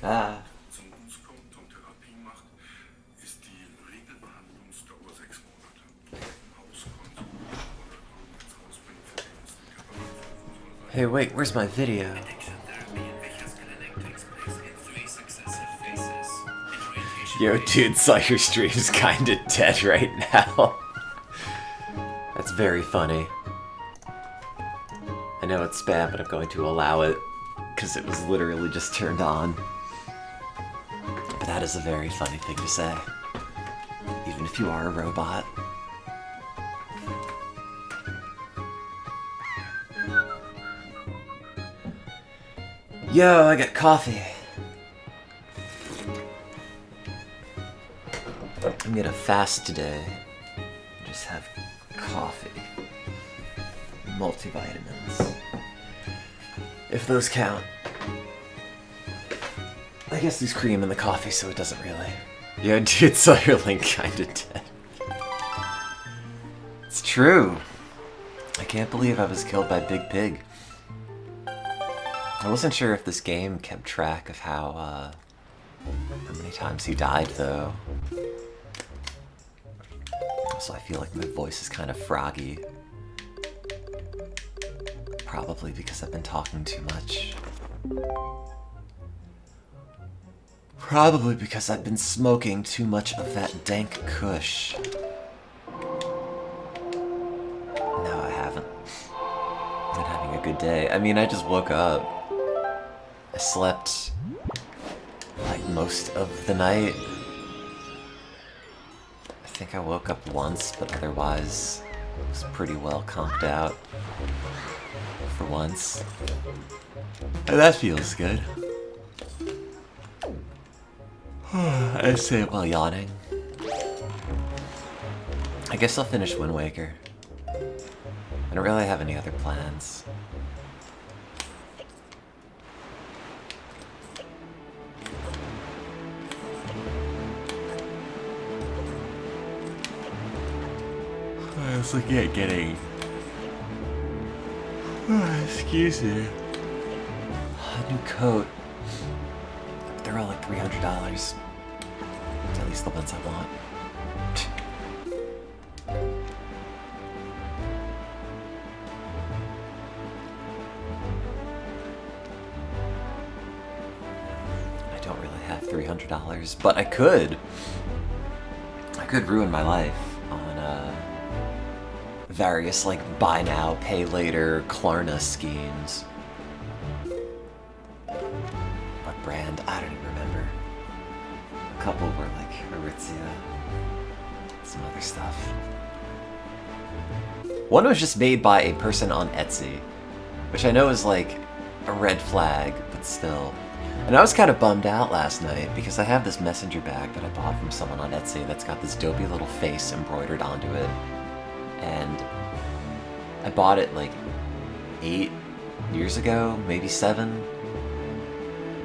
Ah. Hey, wait, where's my video? Yo, dude, saw your stream's kinda dead right now. That's very funny. I know it's spam, but I'm going to allow it, because it was literally just turned on. But that is a very funny thing to say. Even if you are a robot. Yo, I got coffee. I'm gonna fast today. Just have coffee. Multivitamins. If those count. I guess there's cream in the coffee, so it doesn't really. Yeah, dude, saw your link kinda dead. It's true. I can't believe I was killed by Big Pig. I wasn't sure if this game kept track of how many times he died, though. So I feel like my voice is kind of froggy. Probably because I've been talking too much. Probably because I've been smoking too much of that dank kush. No, I haven't. Been having a good day. I mean, I just woke up. I slept like most of the night. I think I woke up once, but otherwise was pretty well comped out for once. And that feels good. I say it while yawning. I guess I'll finish Wind Waker. I don't really have any other plans. I was looking at getting... excuse me. A new coat. They're all like $300. At least the ones I want. I don't really have $300, but I could. I could ruin my life on various like buy now, pay later Klarna schemes. What brand? I don't even remember. A couple were like Aritzia, some other stuff. One was just made by a person on Etsy, which I know is like a red flag, but still. And I was kind of bummed out last night because I have this messenger bag that I bought from someone on Etsy that's got this dopey little face embroidered onto it. And I bought it like 8 years ago, maybe 7.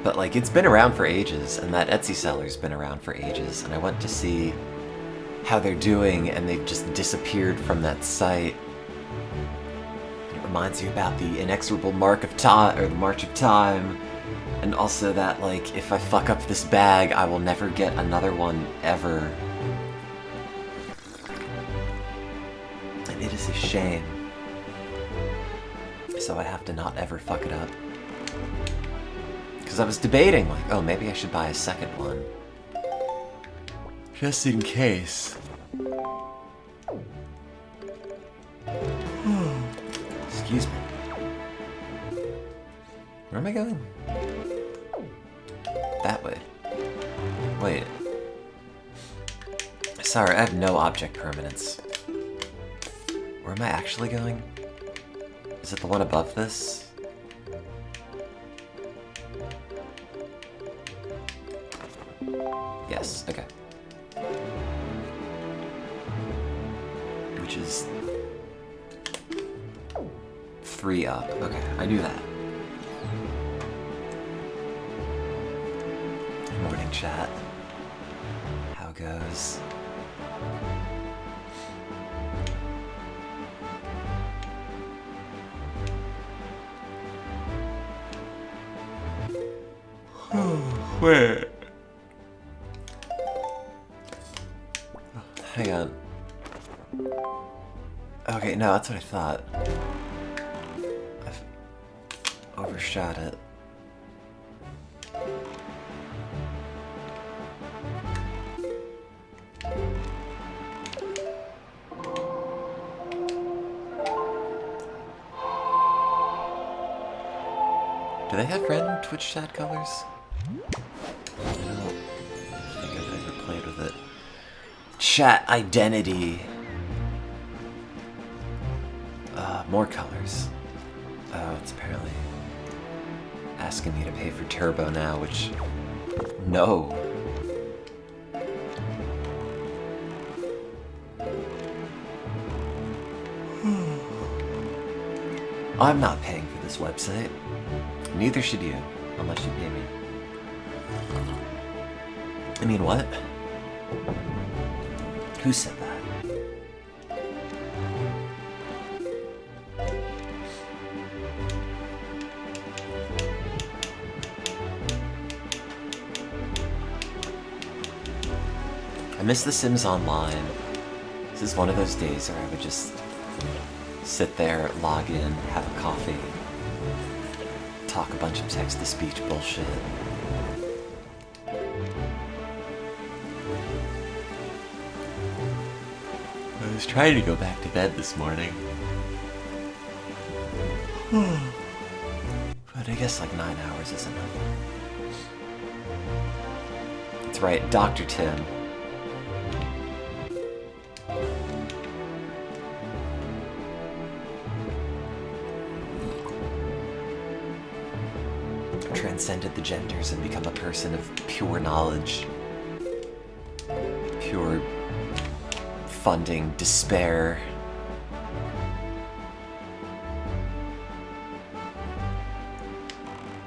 But like it's been around for ages, and that Etsy seller's been around for ages, and I went to see how they're doing and they've just disappeared from that site. And it reminds you about the inexorable mark of time, or the march of time, and also that like if I fuck up this bag, I will never get another one ever. And it is a shame. So I have to not ever fuck it up. Because I was debating, like, oh, maybe I should buy a second one. Just in case. Excuse me. Where am I going? That way. Wait. Sorry, I have no object permanence. Where am I actually going? Is it the one above this? Yes, okay. Which is 3 up. Okay, I knew that. Morning chat. How goes? Wait. Hang on. Okay, no, that's what I thought. I've overshot it. Do they have random Twitch chat colors? I don't think I've ever played with it. Chat identity. More colors. Oh, it's apparently asking me to pay for turbo now, which... No. I'm not paying for this website. Neither should you, unless you pay me. I mean, what? Who said that? I miss The Sims Online. This is one of those days where I would just sit there, log in, have a coffee, talk a bunch of text-to-speech bullshit. I was trying to go back to bed this morning. But I guess like 9 hours is enough. That's right, Dr. Tim. Transcended the genders and become a person of pure knowledge. Pure funding, despair.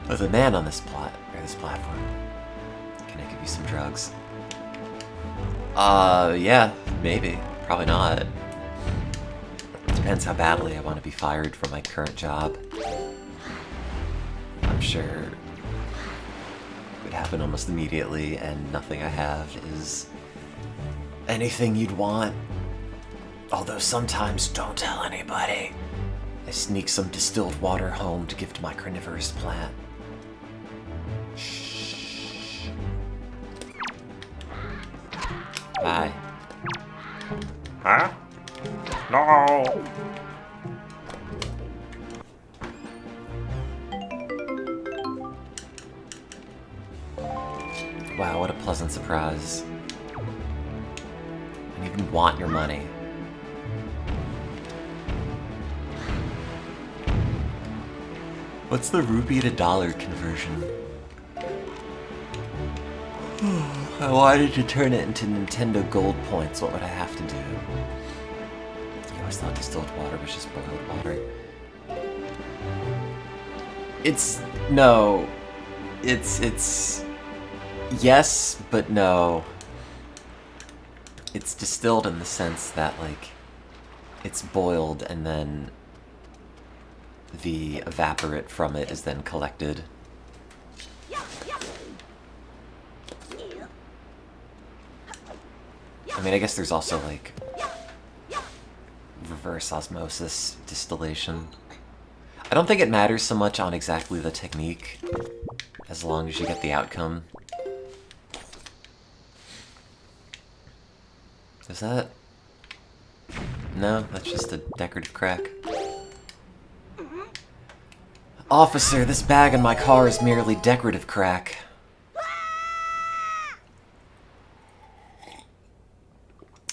There's a man on this platform. Can I give you some drugs? Yeah, maybe. Probably not. Depends how badly I want to be fired from my current job. I'm sure it would happen almost immediately, and nothing I have is anything you'd want. Although sometimes, don't tell anybody. I sneak some distilled water home to give to my carnivorous plant. Shh. Bye. Huh? No! Wow, what a pleasant surprise. I don't even want your money. What's the rupee to dollar conversion? I wanted to turn it into Nintendo Gold points. What would I have to do? You always thought distilled water was just boiled water. No. It's... Yes, but no. It's distilled in the sense that, like, it's boiled and then the evaporate from it is then collected. I mean, I guess there's also, like, reverse osmosis distillation. I don't think it matters so much on exactly the technique, as long as you get the outcome. Is that... No, that's just a decorative crack. Officer, this bag in my car is merely decorative crack.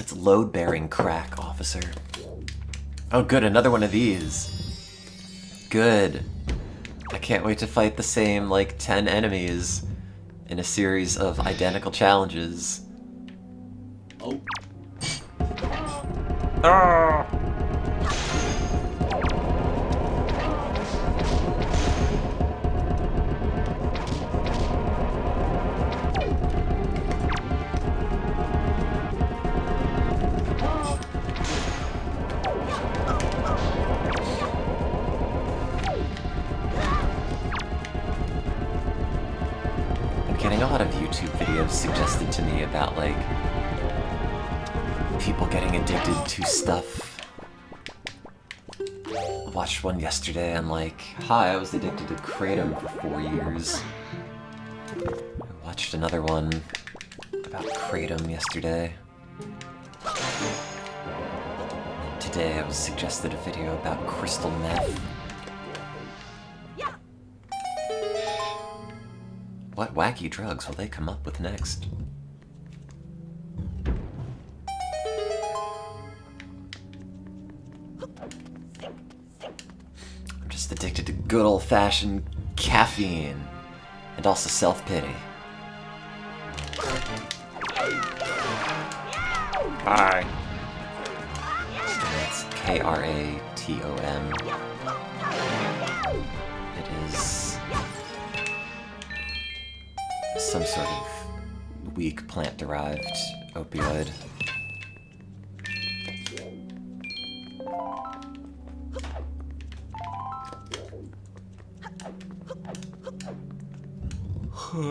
It's load-bearing crack, officer. Oh good, another one of these. Good. I can't wait to fight the same, like, 10 enemies in a series of identical challenges. Oh. Ah! And can I getting a lot of YouTube videos suggested to me about, like, people getting addicted to stuff. I watched one yesterday and, like, hi, I was addicted to Kratom for 4 years. I watched another one about Kratom yesterday. And today I was suggested a video about crystal meth. What wacky drugs will they come up with next? I'm just addicted to good old-fashioned caffeine and also self-pity. Hi. It's Kratom. It is some sort of weak plant-derived opioid.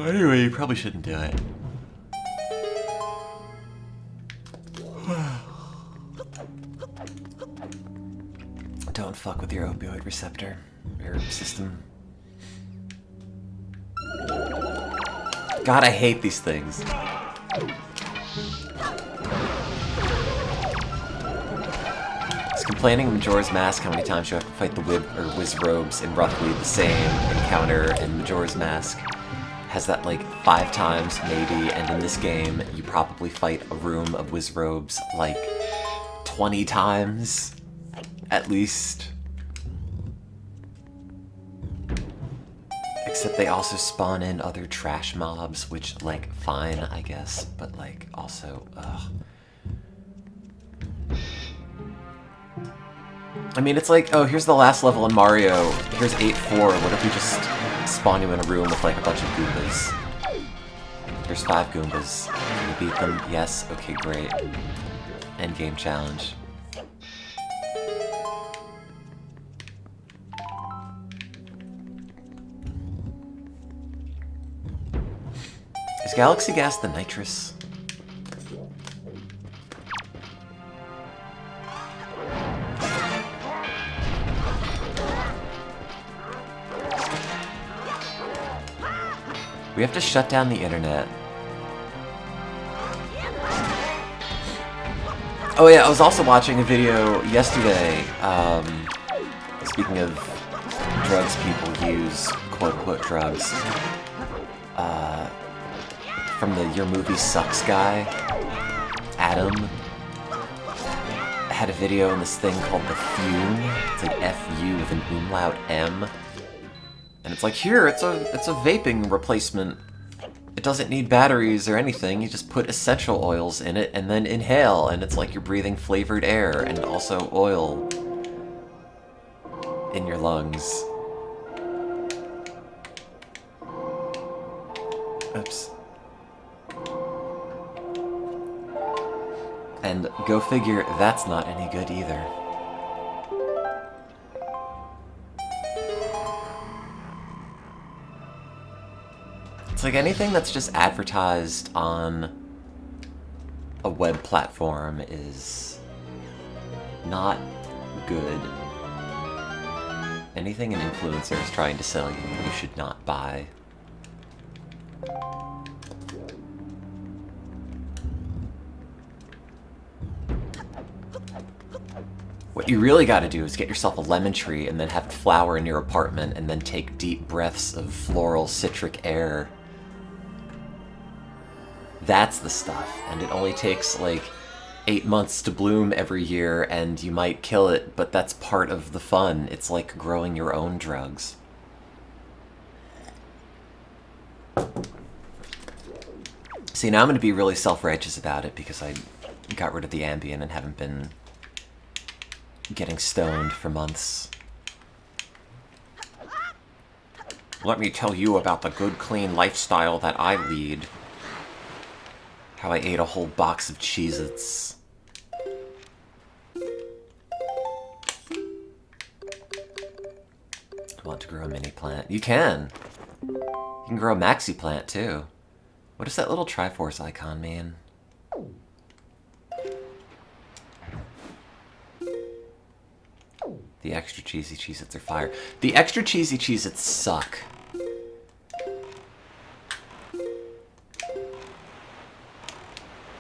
Anyway, you probably shouldn't do it. Don't fuck with your opioid receptor, your system. God, I hate these things. It's complaining of Majora's Mask how many times you have to fight the Wizrobes in roughly the same encounter, and Majora's Mask has that like 5 times maybe, and in this game you probably fight a room of Wizrobes like 20 times at least. Except they also spawn in other trash mobs, which, like, fine, I guess, but, like, also, ugh. I mean, it's like, oh, here's the last level in Mario, here's 8-4, what if we just spawn you in a room with, like, a bunch of Goombas? There's 5 Goombas. Can you beat them? Yes? Okay, great. Endgame challenge. Is Galaxy Gas the nitrous? We have to shut down the internet. Oh yeah, I was also watching a video yesterday, speaking of drugs people use, quote-unquote drugs, from the Your Movie Sucks guy, Adam, had a video in this thing called The Fume. It's like F-U with an umlaut M. And it's like, here, it's a vaping replacement. It doesn't need batteries or anything, you just put essential oils in it and then inhale, and it's like you're breathing flavored air and also oil in your lungs. Oops. And go figure, that's not any good either. It's like anything that's just advertised on a web platform is not good. Anything an influencer is trying to sell you, you should not buy. What you really gotta do is get yourself a lemon tree and then have it flower in your apartment and then take deep breaths of floral citric air. That's the stuff, and it only takes like 8 months to bloom every year, and you might kill it, but that's part of the fun. It's like growing your own drugs. See, now I'm gonna be really self-righteous about it because I got rid of the Ambien and haven't been getting stoned for months. Let me tell you about the good, clean lifestyle that I lead. How I ate a whole box of Cheez-Its. I want to grow a mini plant. You can! You can grow a maxi plant, too. What does that little Triforce icon mean? The extra cheesy Cheez-Its are fire. The extra cheesy Cheez-Its suck.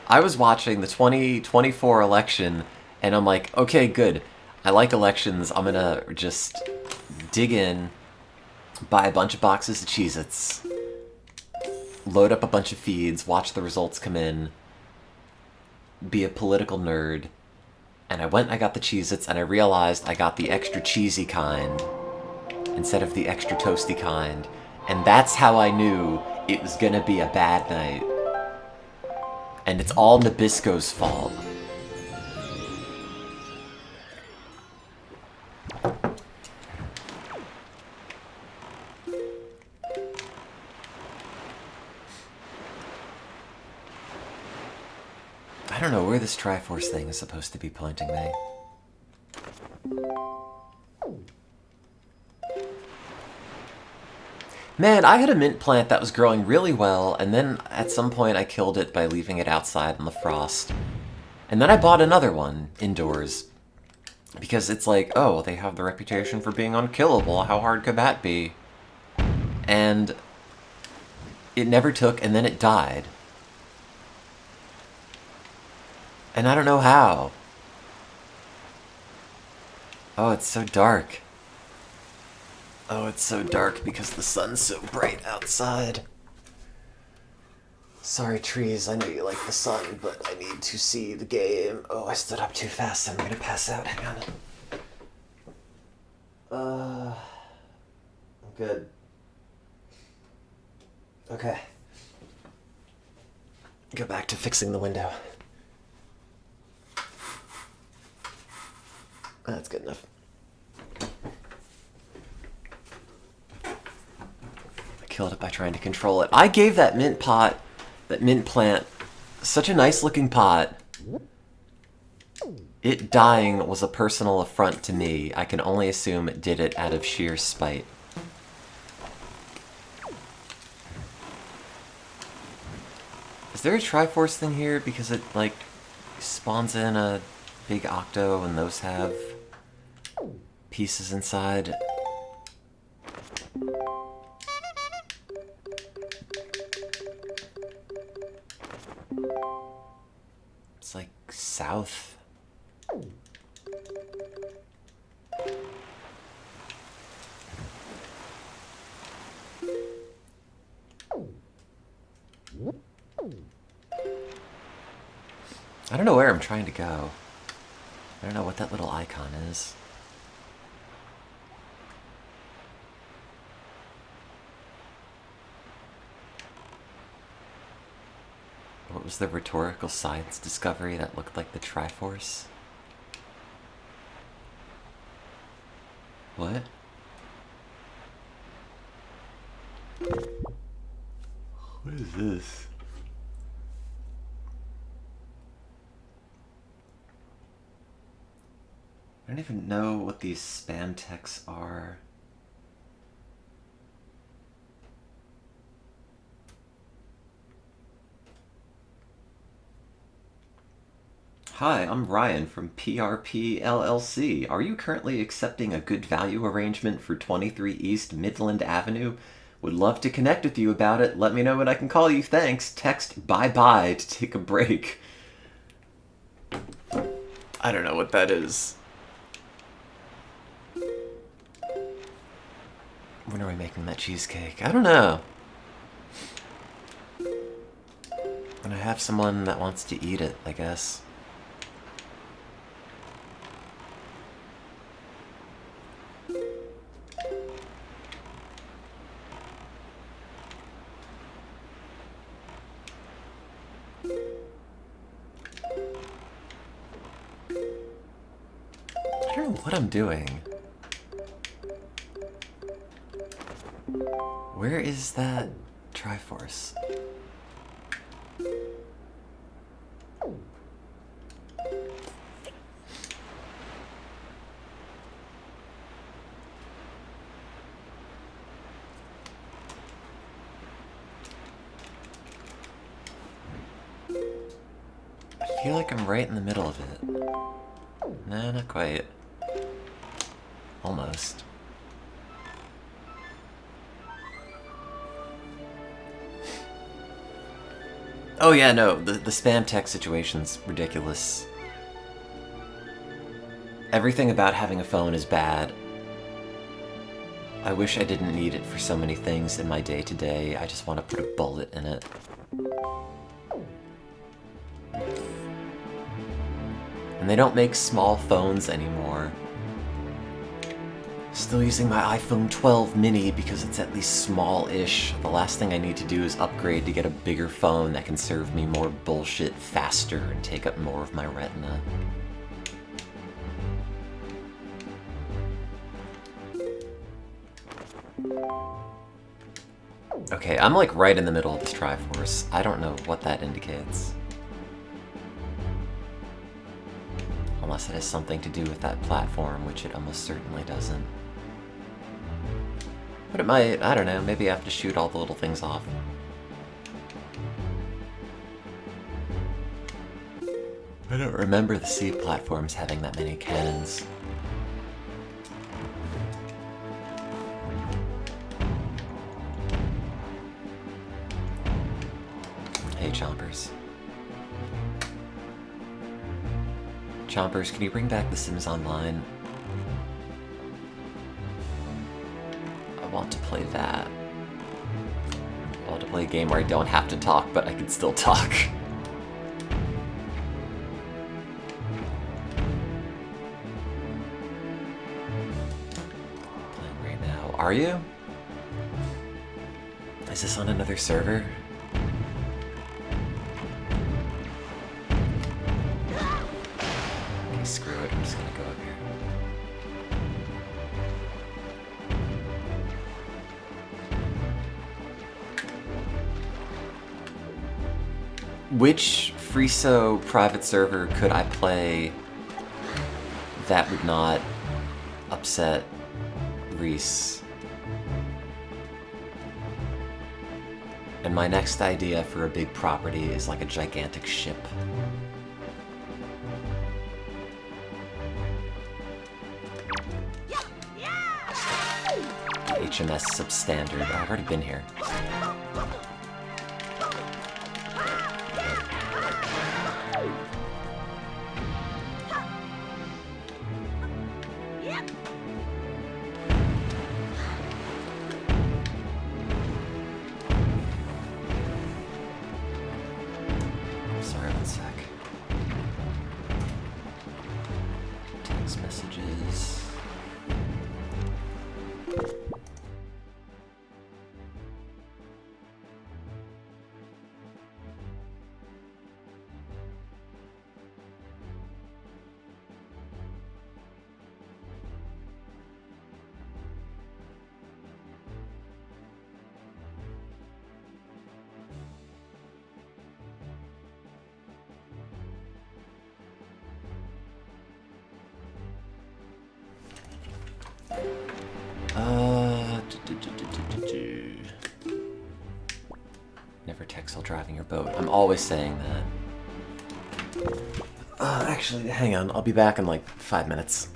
I was watching the 2024 election, and I'm like, okay, good. I like elections. I'm gonna just dig in, buy a bunch of boxes of Cheez-Its, load up a bunch of feeds, watch the results come in, be a political nerd. And I went and I got the Cheez-Its, and I realized I got the extra cheesy kind instead of the extra toasty kind. And that's how I knew it was gonna be a bad night. And it's all Nabisco's fault. I don't know where this Triforce thing is supposed to be pointing me. Man, I had a mint plant that was growing really well, and then at some point I killed it by leaving it outside in the frost. And then I bought another one, indoors. Because it's like, oh, they have the reputation for being unkillable, how hard could that be? And it never took, and then it died. And I don't know how. Oh, it's so dark. Oh, it's so dark because the sun's so bright outside. Sorry, trees, I know you like the sun, but I need to see the game. Oh, I stood up too fast, I'm gonna pass out. Hang on. I'm good. Okay. Go back to fixing the window. That's good enough. I killed it by trying to control it. I gave that mint plant, such a nice looking pot. It dying was a personal affront to me. I can only assume it did it out of sheer spite. Is there a Triforce thing here? Because it, like, spawns in a big octo and those have pieces inside. It's like south. I don't know where I'm trying to go. I don't know what that little icon is. What was the rhetorical science discovery that looked like the Triforce? What? What is this? I don't even know what these spam texts are. Hi, I'm Ryan from PRP LLC. Are you currently accepting a good value arrangement for 23 East Midland Avenue? Would love to connect with you about it. Let me know when I can call you. Thanks. Text bye-bye to take a break. I don't know what that is. When are we making that cheesecake? I don't know. And I have someone that wants to eat it, I guess. I don't know what I'm doing. Where is that Triforce? I feel like I'm right in the middle of it. Nah, not quite. Almost. Oh yeah, no, the spam text situation's ridiculous. Everything about having a phone is bad. I wish I didn't need it for so many things in my day-to-day. I just want to put a bullet in it. And they don't make small phones anymore. Still using my iPhone 12 mini because it's at least small-ish. The last thing I need to do is upgrade to get a bigger phone that can serve me more bullshit faster and take up more of my retina. Okay, I'm like right in the middle of this Triforce. I don't know what that indicates. Unless it has something to do with that platform, which it almost certainly doesn't. But it might, I don't know, maybe I have to shoot all the little things off. I don't remember the C platforms having that many cannons. Hey, Chompers. Chompers, can you bring back The Sims Online? I want to play that. I want to play a game where I don't have to talk, but I can still talk. Playing right now. Are you? Is this on another server? Okay, screw it. I'm just gonna go up here. Which Friso private server could I play that would not upset Reese? And my next idea for a big property is like a gigantic ship. HMS Substandard. I've already been here. Sorry, one sec. Text messages. Never text while driving your boat. I'm always saying that. Actually, hang on. I'll be back in like 5 minutes.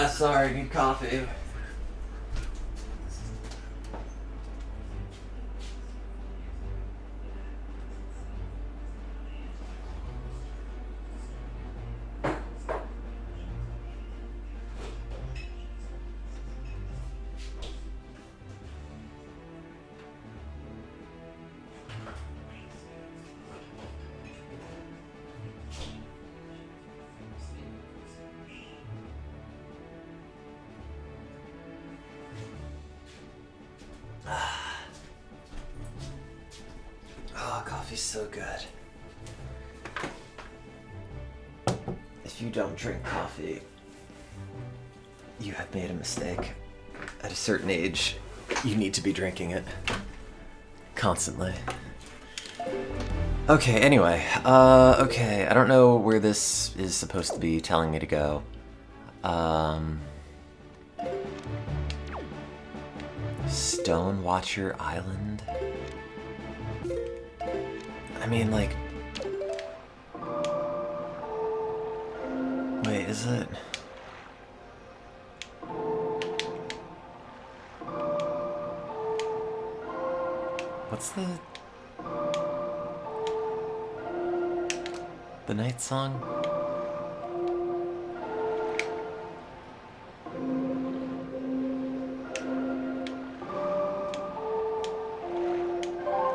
Sorry, need coffee. Oh, coffee's so good. If you don't drink coffee, you have made a mistake. At a certain age, you need to be drinking it. Constantly. Okay, anyway. Okay, I don't know where this is supposed to be telling me to go. Stone Watcher Island? I mean, like... Wait, is it... What's the night song?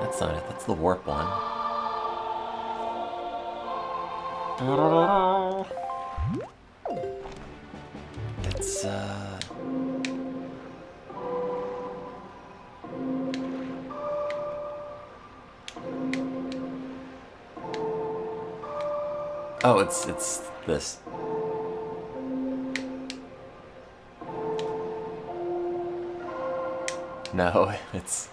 That's not it, that's the warp one. It's, oh, it's this. No, it's...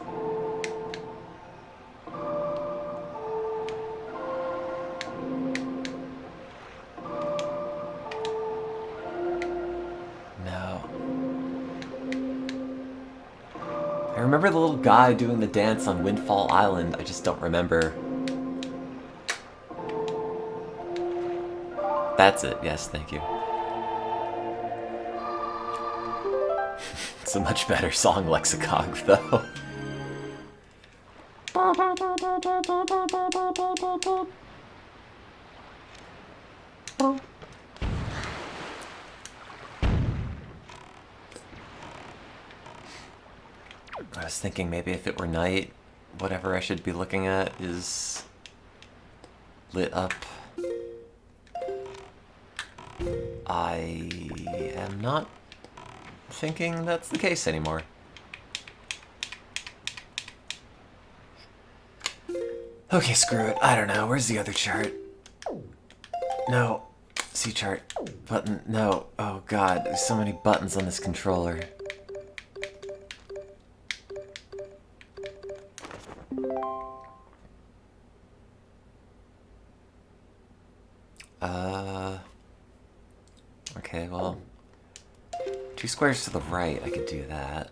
No. I remember the little guy doing the dance on Windfall Island, I just don't remember. That's it, yes, thank you. It's a much better song lexicon, though. I was thinking maybe if it were night, whatever I should be looking at is lit up. I am not thinking that's the case anymore. Okay, screw it. I don't know. Where's the other chart? No. C chart. Button. No. Oh god, there's so many buttons on this controller. Okay, well... 2 squares to the right, I could do that.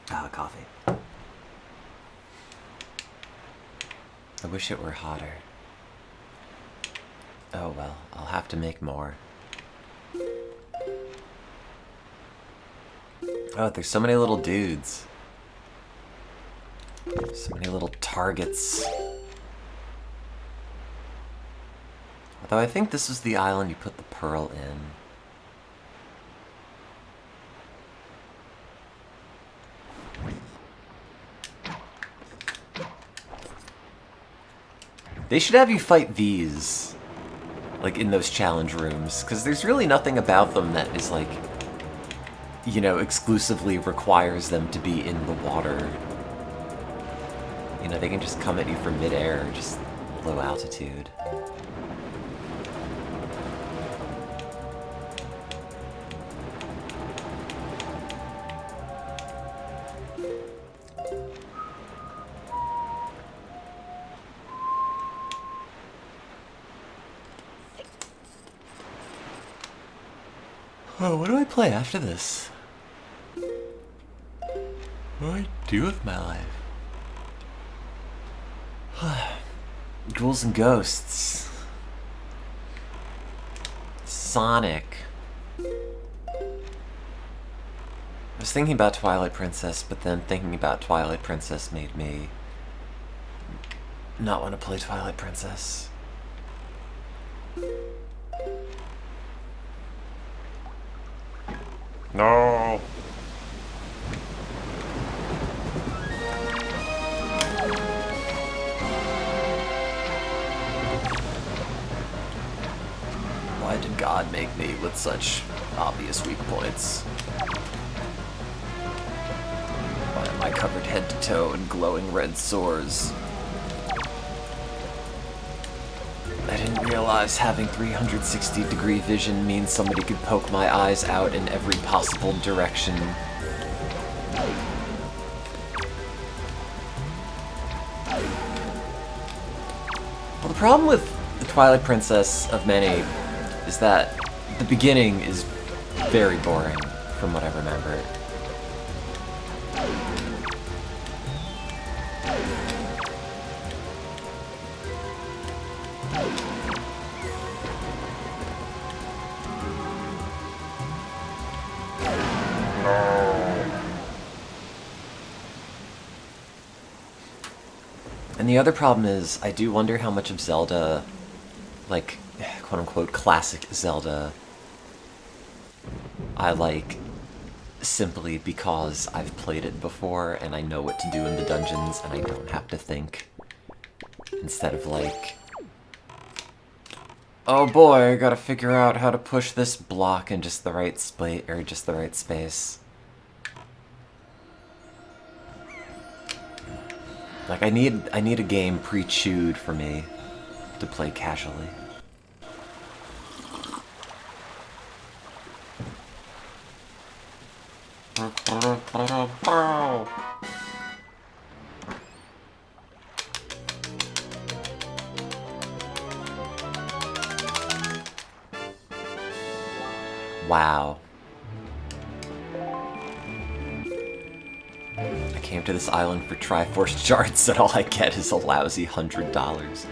Ah, coffee. I wish it were hotter. Oh well, I'll have to make more. Oh, there's so many little dudes. So many little targets. Although I think this was the island you put the pearl in. They should have you fight these, like, in those challenge rooms, because there's really nothing about them that is, like, you know, exclusively requires them to be in the water. You know, they can just come at you from midair, just low altitude. Oh, what do I play after this? What do I do with my life? Ghouls and Ghosts. Sonic. I was thinking about Twilight Princess, but then thinking about Twilight Princess made me not want to play Twilight Princess. No. Why did God make me with such obvious weak points? Why am I covered head to toe in glowing red sores? I didn't realize having 360-degree vision means somebody could poke my eyes out in every possible direction. Well, the problem with the Twilight Princess of many is that the beginning is very boring, from what I remember. And the other problem is, I do wonder how much of Zelda, like, quote-unquote, classic Zelda, I like simply because I've played it before and I know what to do in the dungeons and I don't have to think. Instead of like, oh boy, I gotta figure out how to push this block in just the right space, or just the right space. Like, I need a game pre-chewed for me to play casually. Wow. I came to this island for Triforce shards and all I get is a lousy $100.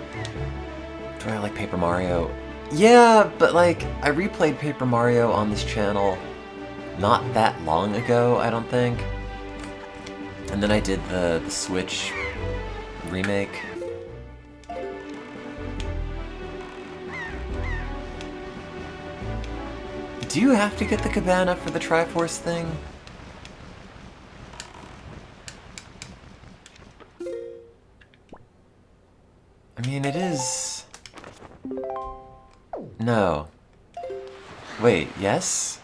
Do I like Paper Mario? Yeah, but like, I replayed Paper Mario on this channel not that long ago, I don't think. And then I did the Switch remake. Do you have to get the cabana for the Triforce thing? I mean, it is... No. Wait, yes?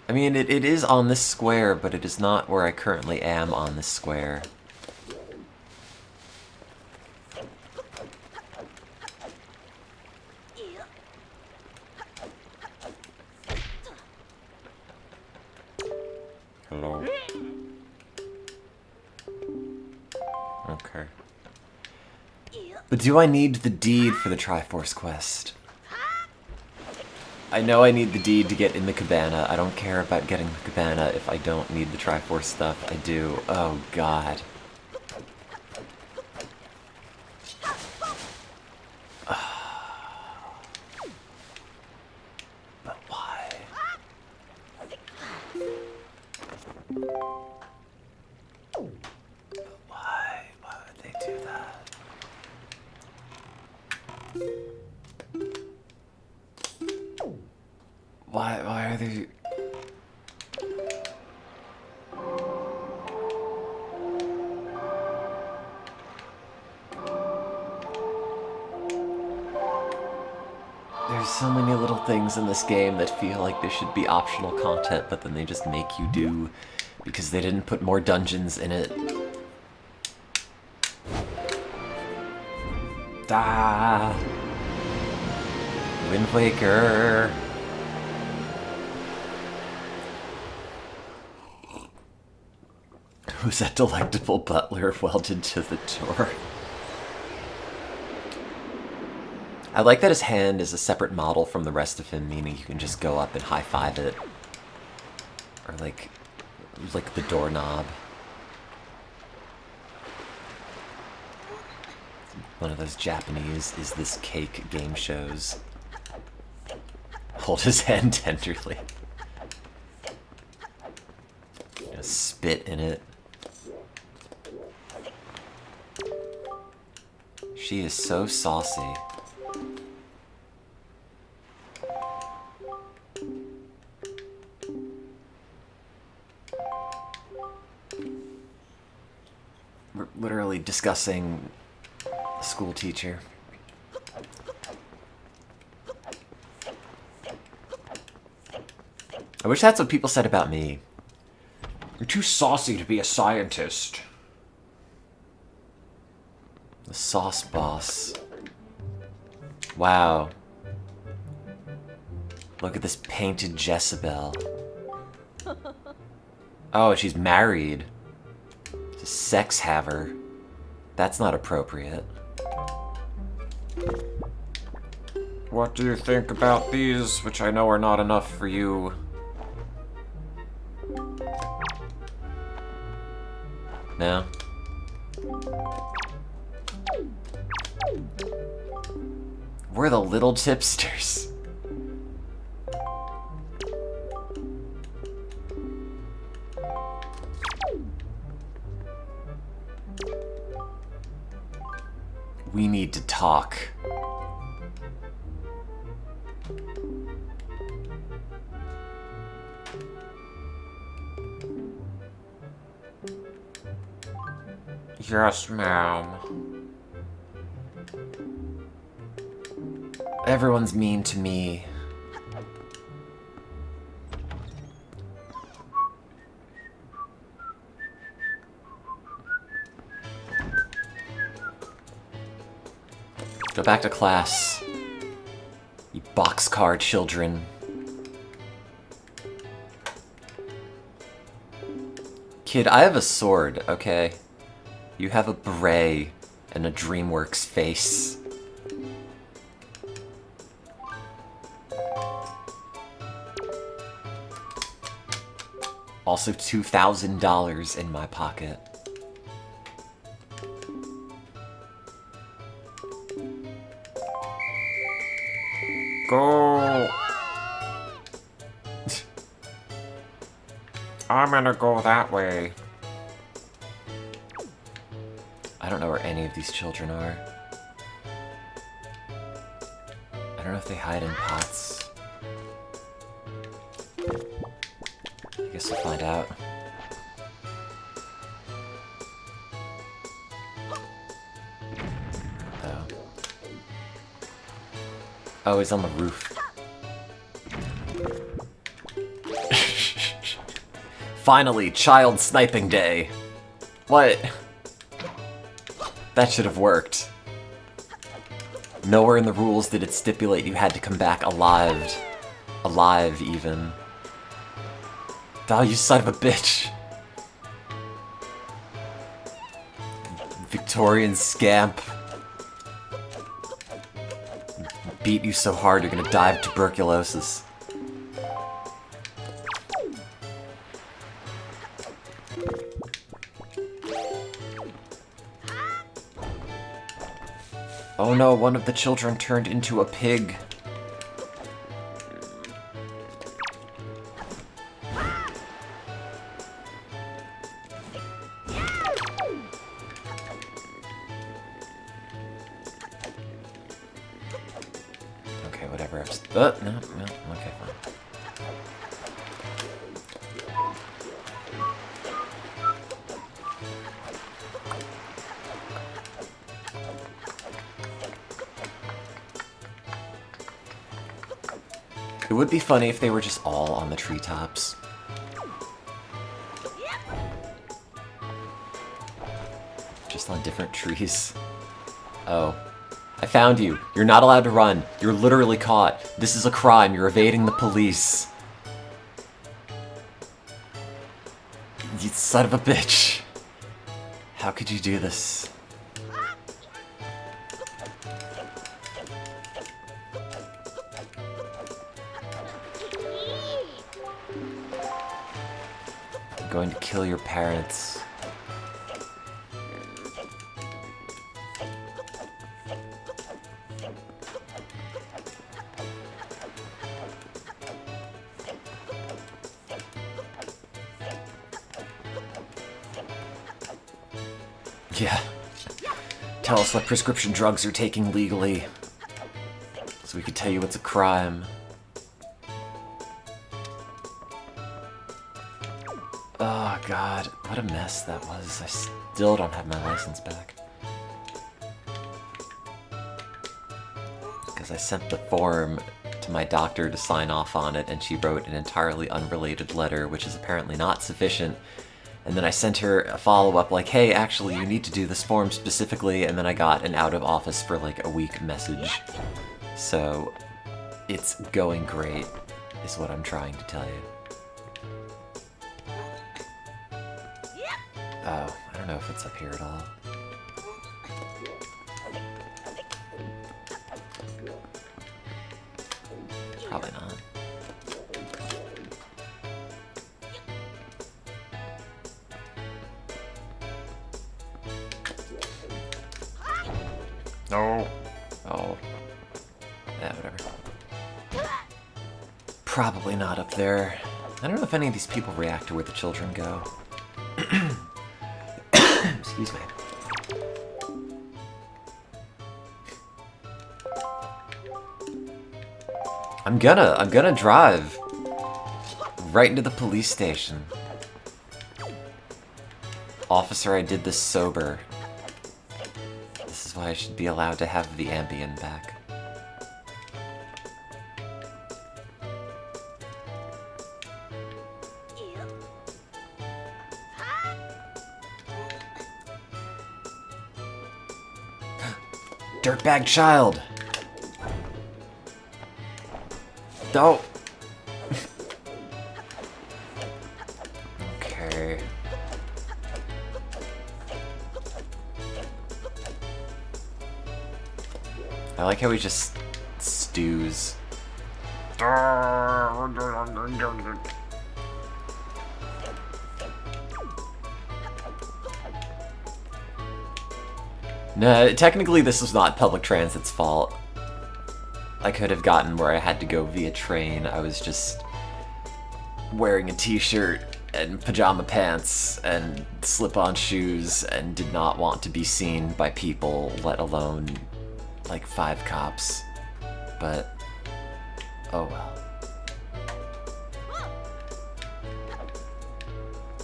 I mean, it is on this square, but it is not where I currently am on this square. Hello. Okay. But do I need the deed for the Triforce quest? I know I need the deed to get in the cabana. I don't care about getting the cabana if I don't need the Triforce stuff. I do. Oh, God. But why? But why? Why would they do that? Why are they... There's so many little things in this game that feel like they should be optional content, but then they just make you do because they didn't put more dungeons in it. Ah! Wind Waker! Who's that delectable butler welded to the door? I like that his hand is a separate model from the rest of him, meaning you can just go up and high-five it. Or like the doorknob. One of those Japanese is this cake game shows. Hold his hand tenderly. Spit in it. She is so saucy. We're literally discussing a school teacher. I wish that's what people said about me. You're too saucy to be a scientist. The sauce boss. Wow. Look at this painted Jezebel. Oh, she's married. She's a sex haver. That's not appropriate. What do you think about these, which I know are not enough for you? No? We're the little tipsters. We need to talk. Yes, ma'am. Everyone's mean to me. Go back to class. You boxcar children. Kid, I have a sword, okay? You have a beret and a DreamWorks face. Also $2,000 in my pocket. Go. I'm gonna go that way. I don't know where any of these children are. I don't know if they hide in pots. I guess we'll find out. Oh. Oh, he's on the roof. Finally, child sniping day. What? That should have worked. Nowhere in the rules did it stipulate you had to come back alive. Alive, even. Oh, you son of a bitch. Victorian scamp. Beat you so hard you're gonna die of tuberculosis. Oh no, one of the children turned into a pig. Okay, whatever. No, okay, fine. It would be funny if they were just all on the treetops. Just on different trees. Oh. I found you. You're not allowed to run. You're literally caught. This is a crime. You're evading the police. You son of a bitch. How could you do this? going to kill your parents. Yeah. Tell us what prescription drugs you're taking legally, so we can tell you it's a crime. Oh god, what a mess that was. I still don't have my license back. Because I sent the form to my doctor to sign off on it, and she wrote an entirely unrelated letter, which is apparently not sufficient. And then I sent her a follow-up like, hey, actually, you need to do this form specifically, and then I got an out-of-office for like a week message. So, it's going great, is what I'm trying to tell you. Oh, I don't know if it's up here at all. Probably not. No. Oh. Yeah, whatever. Probably not up there. I don't know if any of these people react to where the children go. Excuse me. I'm gonna drive right into the police station. Officer, I did this sober. This is why I should be allowed to have the Ambien back. Dirtbag child! Don't! Okay. I like how he just stews. No, technically this was not public transit's fault. I could have gotten where I had to go via train. I was just wearing a t-shirt and pajama pants and slip-on shoes and did not want to be seen by people, let alone like 5 cops. But oh well.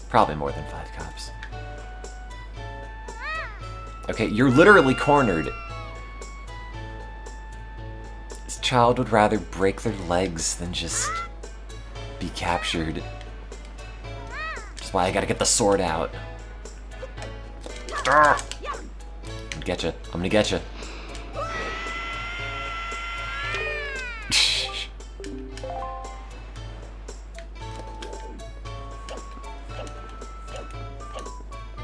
Probably more than 5 cops. Okay, you're literally cornered. This child would rather break their legs than just be captured. Which is why I gotta get the sword out. I'm gonna get you. I'm gonna get you.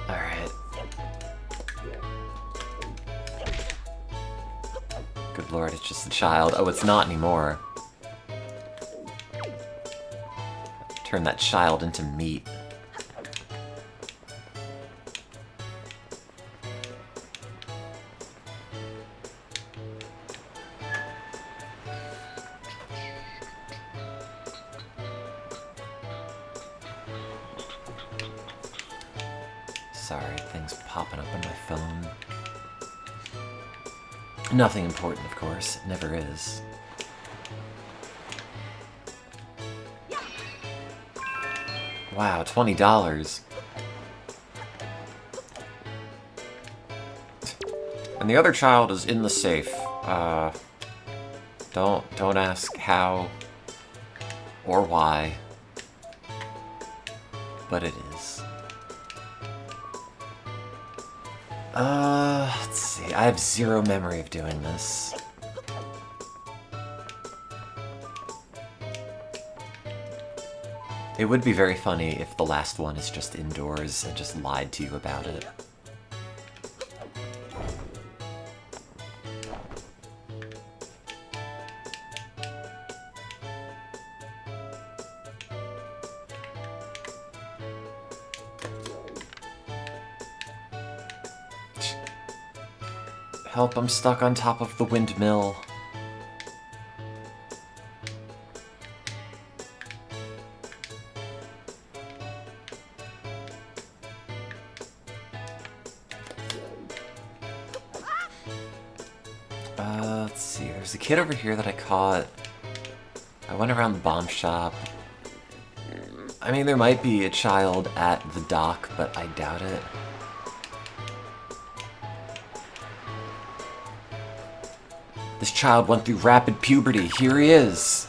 Alright. Good lord, it's just a child. Oh, it's not anymore. Turn that child into meat. Sorry, things popping up on my phone. Nothing important, of course. It never is. Wow, $20. And the other child is in the safe. Don't ask how or why, but it is. Let's see. I have zero memory of doing this. It would be very funny if the last one is just indoors and just lied to you about it. Help, I'm stuck on top of the windmill. Let's see, there's a kid over here that I caught. I went around the bomb shop. I mean, there might be a child at the dock, but I doubt it. This child went through rapid puberty. Here he is.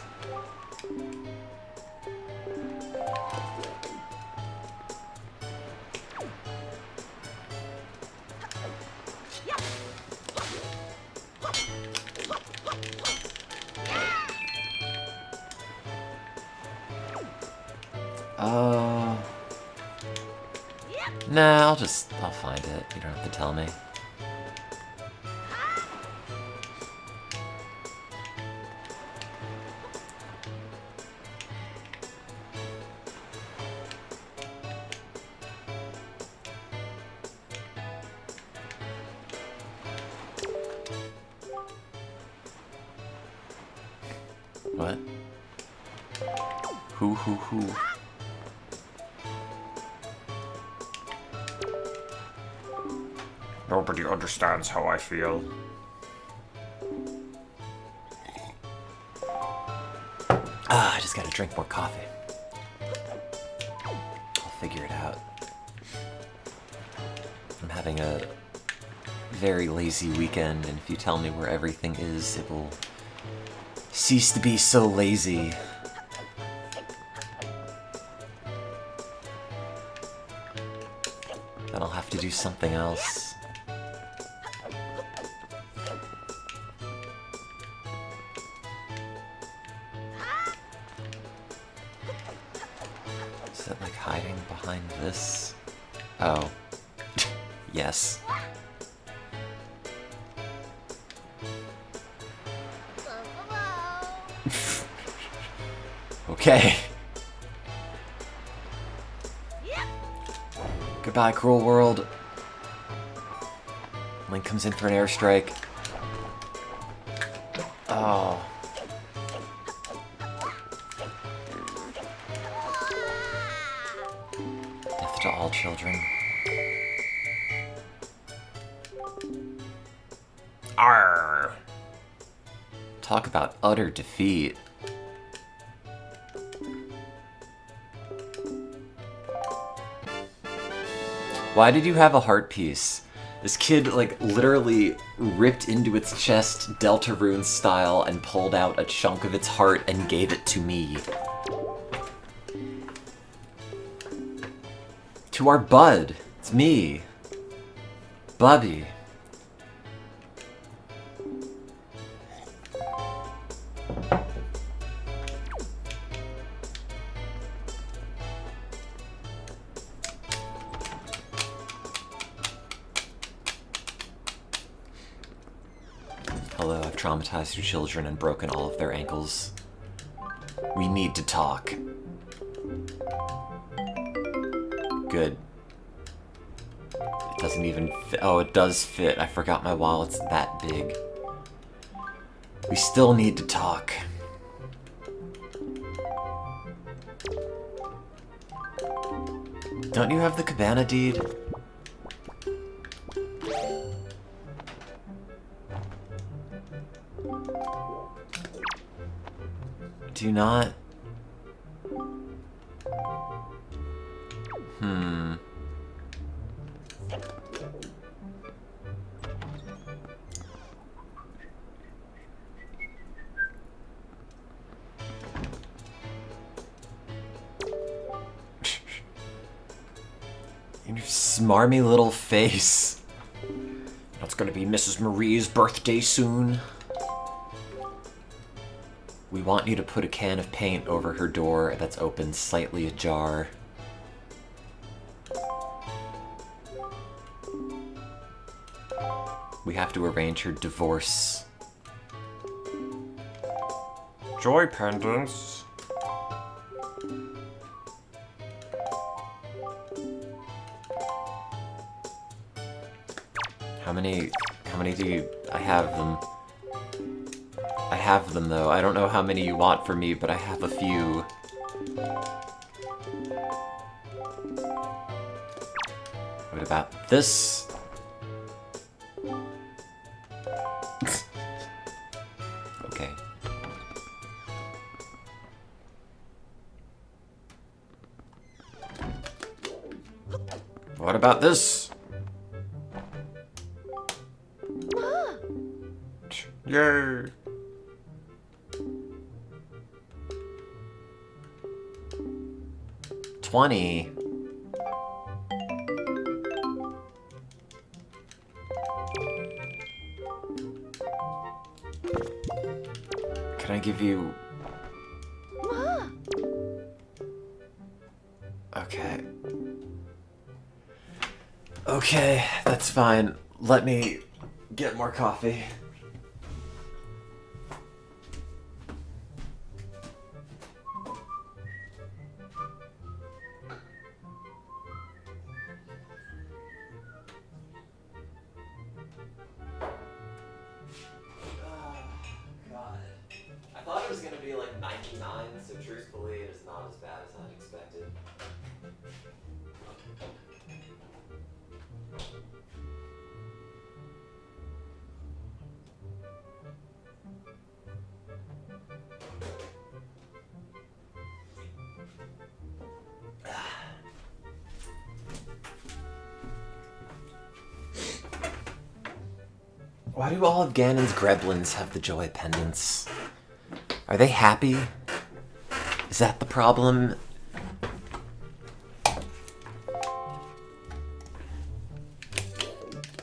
Nah, I'll find it. You don't have to tell me. What? Who? Nobody understands how I feel. I just gotta drink more coffee. I'll figure it out. I'm having a very lazy weekend, and if you tell me where everything is, it will cease to be so lazy. Then I'll have to do something else. Is it like hiding behind this? Oh. Yes. Okay. Goodbye, cruel world. Link comes in for an airstrike. Oh. Death to all children. Arr! Talk about utter defeat. Why did you have a heart piece? This kid, like, literally ripped into its chest Deltarune style and pulled out a chunk of its heart and gave it to me. To our bud. It's me. Bubby. Hello, I've traumatized your children and broken all of their ankles. We need to talk. Good. It doesn't even fit. Oh, it does fit. I forgot my wallet's that big. We still need to talk. Don't you have the cabana deed? Do you not? Your smarmy little face. It's gonna be Mrs. Marie's birthday soon. We want you to put a can of paint over her door that's open slightly ajar. We have to arrange her divorce. Joy pendants. How many do you... I have them. I have them, though. I don't know how many you want from me, but I have a few. What about this? Okay. What about this? Yay! $20. Can I give you... Okay. Okay, that's fine. Let me get more coffee. So truthfully, it is not as bad as I'd expected. Why do all of Ganon's gremlins have the joy pendants? Are they happy? Is that the problem?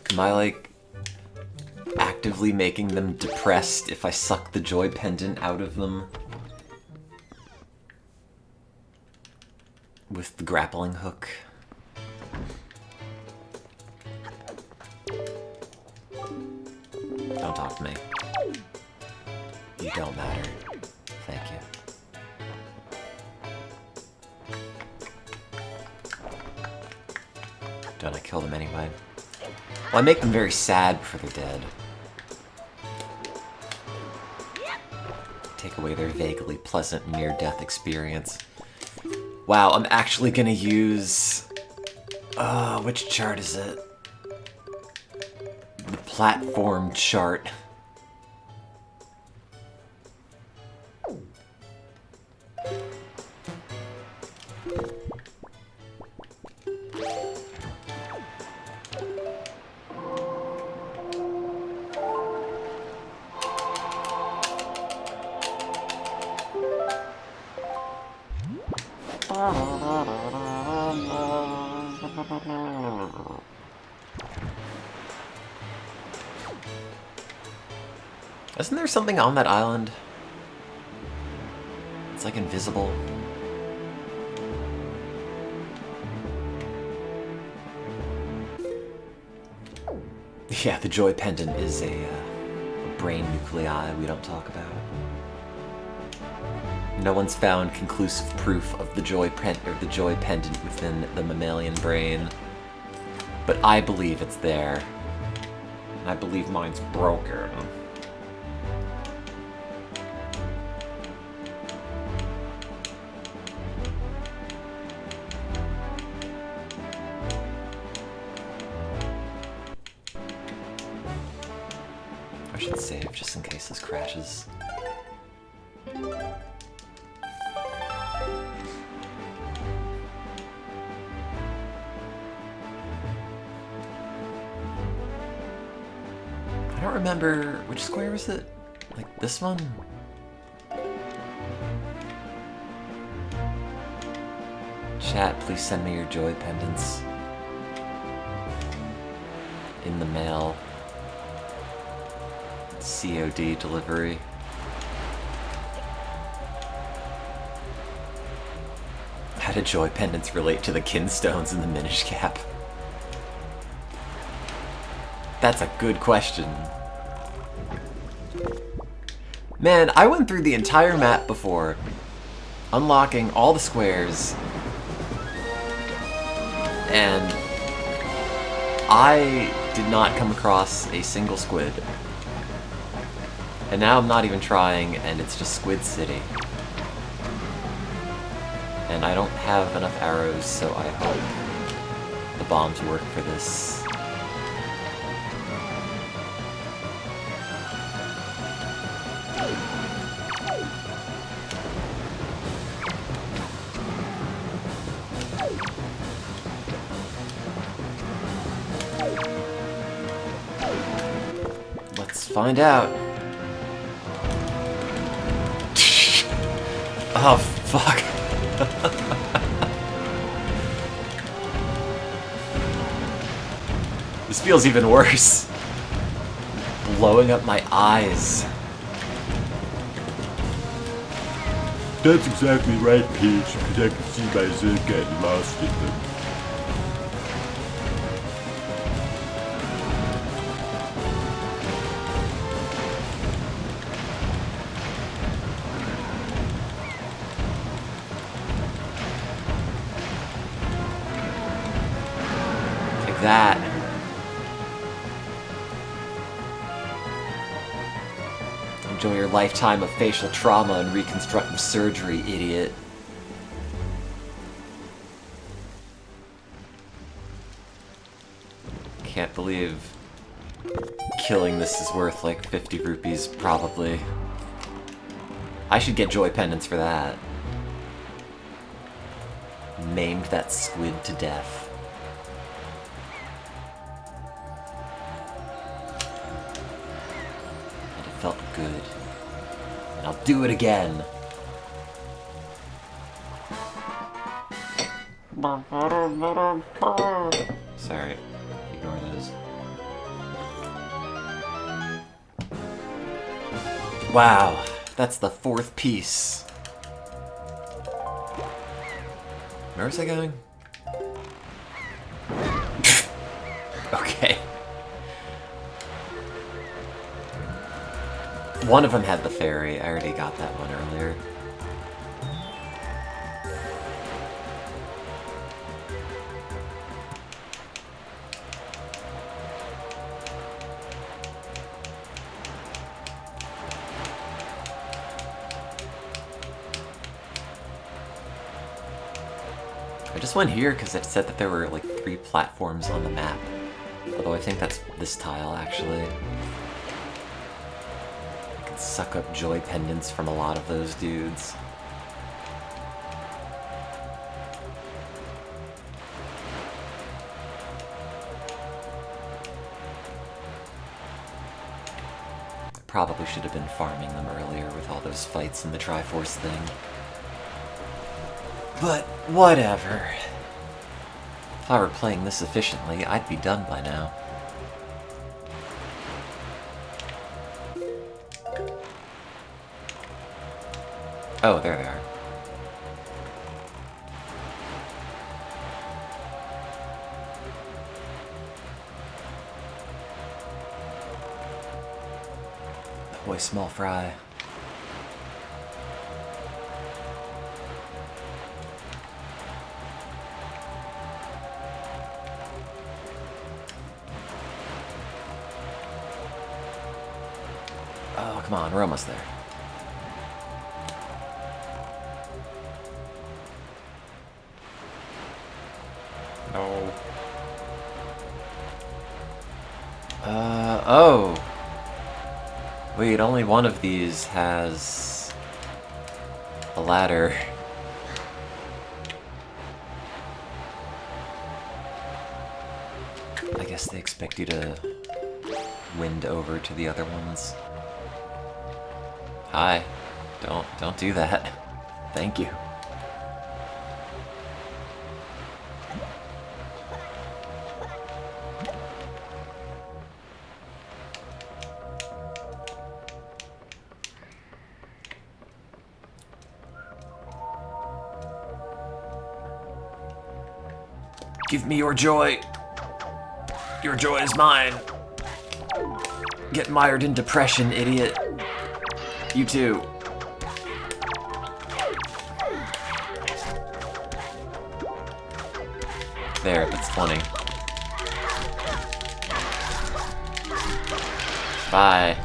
Am I, like, actively making them depressed if I suck the joy pendant out of them? With the grappling hook? Don't talk to me. You don't matter. Thank you. Don't I kill them anyway? Well, I make them very sad before they're dead. Take away their vaguely pleasant near-death experience. Wow, I'm actually gonna use... which chart is it? The platform chart. Isn't there something on that island? It's like invisible. Yeah, the joy pendant is a brain nuclei we don't talk about. No one's found conclusive proof of the joy pendant within the mammalian brain, but I believe it's there. And I believe mine's broken. I should save just in case this crashes. I don't remember, which square is it? Like this one? Chat, please send me your joy pendants. In the mail. COD delivery. How do joy pendants relate to the kinstones in the Minish Cap? That's a good question. Man, I went through the entire map before, unlocking all the squares, and I did not come across a single squid. And now I'm not even trying, and it's just Squid City. And I don't have enough arrows, so I hope the bombs work for this. Let's find out. Oh, fuck. This feels even worse. Blowing up my eyes. That's exactly right, Peach, because I can see myself getting lost in them. Like that. Enjoy your lifetime of facial trauma and reconstructive surgery, idiot. Can't believe killing this is worth like 50 rupees, probably. I should get joy pendants for that. Maimed that squid to death. Felt good. And I'll do it again. Sorry. Ignore those. Wow. That's the 4th piece. Where was I going? Okay. One of them had the fairy. I already got that one earlier. I just went here because it said that there were like 3 platforms on the map. Although I think that's this tile, actually. Suck up joy pendants from a lot of those dudes. I probably should have been farming them earlier with all those fights in the Triforce thing. But whatever. If I were playing this efficiently, I'd be done by now. Oh, there they are. Boy, small fry. Oh, come on, we're almost there. No. Oh. Wait, only one of these has a ladder. I guess they expect you to wind over to the other ones. Hi. Don't do that. Thank you. Give me your joy. Your joy is mine. Get mired in depression, idiot. You too. There, that's 20. Bye.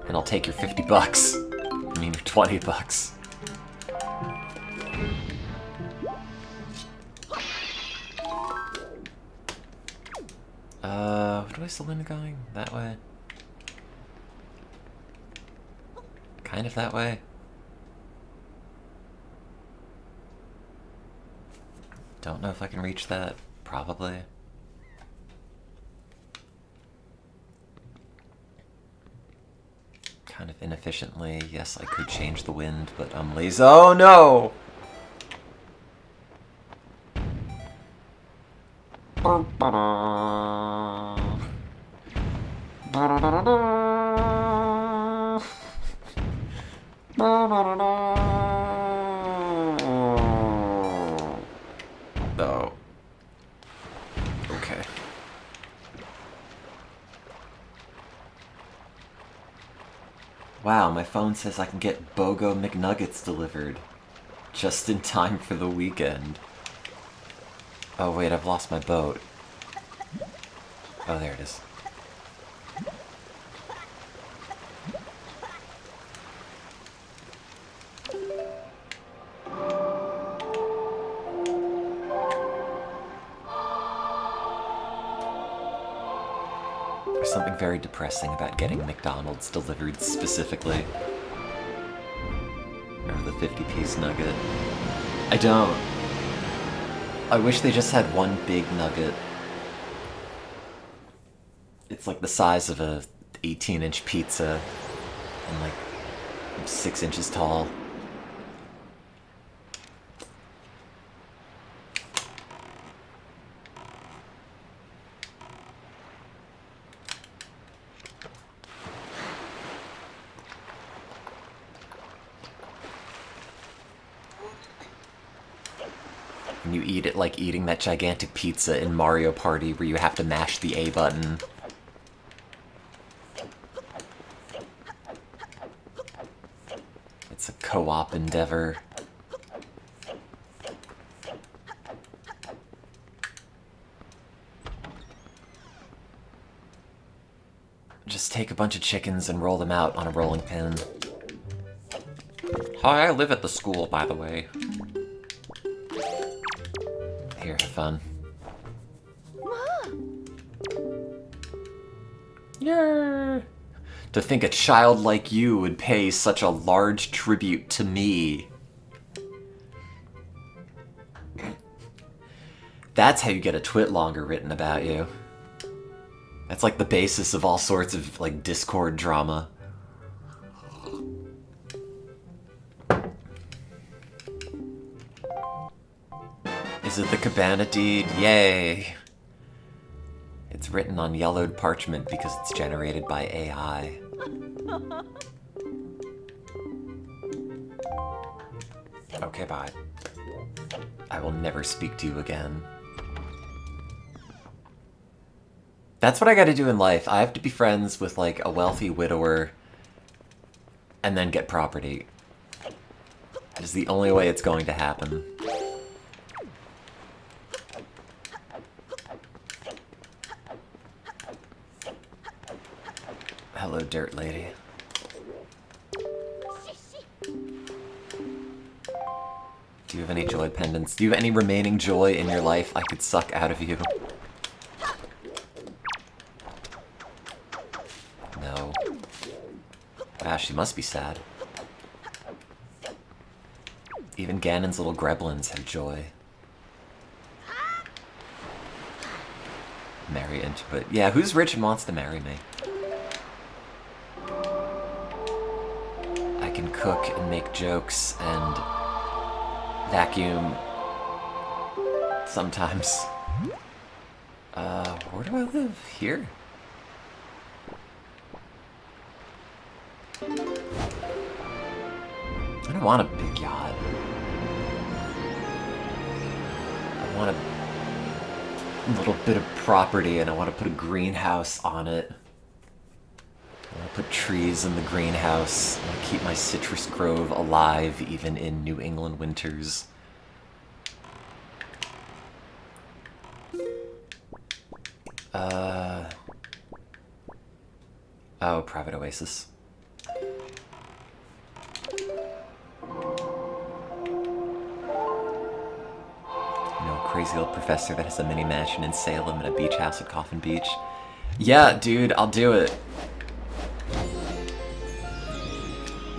And I'll take your 50 bucks. I mean, your 20 bucks. Where do I still end going? That way? Kind of that way? Don't know if I can reach that. Probably. Kind of inefficiently. Yes, I could change the wind, but I'm lazy. Oh no! No. Okay. Wow, my phone says I can get BOGO McNuggets delivered. Just in time for the weekend. Oh wait, I've lost my boat. Oh, there it is. There's something very depressing about getting McDonald's delivered specifically. Remember the 50-piece nugget? I don't. I wish they just had one big nugget. It's like the size of a 18-inch pizza and like 6 inches tall. And you eat it like eating that gigantic pizza in Mario Party where you have to mash the A button. It's a co-op endeavor. Just take a bunch of chickens and roll them out on a rolling pin. Hi, I live at the school, by the way. Here, have fun. Yeah. To think a child like you would pay such a large tribute to me. That's how you get a twit longer written about you. That's like the basis of all sorts of like Discord drama. Is it the Cabana deed? Yay! It's written on yellowed parchment because it's generated by AI. Okay, bye. I will never speak to you again. That's what I gotta do in life. I have to be friends with, like, a wealthy widower and then get property. That is the only way it's going to happen. Hello, dirt lady. Do you have any joy pendants? Do you have any remaining joy in your life I could suck out of you? No. Wow, she must be sad. Even Ganon's little gremlins have joy. Marry into it. Yeah, who's rich and wants to marry me? I can cook and make jokes and vacuum sometimes. Where do I live? Here? I don't want a big yacht. I want a little bit of property and I want to put a greenhouse on it. I want to put trees in the greenhouse. I want to keep my citrus grove alive even in New England winters. Oh, private oasis. No crazy old professor that has a mini mansion in Salem and a beach house at Coffin Beach. Yeah, dude, I'll do it.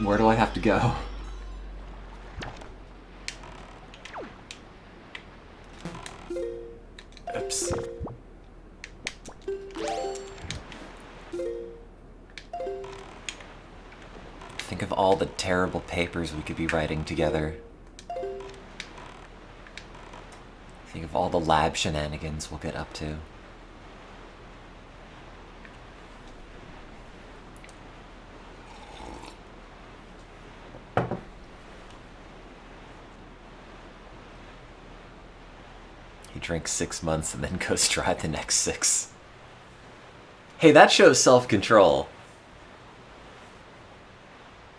Where do I have to go? Oops. Think of all the terrible papers we could be writing together. Think of all the lab shenanigans we'll get up to. He drinks 6 months and then goes dry the next 6. Hey, that shows self-control.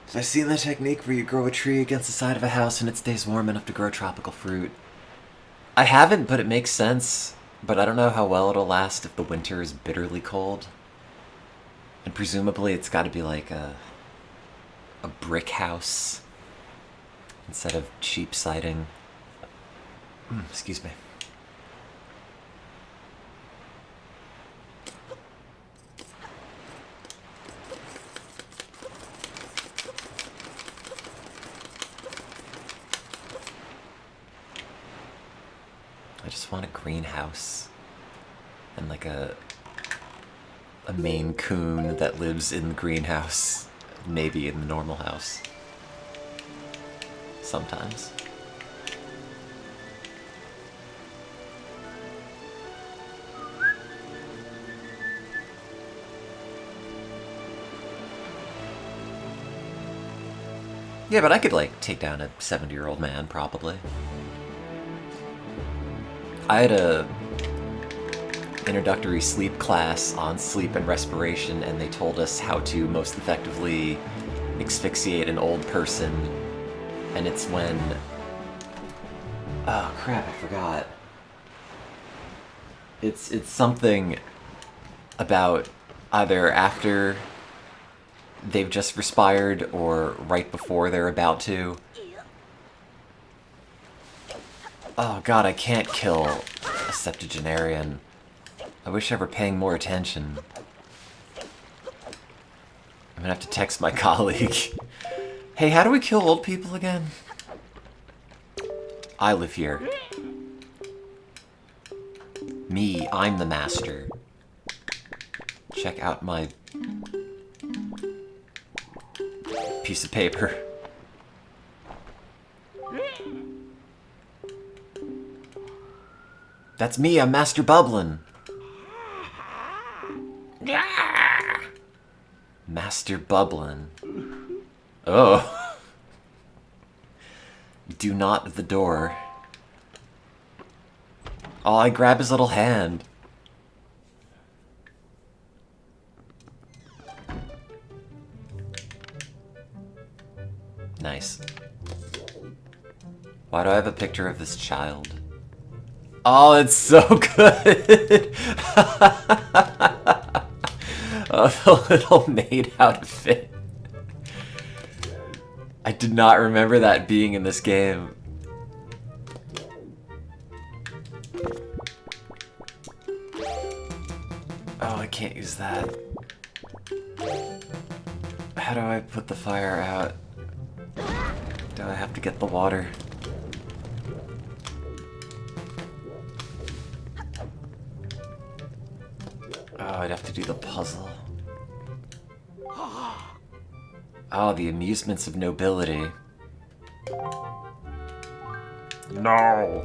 So I've seen the technique where you grow a tree against the side of a house and it stays warm enough to grow tropical fruit. I haven't, but it makes sense. But I don't know how well it'll last if the winter is bitterly cold. And presumably it's got to be like a brick house instead of cheap siding. Excuse me. I just want a greenhouse and like a Maine Coon that lives in the greenhouse, maybe in the normal house. Sometimes. Yeah, but I could like take down a 70-year-old man probably. I had a introductory sleep class on sleep and respiration, and they told us how to most effectively asphyxiate an old person. And it's when... Oh crap, I forgot. It's something about either after they've just respired or right before they're about to. Oh god, I can't kill a septuagenarian. I wish I were paying more attention. I'm gonna have to text my colleague. Hey, how do we kill old people again? I live here. Me, I'm the master. Check out my piece of paper. That's me, I'm Master Bublin. Master Bublin. Oh. Do not the door. Oh, I grab his little hand. Nice. Why do I have a picture of this child? Oh, it's so good! Oh, the little maid outfit. I did not remember that being in this game. Oh, I can't use that. How do I put the fire out? Do I have to get the water? Oh, I'd have to do the puzzle. Oh, the amusements of nobility. No.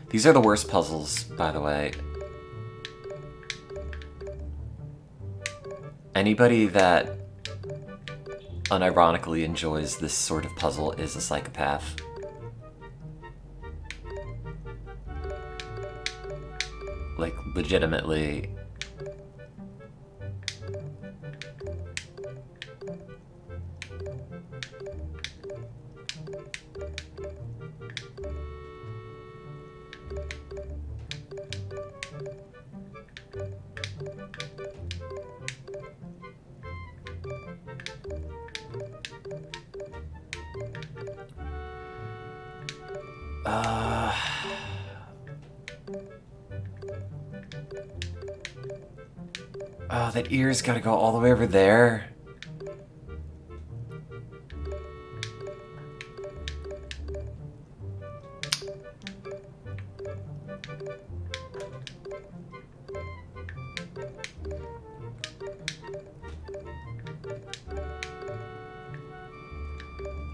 These are the worst puzzles, by the way. Anybody that unironically enjoys this sort of puzzle is a psychopath. Like, legitimately. Oh, that ear's gotta go all the way over there.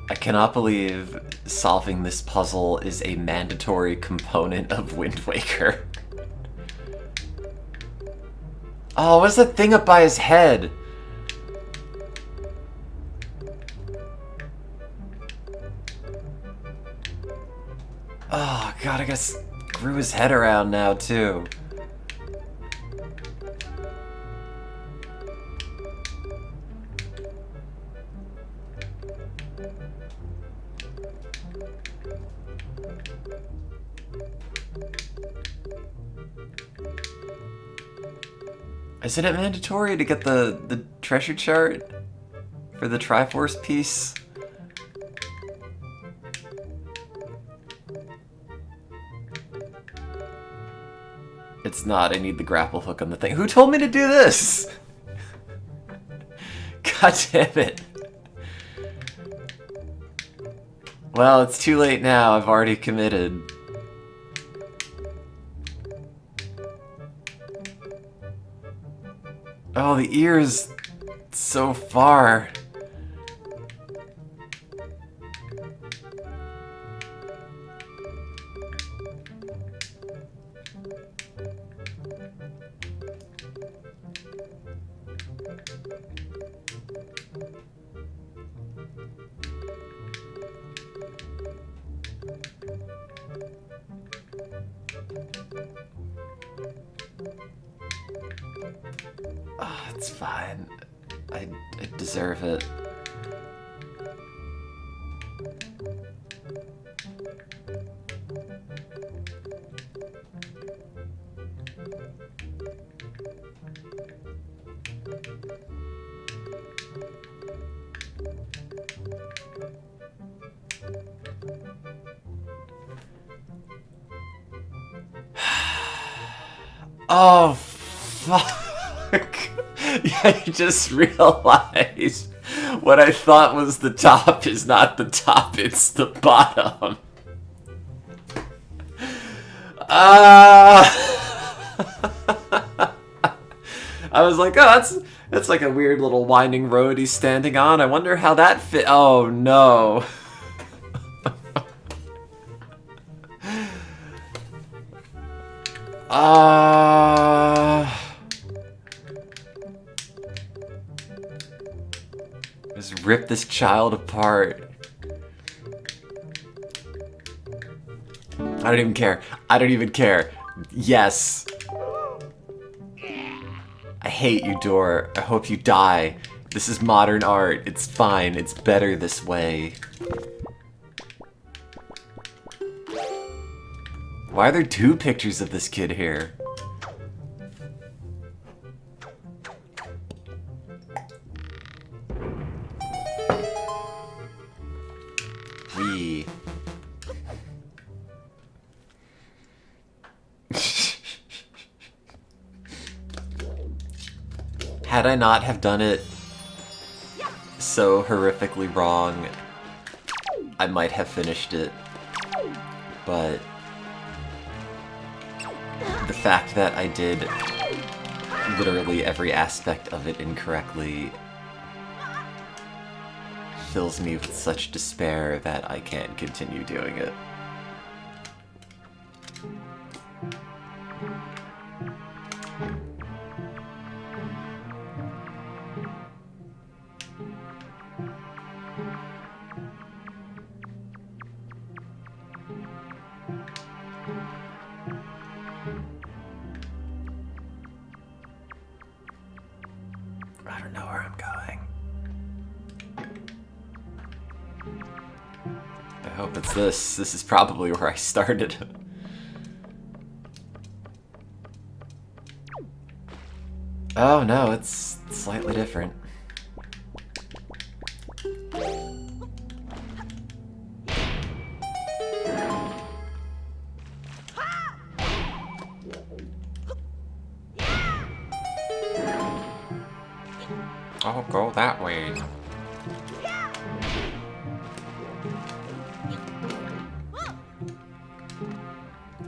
I cannot believe solving this puzzle is a mandatory component of Wind Waker. Oh, what's that thing up by his head? Oh, God, I guess screw his head around now, too. Isn't it mandatory to get the treasure chart for the Triforce piece? It's not. I need the grapple hook on the thing. Who told me to do this? God damn it. Well, it's too late now. I've already committed. Oh, the ear's so far. Oh, it's fine. I deserve it. Oh, fuck. Yeah, I just realized what I thought was the top is not the top, it's the bottom. I was like, oh, that's like a weird little winding road he's standing on. I wonder how that fit. Oh, no. Just rip this child apart. I don't even care. I don't even care. Yes. I hate you, Door. I hope you die. This is modern art. It's fine. It's better this way. Why are there two pictures of this kid here? Had I not have done it so horrifically wrong, I might have finished it. But the fact that I did literally every aspect of it incorrectly fills me with such despair that I can't continue doing it. I don't know where I'm going. I hope it's this. This is probably where I started. Oh no, it's slightly different. I'll go that way.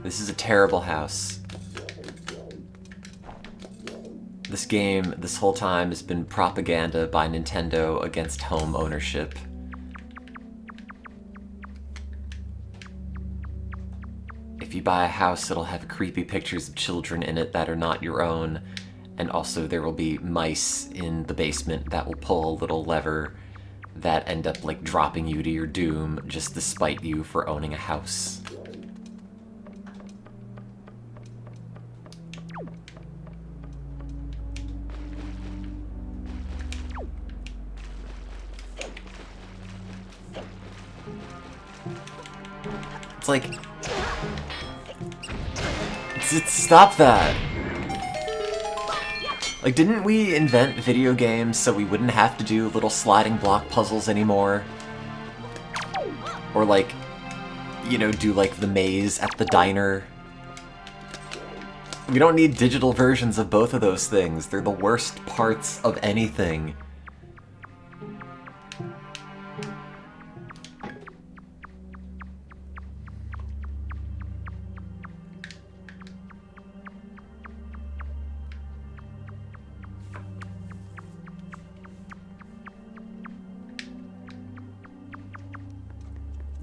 This is a terrible house. This game, this whole time, has been propaganda by Nintendo against home ownership. If you buy a house, it'll have creepy pictures of children in it that are not your own, and also there will be mice in the basement that will pull a little lever that end up, like, dropping you to your doom just to spite you for owning a house. It's like... Stop that! Like, didn't we invent video games so we wouldn't have to do little sliding block puzzles anymore? Or, like, you know, do, like, the maze at the diner? We don't need digital versions of both of those things. They're the worst parts of anything.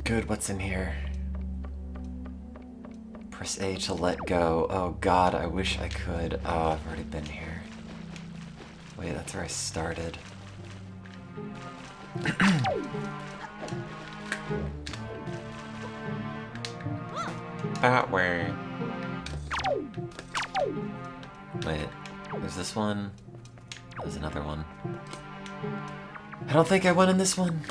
Good, what's in here? Press A to let go. Oh god, I wish I could. Oh, I've already been here. Wait, that's where I started. That way. Wait, there's this one. There's another one. I don't think I went in this one.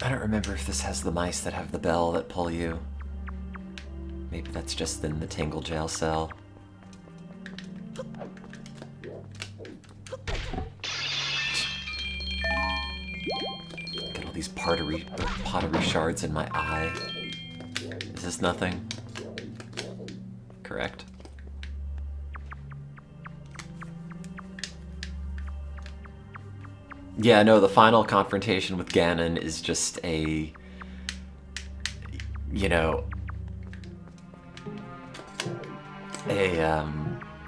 I don't remember if this has the mice that have the bell that pull you. Maybe that's just in the Tingle jail cell. Get all these pottery shards in my eye. Is this nothing? Correct. Yeah, no, the final confrontation with Ganon is just a, you know, a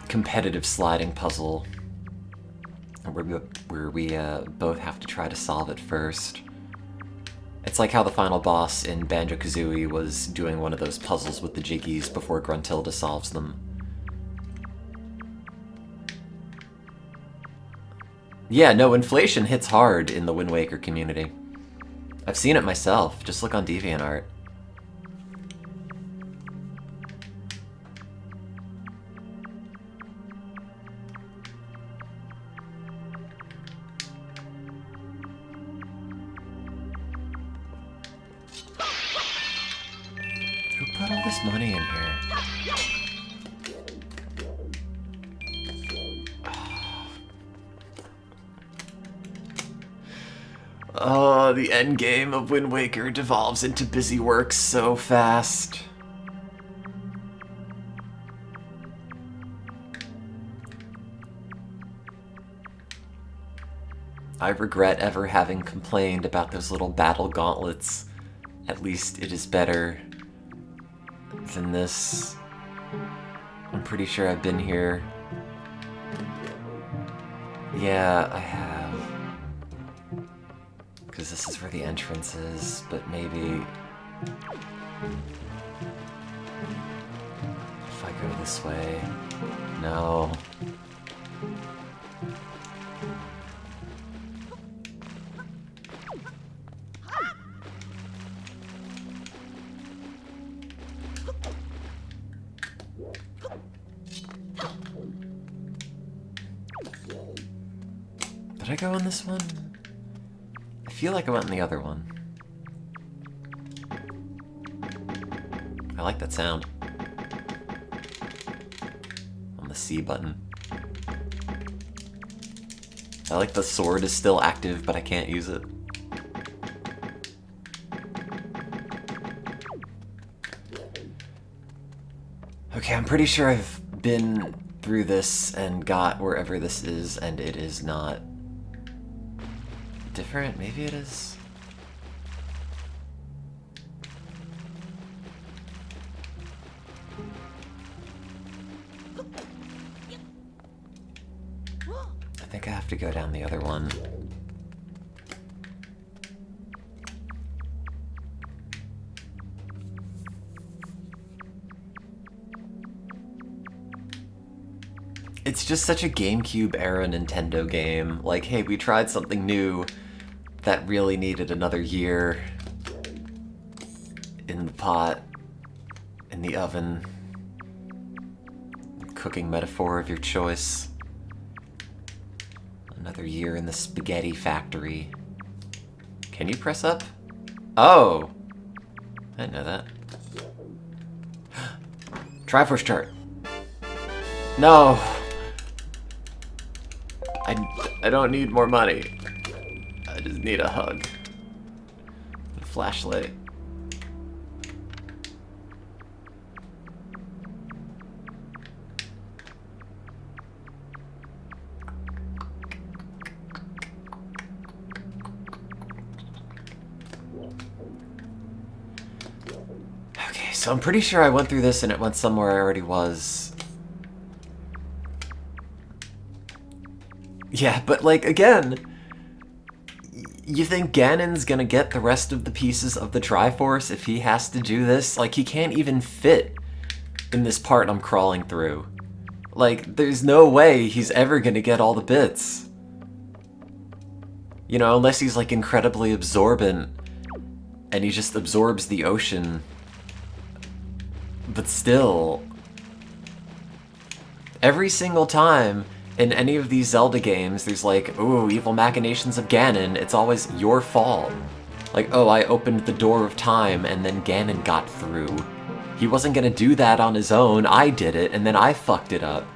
competitive sliding puzzle where we both have to try to solve it first. It's like how the final boss in Banjo-Kazooie was doing one of those puzzles with the jiggies before Gruntilda solves them. Yeah, no, inflation hits hard in the Wind Waker community. I've seen it myself. Just look on DeviantArt. Who put all this money in here? Oh, the endgame of Wind Waker devolves into busy work so fast. I regret ever having complained about those little battle gauntlets. At least it is better than this. I'm pretty sure I've been here. Yeah, I have. Because this is where the entrance is, but maybe... if I go this way... No. Did I go on this one? I feel like I went in the other one. I like that sound. On the C button. I like the sword is still active, but I can't use it. Okay, I'm pretty sure I've been through this and got wherever this is, and it is not different. Maybe it is. I think I have to go down the other one. It's just such a GameCube era Nintendo game. Like, hey, we tried something new that really needed another year in the pot, in the oven, cooking metaphor of your choice. Another year in the spaghetti factory. Can you press up? Oh! I didn't know that. Triforce chart. No! I don't need more money. I just need a hug. A flashlight. Okay, so I'm pretty sure I went through this and it went somewhere I already was. Yeah, but like, again, you think Ganon's gonna get the rest of the pieces of the Triforce if he has to do this? Like, he can't even fit in this part I'm crawling through. Like, there's no way he's ever gonna get all the bits. You know, unless he's like incredibly absorbent and he just absorbs the ocean. But still, every single time in any of these Zelda games, there's like, ooh, evil machinations of Ganon, it's always your fault. Like, oh, I opened the door of time and then Ganon got through. He wasn't gonna do that on his own, I did it, and then I fucked it up.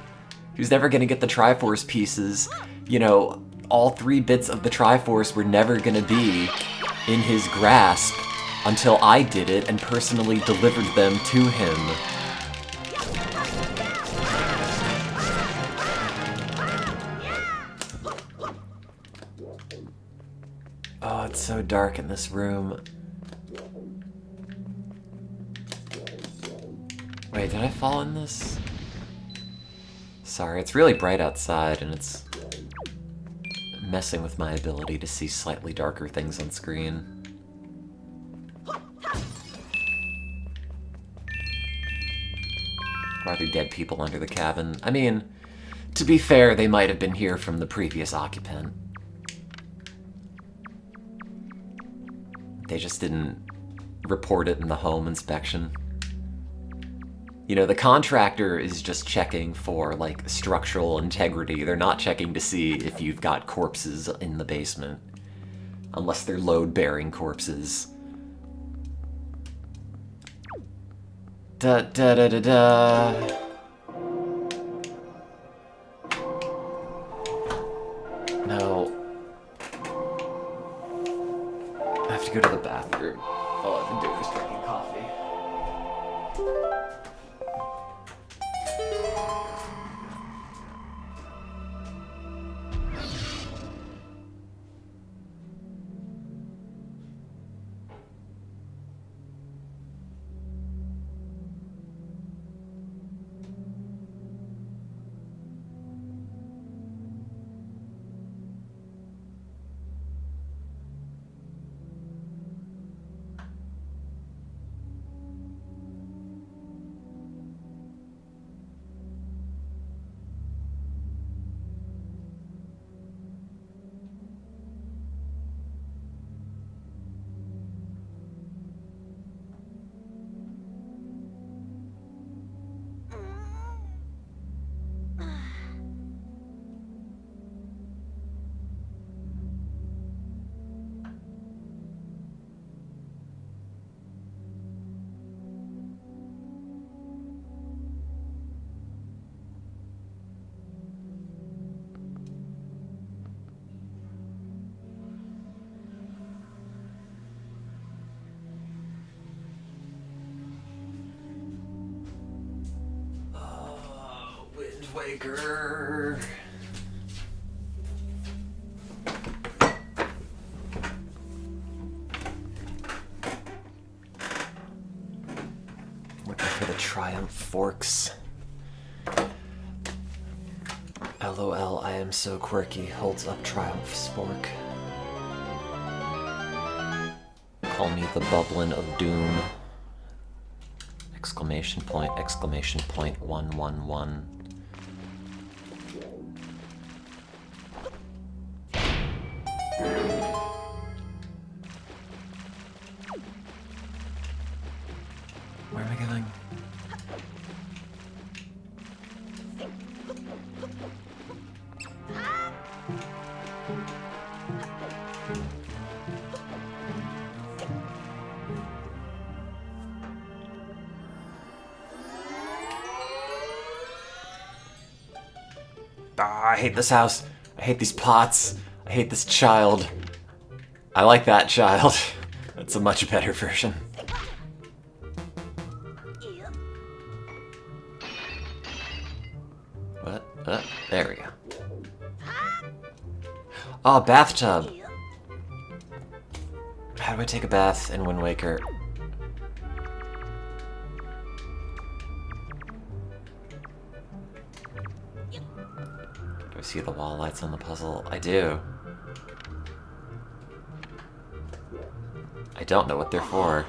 He was never gonna get the Triforce pieces. You know, all 3 bits of the Triforce were never gonna be in his grasp until I did it and personally delivered them to him. Oh, it's so dark in this room. Wait, did I fall in this? Sorry, it's really bright outside and it's messing with my ability to see slightly darker things on screen. Are there dead people under the cabin? I mean, to be fair, they might have been here from the previous occupant. They just didn't report it in the home inspection. You know, the contractor is just checking for, like, structural integrity. They're not checking to see if you've got corpses in the basement. Unless they're load-bearing corpses. Da-da-da-da-da. No. I have to go to the bathroom. All I've been doing is drinking coffee. Windwaker. Looking for the Triumph forks. LOL, I am so quirky. Holds up Triumph spork. Call me the Bublin of Doom. Exclamation point, 111. Where am I going? Ah, I hate this house. I hate these pots. I hate this child. I like that child. That's a much better version. What? There we go. Oh, bathtub. How do I take a bath in Wind Waker? Do I see the wall lights on the puzzle? I do. I don't know what they're for.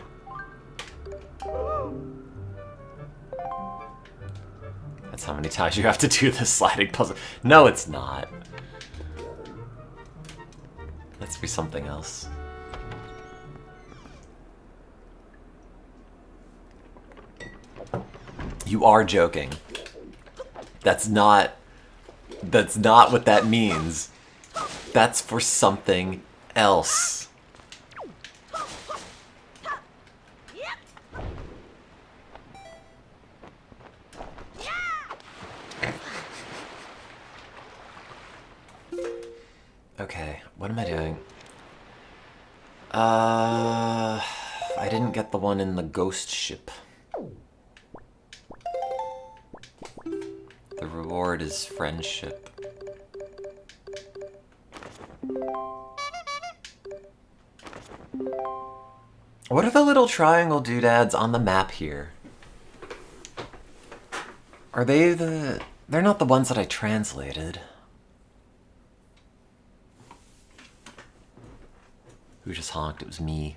That's how many times you have to do this sliding puzzle. No, it's not. Let's be something else. You are joking. That's not what that means. That's for something else. Okay, what am I doing? I didn't get the one in the ghost ship. The reward is friendship. What are the little triangle doodads on the map here? Are they the... They're not the ones that I translated. Who just honked? It was me.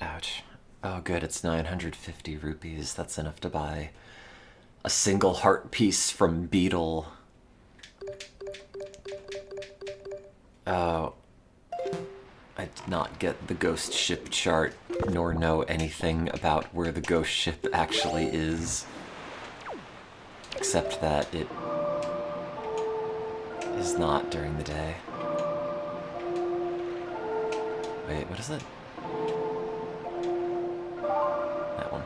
Ouch. Oh good, it's 950 rupees. That's enough to buy a single heart piece from Beetle. Oh. I did not get the ghost ship chart, nor know anything about where the ghost ship actually is. Except that it is not during the day. Wait, what is it? That one.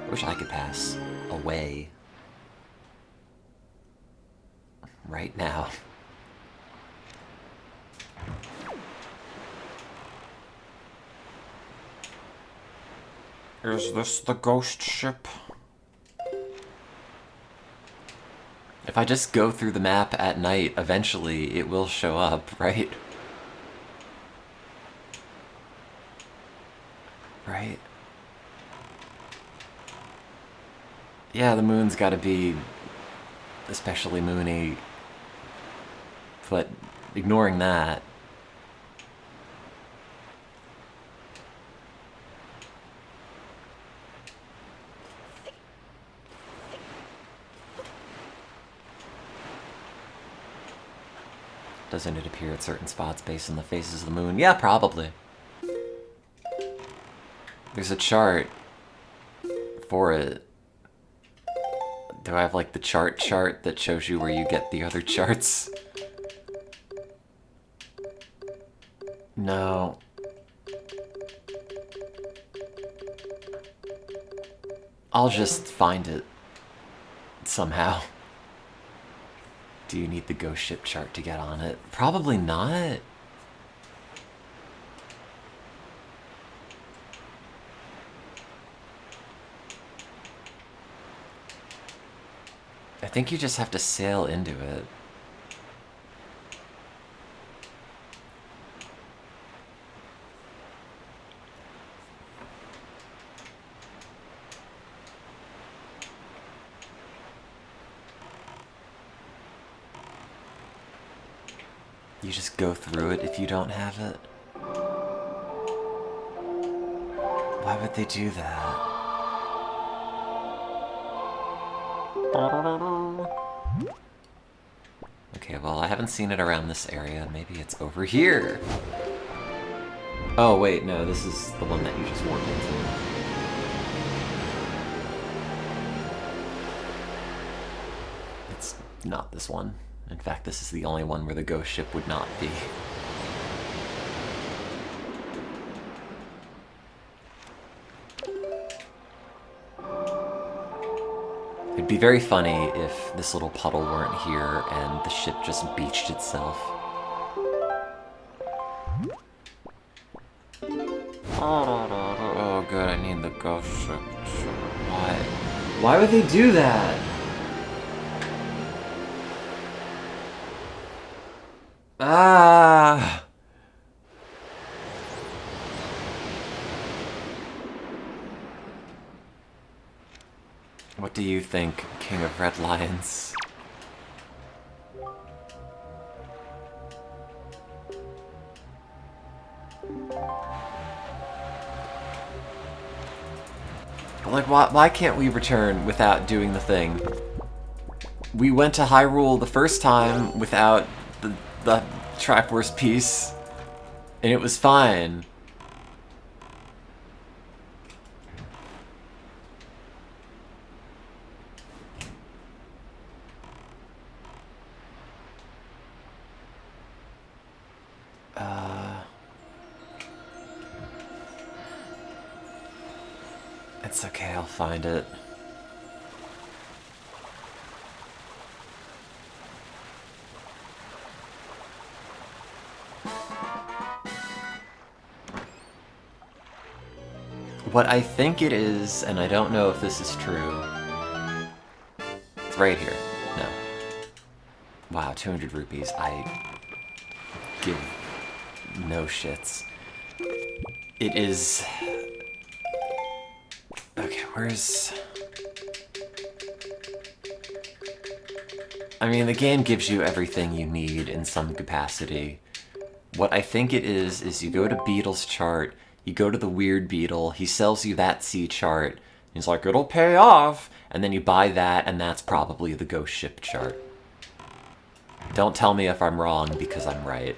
I wish I could pass away. Right now. Is this the ghost ship? If I just go through the map at night, eventually it will show up, right? Right? Yeah, the moon's gotta be especially moony. But ignoring that... Doesn't it appear at certain spots based on the phases of the moon? Yeah, probably. There's a chart for it. Do I have like the chart that shows you where you get the other charts? No. I'll just find it somehow. Do you need the ghost ship chart to get on it? Probably not. I think you just have to sail into it. You just go through it if you don't have it. Why would they do that? Okay, well, I haven't seen it around this area. Maybe it's over here. Oh, wait, no, this is the one that you just warped into. It's not this one. In fact, this is the only one where the ghost ship would not be. It'd be very funny if this little puddle weren't here and the ship just beached itself. Oh, good, I need the ghost ship. Why? Why would they do that? Ah! What do you think, King of Red Lions? Like, why can't we return without doing the thing? We went to Hyrule the first time without the Triforce piece, and it was fine. It's okay, I'll find it. What I think it is, and I don't know if this is true. It's right here. No. Wow, 200 rupees. I give no shits. It is... Okay, where's... I mean, the game gives you everything you need in some capacity. What I think it is you go to Beetle's chart, you go to the weird Beetle, he sells you that sea chart, he's like, it'll pay off, and then you buy that, and that's probably the ghost ship chart. Don't tell me if I'm wrong, because I'm right.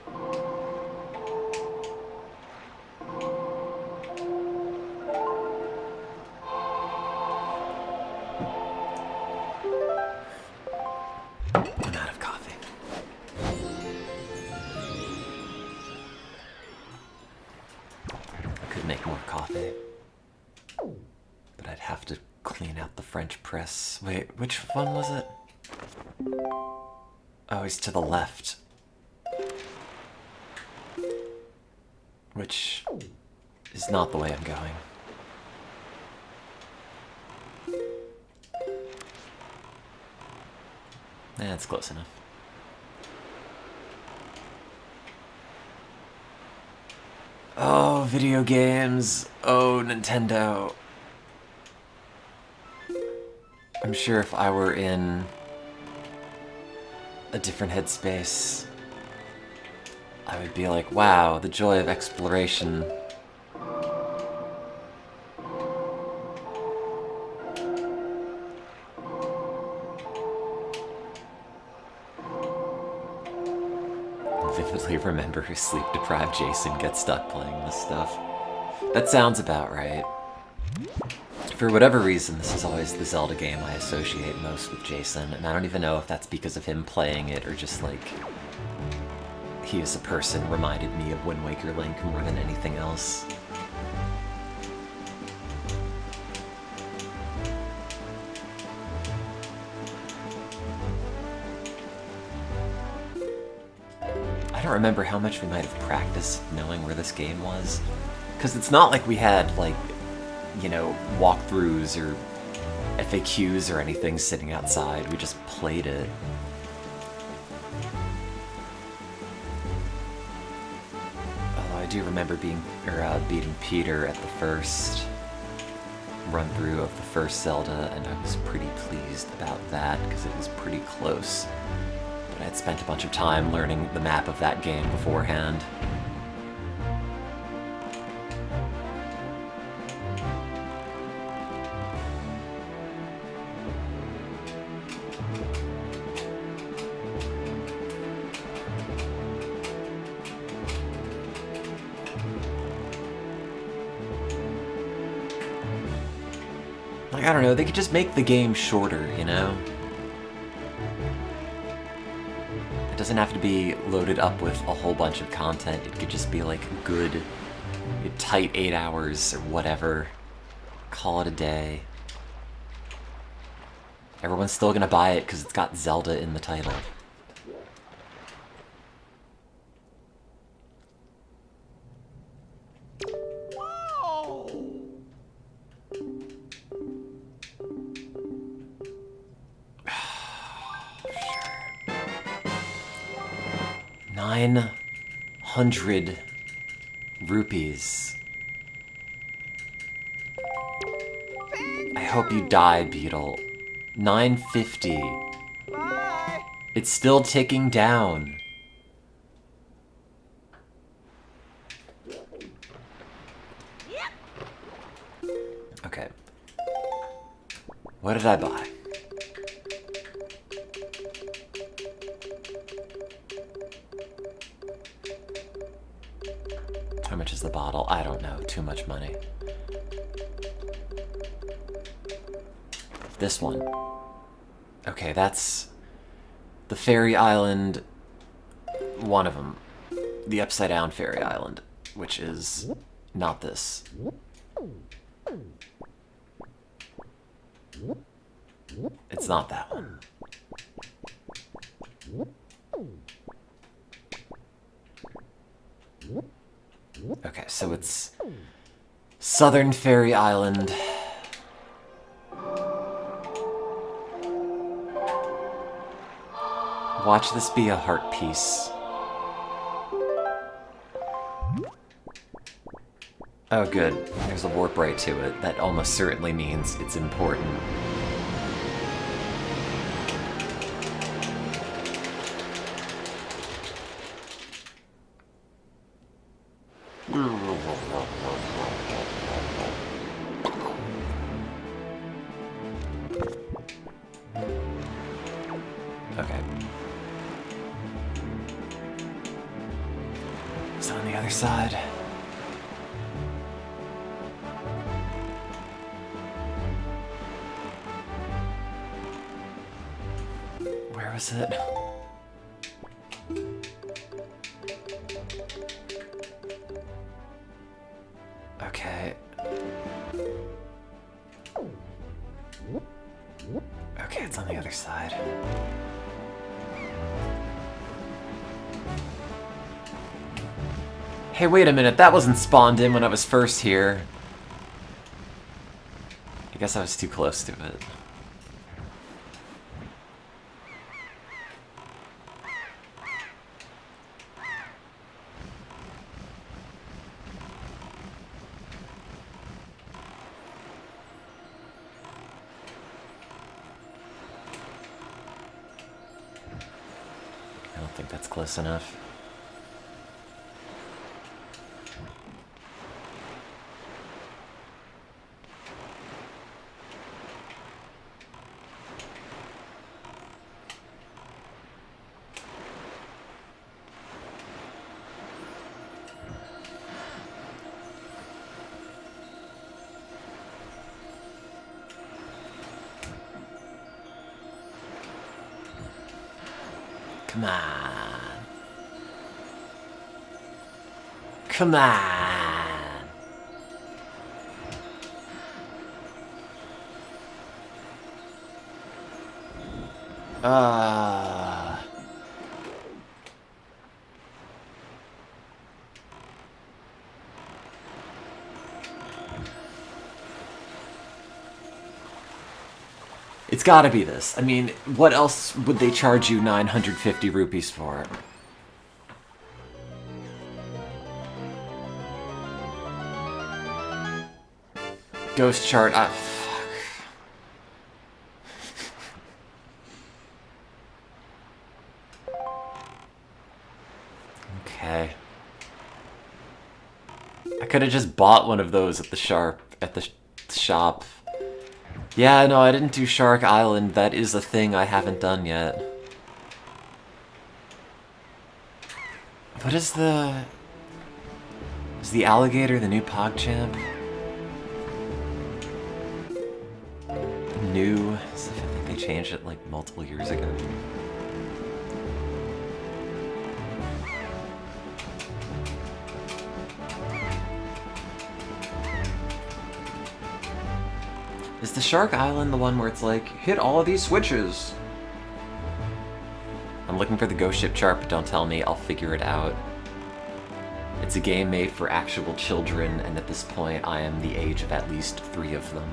I'm out of coffee. I could make more coffee, but I'd have to clean out the French press. Wait, which one was it? Oh, he's to the left. Which is not the way I'm going. That's close enough. Oh, video games. Oh, Nintendo. I'm sure if I were in a different headspace, I would be like, wow, the joy of exploration. Vividly remember who sleep-deprived Jason gets stuck playing this stuff. That sounds about right. For whatever reason, this is always the Zelda game I associate most with Jason, and I don't even know if that's because of him playing it or just like he as a person reminded me of Wind Waker Link more than anything else. I don't remember how much we might have practiced knowing where this game was, because it's not like we had, like, you know, walkthroughs or FAQs or anything sitting outside. We just played it. Although I do remember beating Peter at the first run-through of the first Zelda, and I was pretty pleased about that because it was pretty close. But I had spent a bunch of time learning the map of that game beforehand. Like, I don't know, they could just make the game shorter, you know? It doesn't have to be loaded up with a whole bunch of content. It could just be like good, tight 8 hours or whatever. Call it a day. Everyone's still gonna buy it because it's got Zelda in the title. $900 rupees. I hope you die, Beetle. $950. Bye. It's still ticking down. Okay. What did I buy? How much is the bottle? I don't know. Too much money. This one. Okay, that's the Fairy Island. One of them. The Upside Down Fairy Island, which is not this. It's not that one. Okay, so it's Southern Fairy Island. Watch this be a heart piece. Oh good, there's a warp right to it. That almost certainly means it's important. Okay. Is it on the other side? Where was it? Okay. Okay, it's on the other side. Hey, wait a minute, that wasn't spawned in when I was first here. I guess I was too close to it. I don't think that's close enough. Come on. Come on. It's gotta be this. I mean, what else would they charge you 950 rupees for? Ghost chart, fuck. Okay. I could have just bought one of those at the shop. Yeah, no, I didn't do Shark Island. That is a thing I haven't done yet. What is the... Is the alligator the new PogChamp? New... I think they changed it like multiple years ago. Is the Shark Island the one where it's like, hit all of these switches? I'm looking for the ghost ship chart, but don't tell me, I'll figure it out. It's a game made for actual children, and at this point I am the age of at least 3 of them.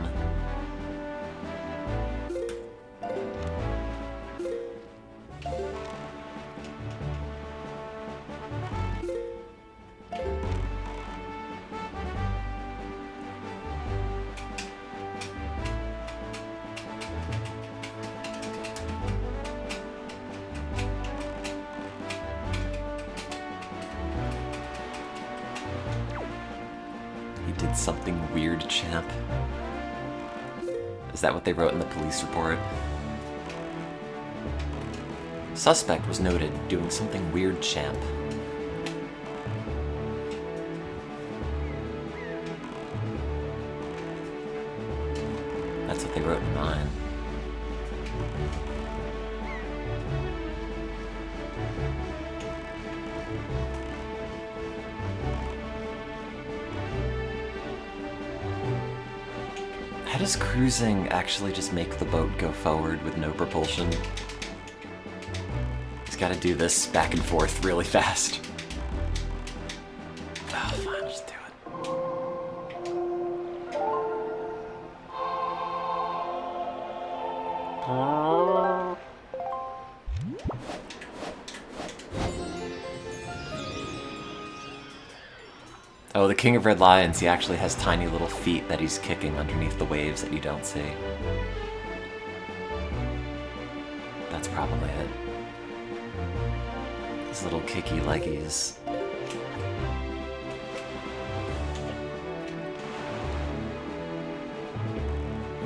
Something weird, champ. Is that what they wrote in the police report? Suspect was noted doing something weird, champ. That's what they wrote in mine. How does cruising actually just make the boat go forward with no propulsion? He's got to do this back and forth really fast. Oh, fine, I'll just do it. Oh, the King of Red Lions, he actually has tiny little feet that he's kicking underneath the waves that you don't see. That's probably it. His little kicky leggies.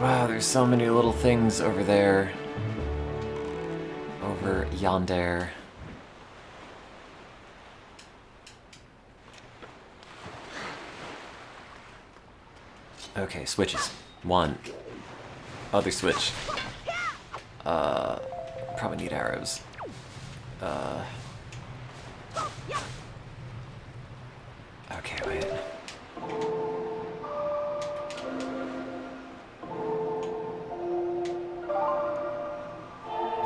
Wow, there's so many little things over there. Over yonder. Okay, switches. One. Other switch. Probably need arrows. Okay, wait.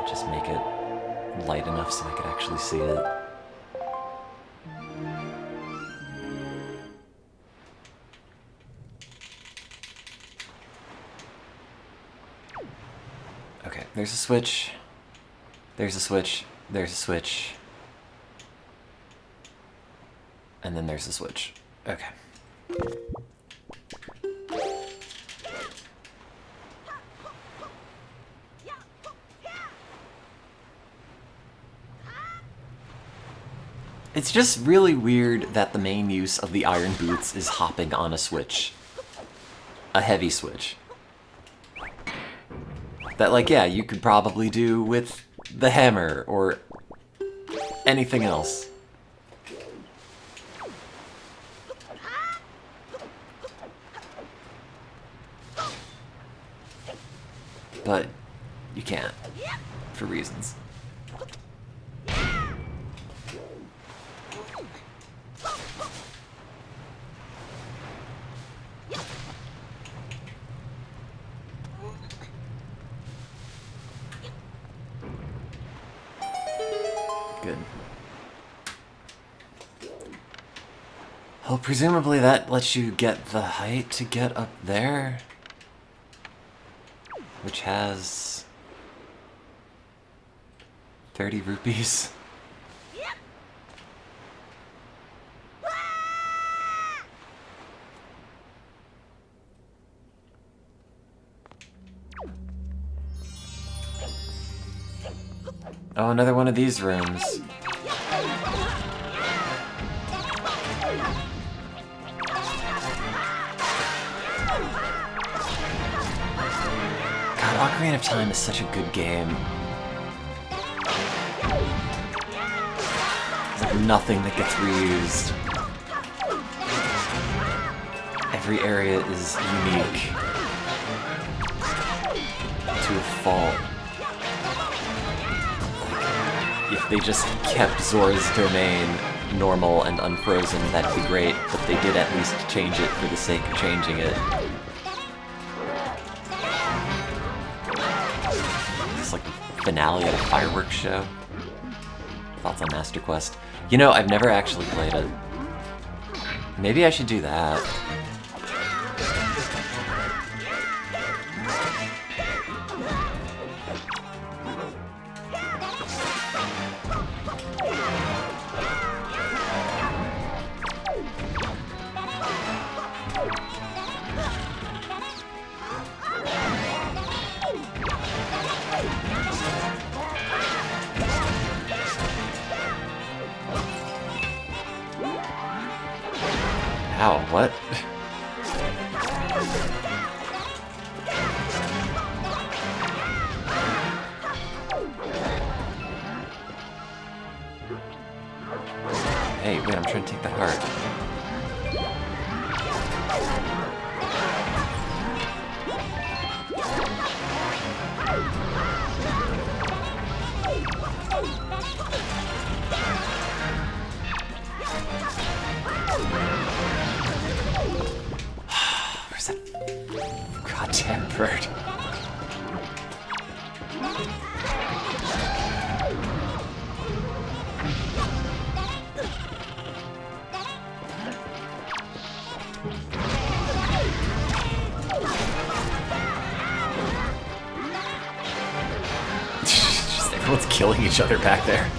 Just make it light enough so I could actually see it. Okay, there's a switch. There's a switch. There's a switch. And then there's a switch. Okay. It's just really weird that the main use of the iron boots is hopping on a switch. A heavy switch. That, like, yeah, you could probably do with the hammer or anything else. But you can't, for reasons. Good. Well, presumably that lets you get the height to get up there. Which has 30 rupees. Oh, another one of these rooms. God, Ocarina of Time is such a good game. There's like nothing that gets reused. Every area is unique to a fault. If they just kept Zora's domain normal and unfrozen, that'd be great, but they did at least change it for the sake of changing it. It's like the finale of a fireworks show. Thoughts on Master Quest? You know, I've never actually played it. Maybe I should do that. Ow, what? Hey, wait, I'm trying to take that heart. Where's that goddamn bird? Just everyone's killing each other back there.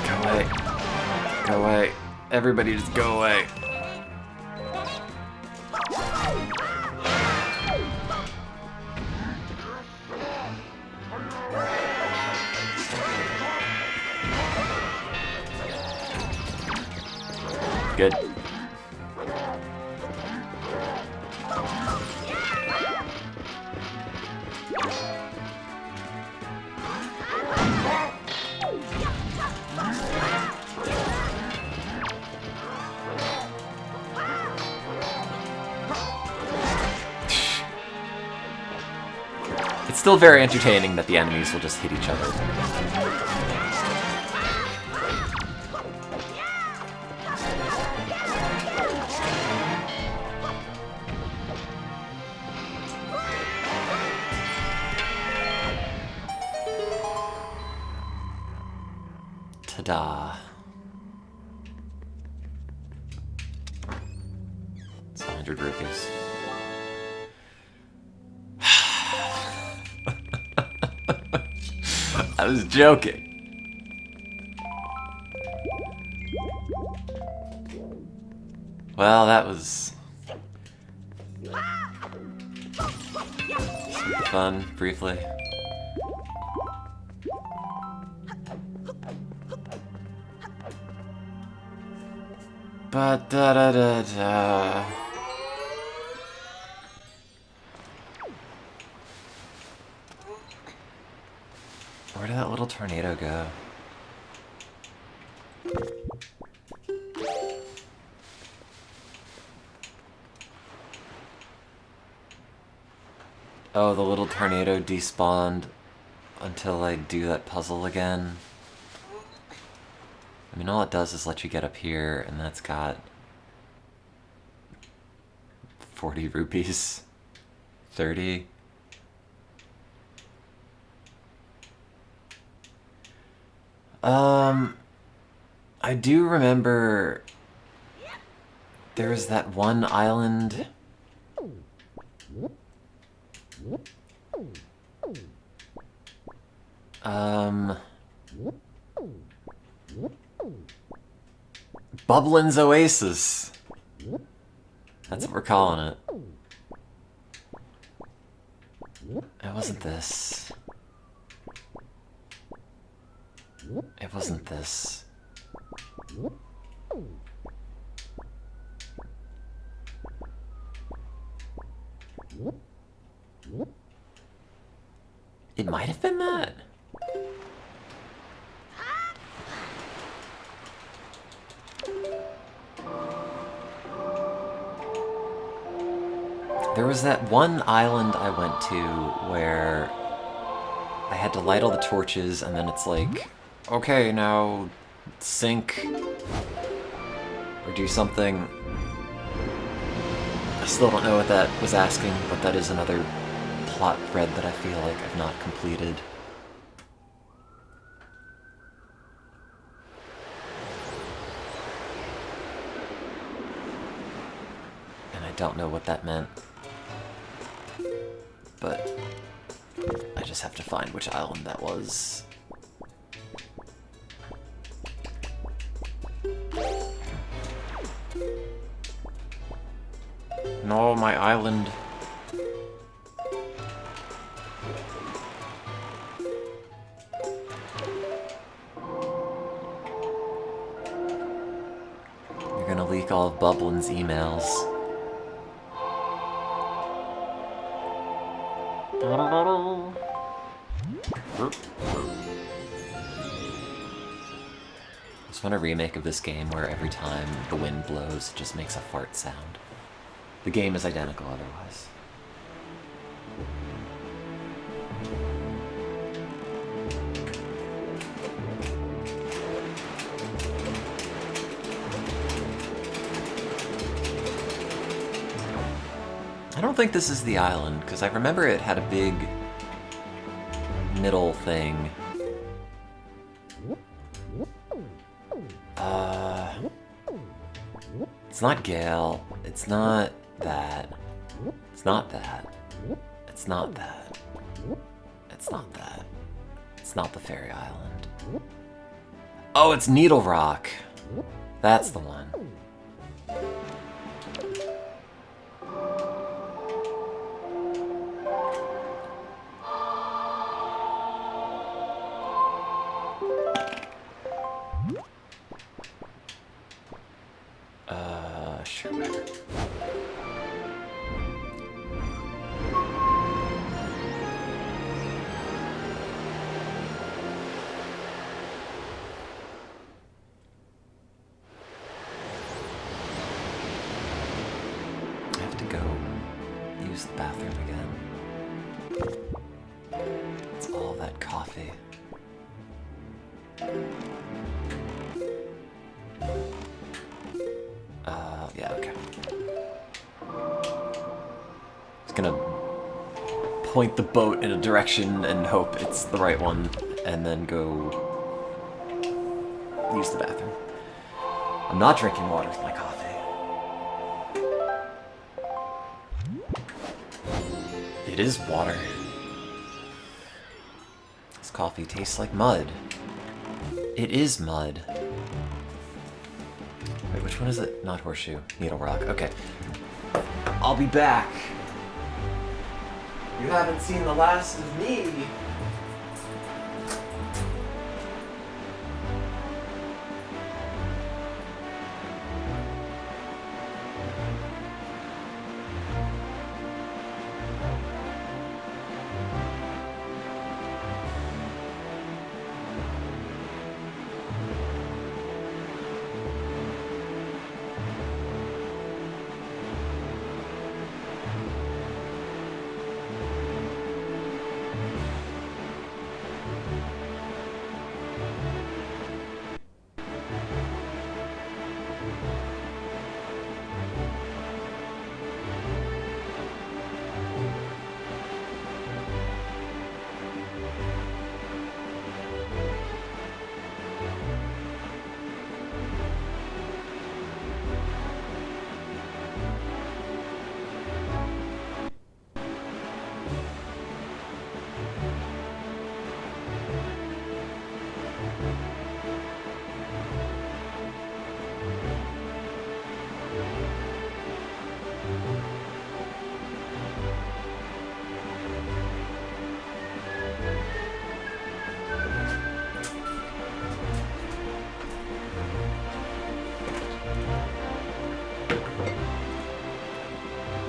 Go away. Go away. Everybody just go away. Good. It's still very entertaining that the enemies will just hit each other. Ta-da. It's 100 rupees. I was joking. Well, that was some fun, briefly. But da-da-da-da. Where did that little tornado go? Oh, the little tornado despawned until I do that puzzle again. I mean, all it does is let you get up here, and that's got 40 rupees. 30. I do remember there was that one island. Bubblin's Oasis. That's what we're calling it. It wasn't this. It wasn't this. It might have been that. There was that one island I went to where I had to light all the torches, and then it's like, okay, now sink or do something. I still don't know what that was asking, but that is another plot thread that I feel like I've not completed. And I don't know what that meant. But I just have to find which island that was. No, my island. You're gonna leak all of Bubblin's emails. I just want a remake of this game where every time the wind blows, it just makes a fart sound. The game is identical otherwise. I don't think this is the island, because I remember it had a big middle thing. It's not Gale. It's not that. It's not that. It's not that. It's not that. It's not the Fairy Island. Oh, it's Needle Rock. That's the one. Sure, whatever. I have to go use the bathroom again. It's all that coffee. Yeah, okay. Just gonna point the boat in a direction and hope it's the right one, and then go use the bathroom. I'm not drinking water with my coffee. It is water. This coffee tastes like mud. It is mud. Wait, which one is it? Not Horseshoe. Needle Rock. Okay. I'll be back. You haven't seen the last of me.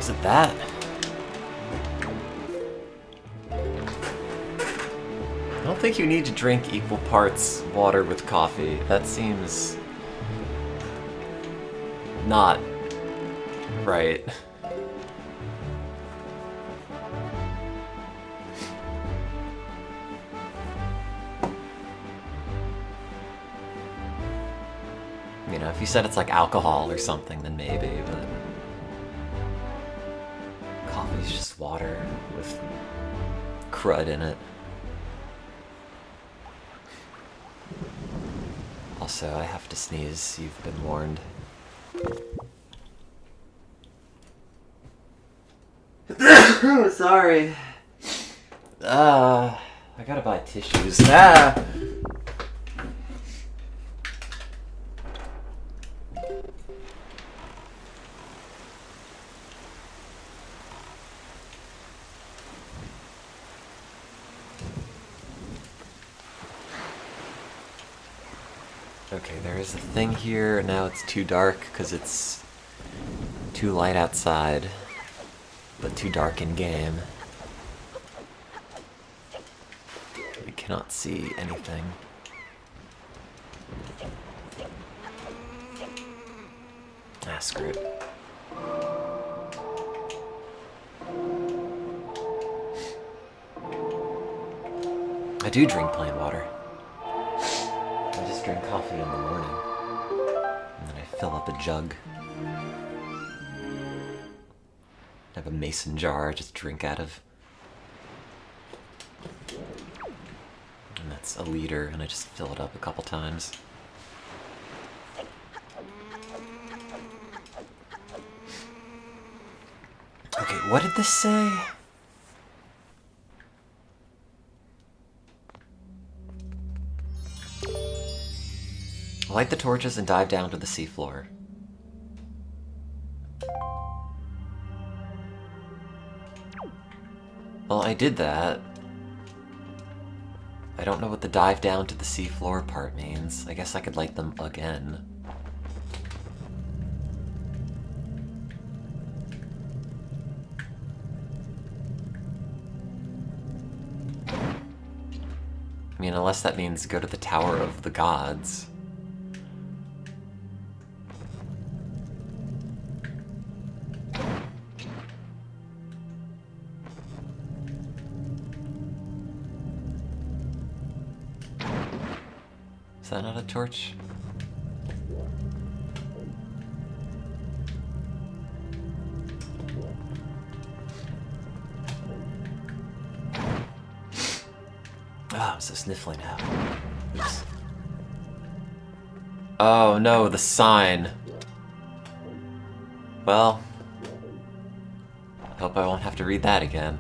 Is it that? I don't think you need to drink equal parts water with coffee. That seems not right. You know, if you said it's like alcohol or something, then maybe, but coffee's just water with crud in it. Also, I have to sneeze. You've been warned. Sorry. I gotta buy tissues. Ah! Okay, there is a thing here. Now it's too dark because it's too light outside, but too dark in game. We cannot see anything. Ah, screw it. I do drink plain water. I just drink coffee in the morning, and then I fill up a jug. I have a mason jar I just drink out of. And that's a liter, and I just fill it up a couple times. Okay, what did this say? Light the torches and dive down to the seafloor. Well, I did that. I don't know what the dive down to the seafloor part means. I guess I could light them again. I mean, unless that means go to the Tower of the Gods. Is that not a torch? Ah, I'm so sniffly now. Oops. Oh no, the sign. Well, I hope I won't have to read that again.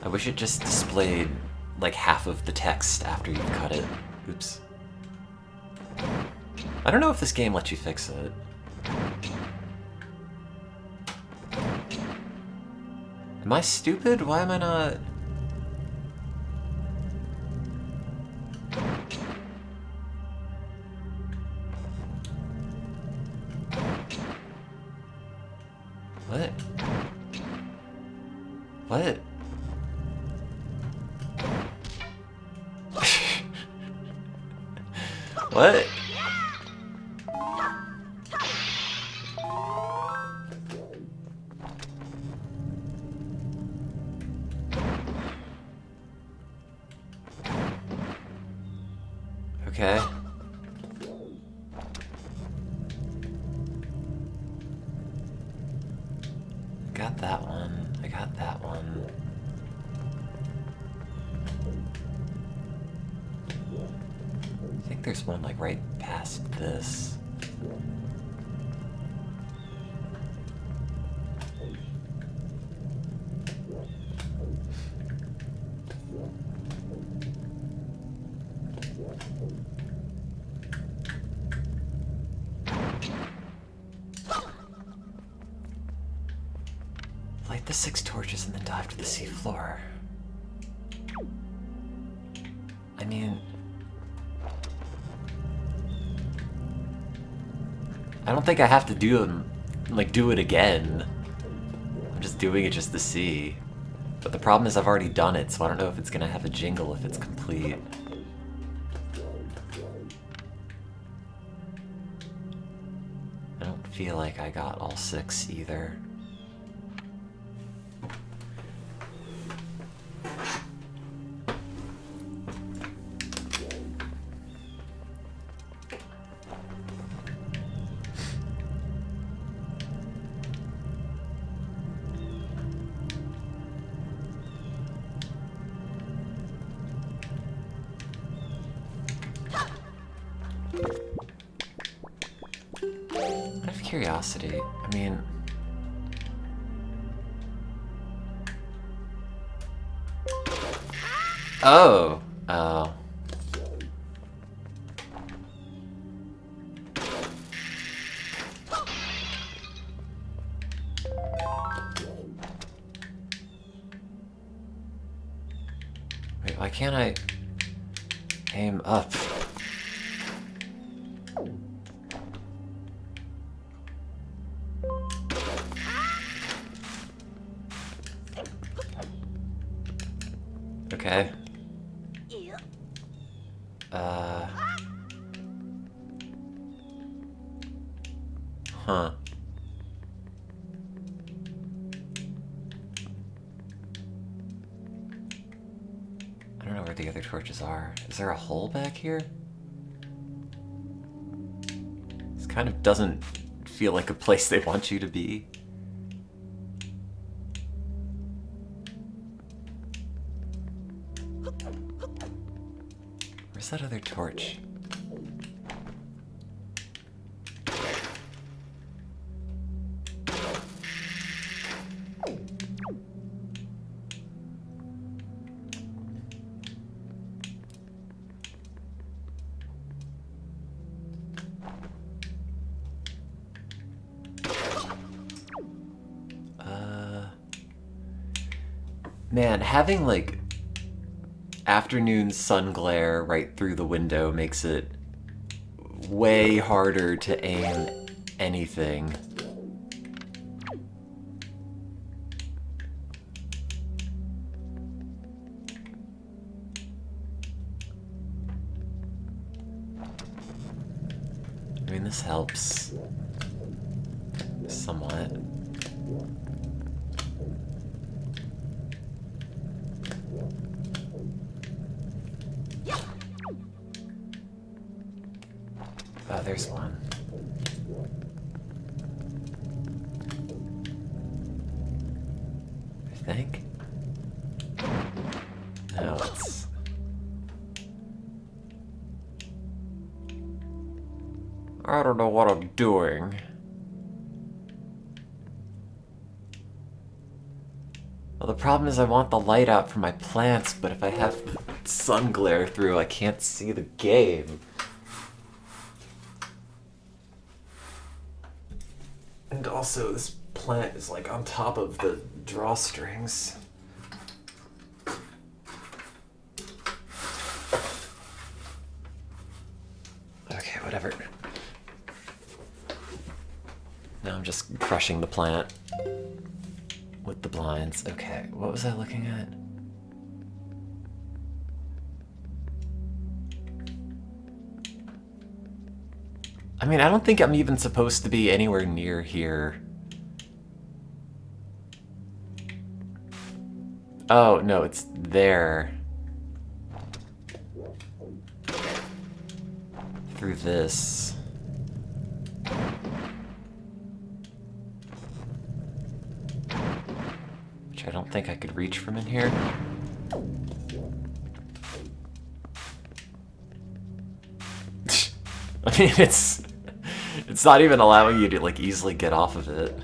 I wish it just displayed like half of the text after you've cut it. Oops. I don't know if this game lets you fix it. Am I stupid? Why am I not... What? What? What? Okay. Got that one. I got that one. I think there's one like right past this. Light the 6 torches and then dive to the seafloor. I mean... I don't think I have to do them, like, do it again. I'm just doing it just to see. But the problem is I've already done it, so I don't know if it's gonna have a jingle if it's complete. I don't feel like I got all 6 either. Out of curiosity, I mean... Oh! Oh. Wait, why can't I aim up? Okay. Huh. I don't know where the other torches are. Is there a hole back here? This kind of doesn't feel like a place they want you to be. Where's that other torch? Man, having like afternoon sun glare right through the window makes it way harder to aim anything. I mean, this helps somewhat. Oh, there's one. I think? No, it's... I don't know what I'm doing. Well, the problem is I want the light out for my plants, but if I have the sun glare through, I can't see the game. And also, this plant is like on top of the drawstrings. Okay, whatever. Now I'm just crushing the plant with the blinds. Okay, what was I looking at? I mean, I don't think I'm even supposed to be anywhere near here. Oh, no, it's there. Through this. Which I don't think I could reach from in here. I mean, it's not even allowing you to, like, easily get off of it.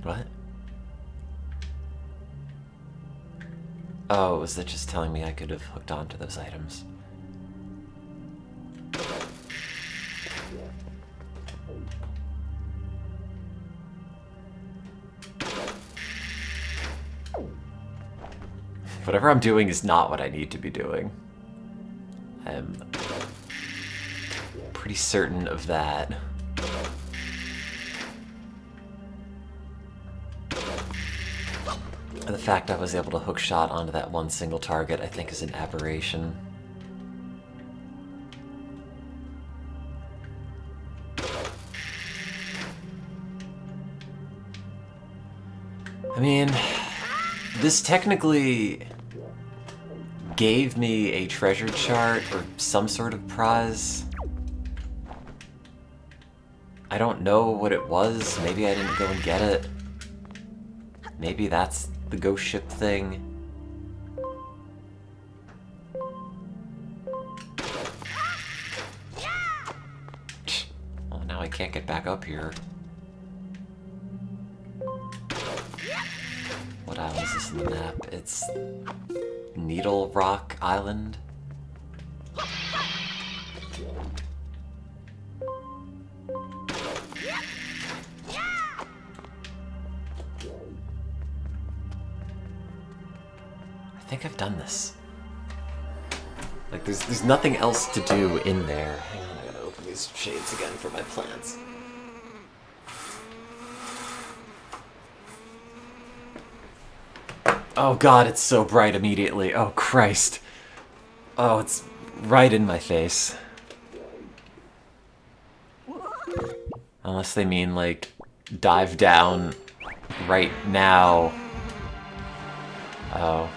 What? Oh, was that just telling me I could have hooked onto those items? Whatever I'm doing is not what I need to be doing. I'm pretty certain of that. The fact I was able to hookshot onto that one single target, I think, is an aberration. I mean, this technically gave me a treasure chart or some sort of prize. I don't know what it was. Maybe I didn't go and get it. Maybe that's the ghost ship thing. Well, now I can't get back up here. What island is this in the map? It's Needle Rock Island. I think I've done this. Like, there's nothing else to do in there. Hang on, I gotta open these shades again for my plants. Oh god, it's so bright immediately. Oh Christ. Oh, it's right in my face. Unless they mean, like, dive down right now. Oh.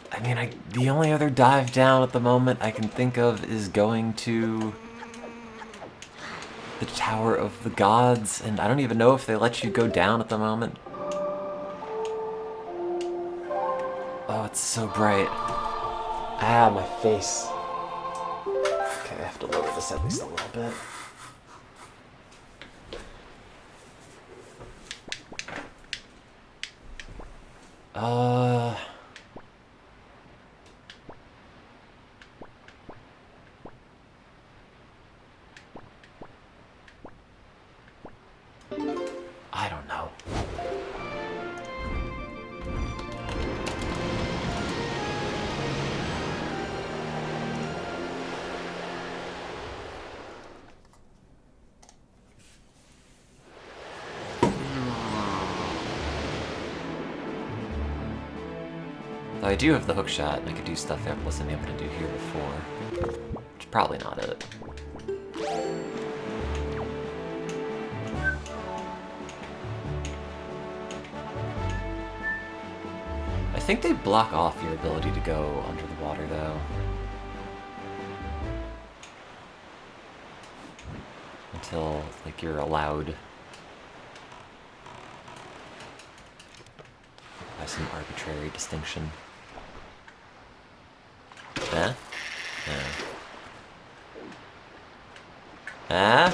I mean, the only other dive down at the moment I can think of is going to the Tower of the Gods, and I don't even know if they let you go down at the moment. Oh, it's so bright. Ah, my face. Okay, I have to lower this at least a little bit. I don't know. Though I do have the hook shot, and I could do stuff I wasn't able to do here before. Which is probably not it. I think they block off your ability to go under the water, though. Until, like, you're allowed by some arbitrary distinction. Huh? Yeah.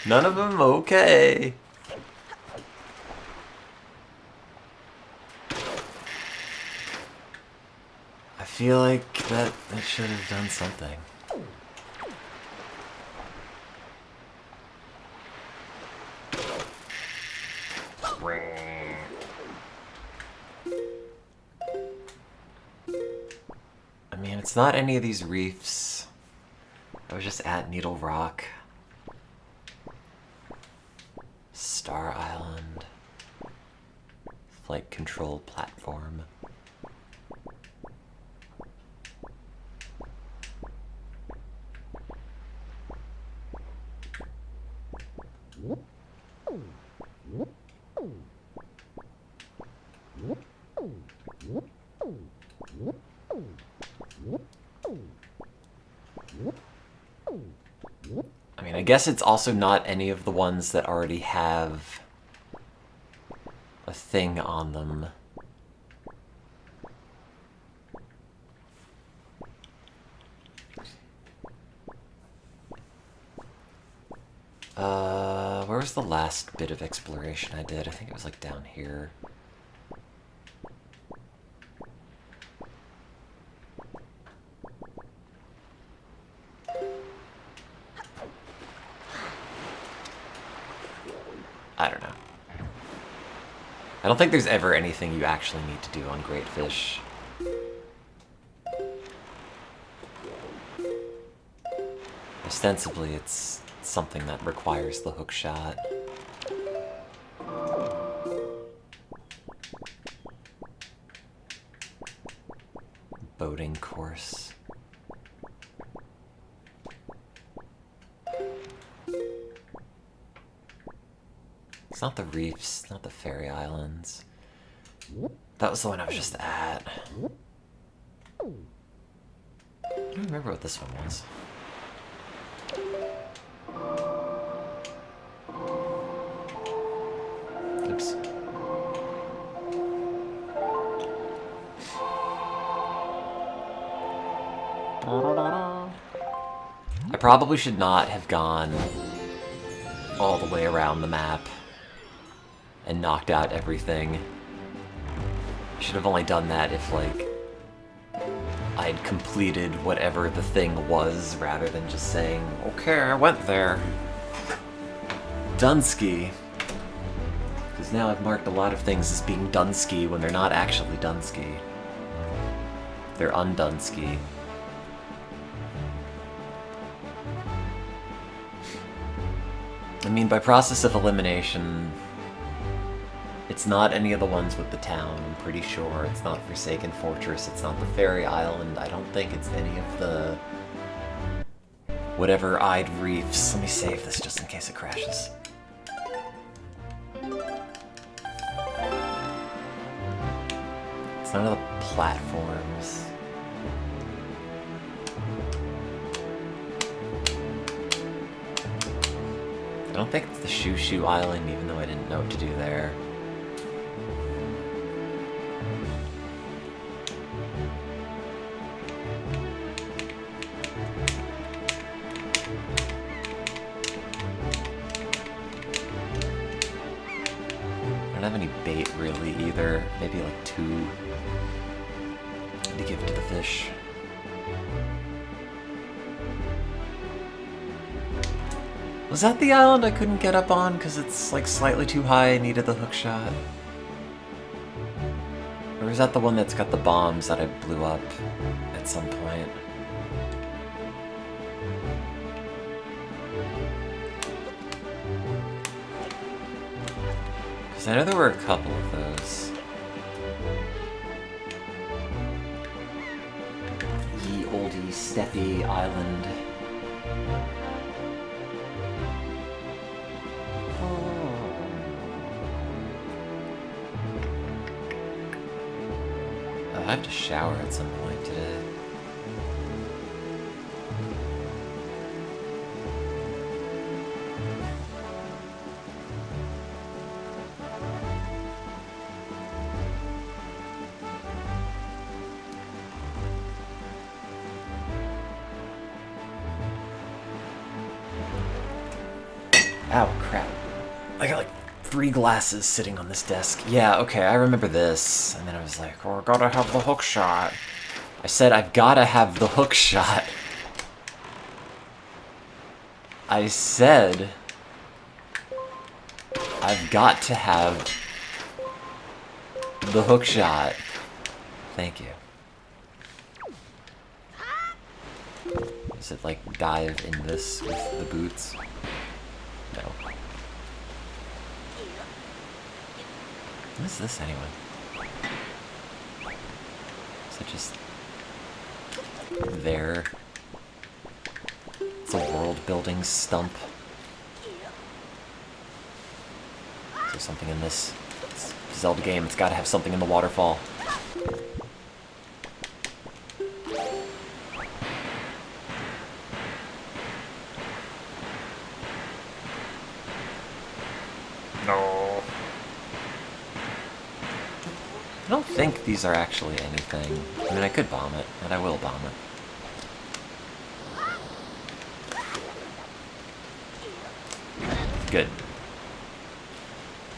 None of them okay. I feel like that should have done something. I mean, it's not any of these reefs. I was just at Needle Rock. Star Island. Flight control platform. I mean, I guess it's also not any of the ones that already have a thing on them. Where was the last bit of exploration I did? I think it was like down here. I don't know. I don't think there's ever anything you actually need to do on Great Fish. Ostensibly, it's something that requires the hook shot. Boating course. It's not the reefs, not the fairy islands. That was the one I was just at. I don't remember what this one was. Oops. I probably should not have gone all the way around the map and knocked out everything. I should have only done that if, like, I'd completed whatever the thing was, rather than just saying, okay, I went there. Dunsky. Because now I've marked a lot of things as being Dunsky when they're not actually Dunsky. They're undunsky. I mean, by process of elimination, it's not any of the ones with the town, I'm pretty sure. It's not Forsaken Fortress, it's not the Fairy Island, I don't think it's any of the whatever-eyed reefs. Let me save this just in case it crashes. It's none of the platforms. I don't think it's the Shoo Shoo Island, even though I didn't know what to do there. I don't have any bait really either. Maybe like 2 to give to the fish. Was that the island I couldn't get up on because it's like slightly too high and needed the hook shot? Or is that the one that's got the bombs that I blew up at some point? Because I know there were a couple of those. Ye oldie steppy island. I have to shower at some point today. Ow, crap. I got like 3 glasses sitting on this desk. Yeah, okay, I remember this. And then I was like, Or gotta have the hook shot. I said I've gotta have the hook shot. I said I've got to have the hook shot. Thank you. Does it like dive in this with the boots? No. What is this anyway? Is it just there? It's a world-building stump. Is there something in this Zelda game? It's gotta have something in the waterfall. No. I don't think these are actually anything. I mean, I could bomb it, and I will bomb it. Good.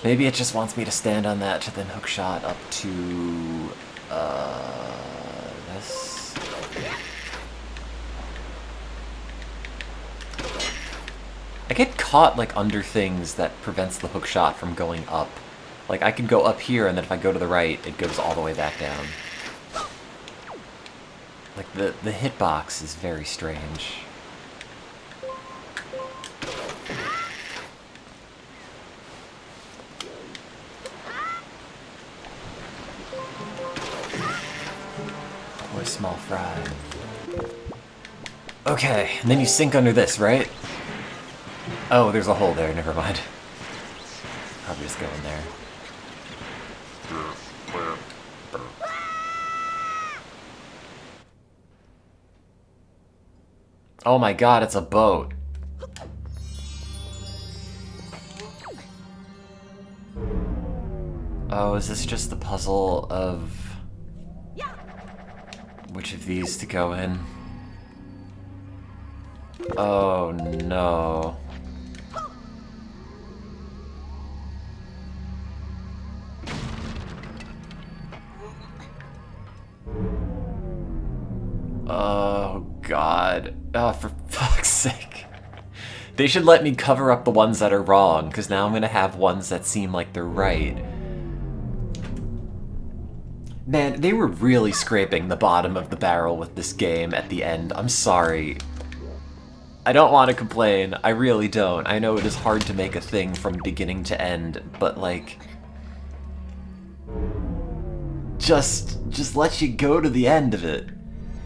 Maybe it just wants me to stand on that to then hook shot up to... this? I get caught, like, under things that prevents the hook shot from going up. Like, I can go up here, and then if I go to the right, it goes all the way back down. Like, the hitbox is very strange. Boy, small fry. Okay, and then you sink under this, right? Oh, there's a hole there, never mind. Probably just go in there. Oh my god, it's a boat. Oh, is this just the puzzle of which of these to go in? Oh no. Oh god. Oh, for fuck's sake. They should let me cover up the ones that are wrong, because now I'm gonna have ones that seem like they're right. Man, they were really scraping the bottom of the barrel with this game at the end. I'm sorry. I don't want to complain. I really don't. I know it is hard to make a thing from beginning to end, but like... Just let you go to the end of it.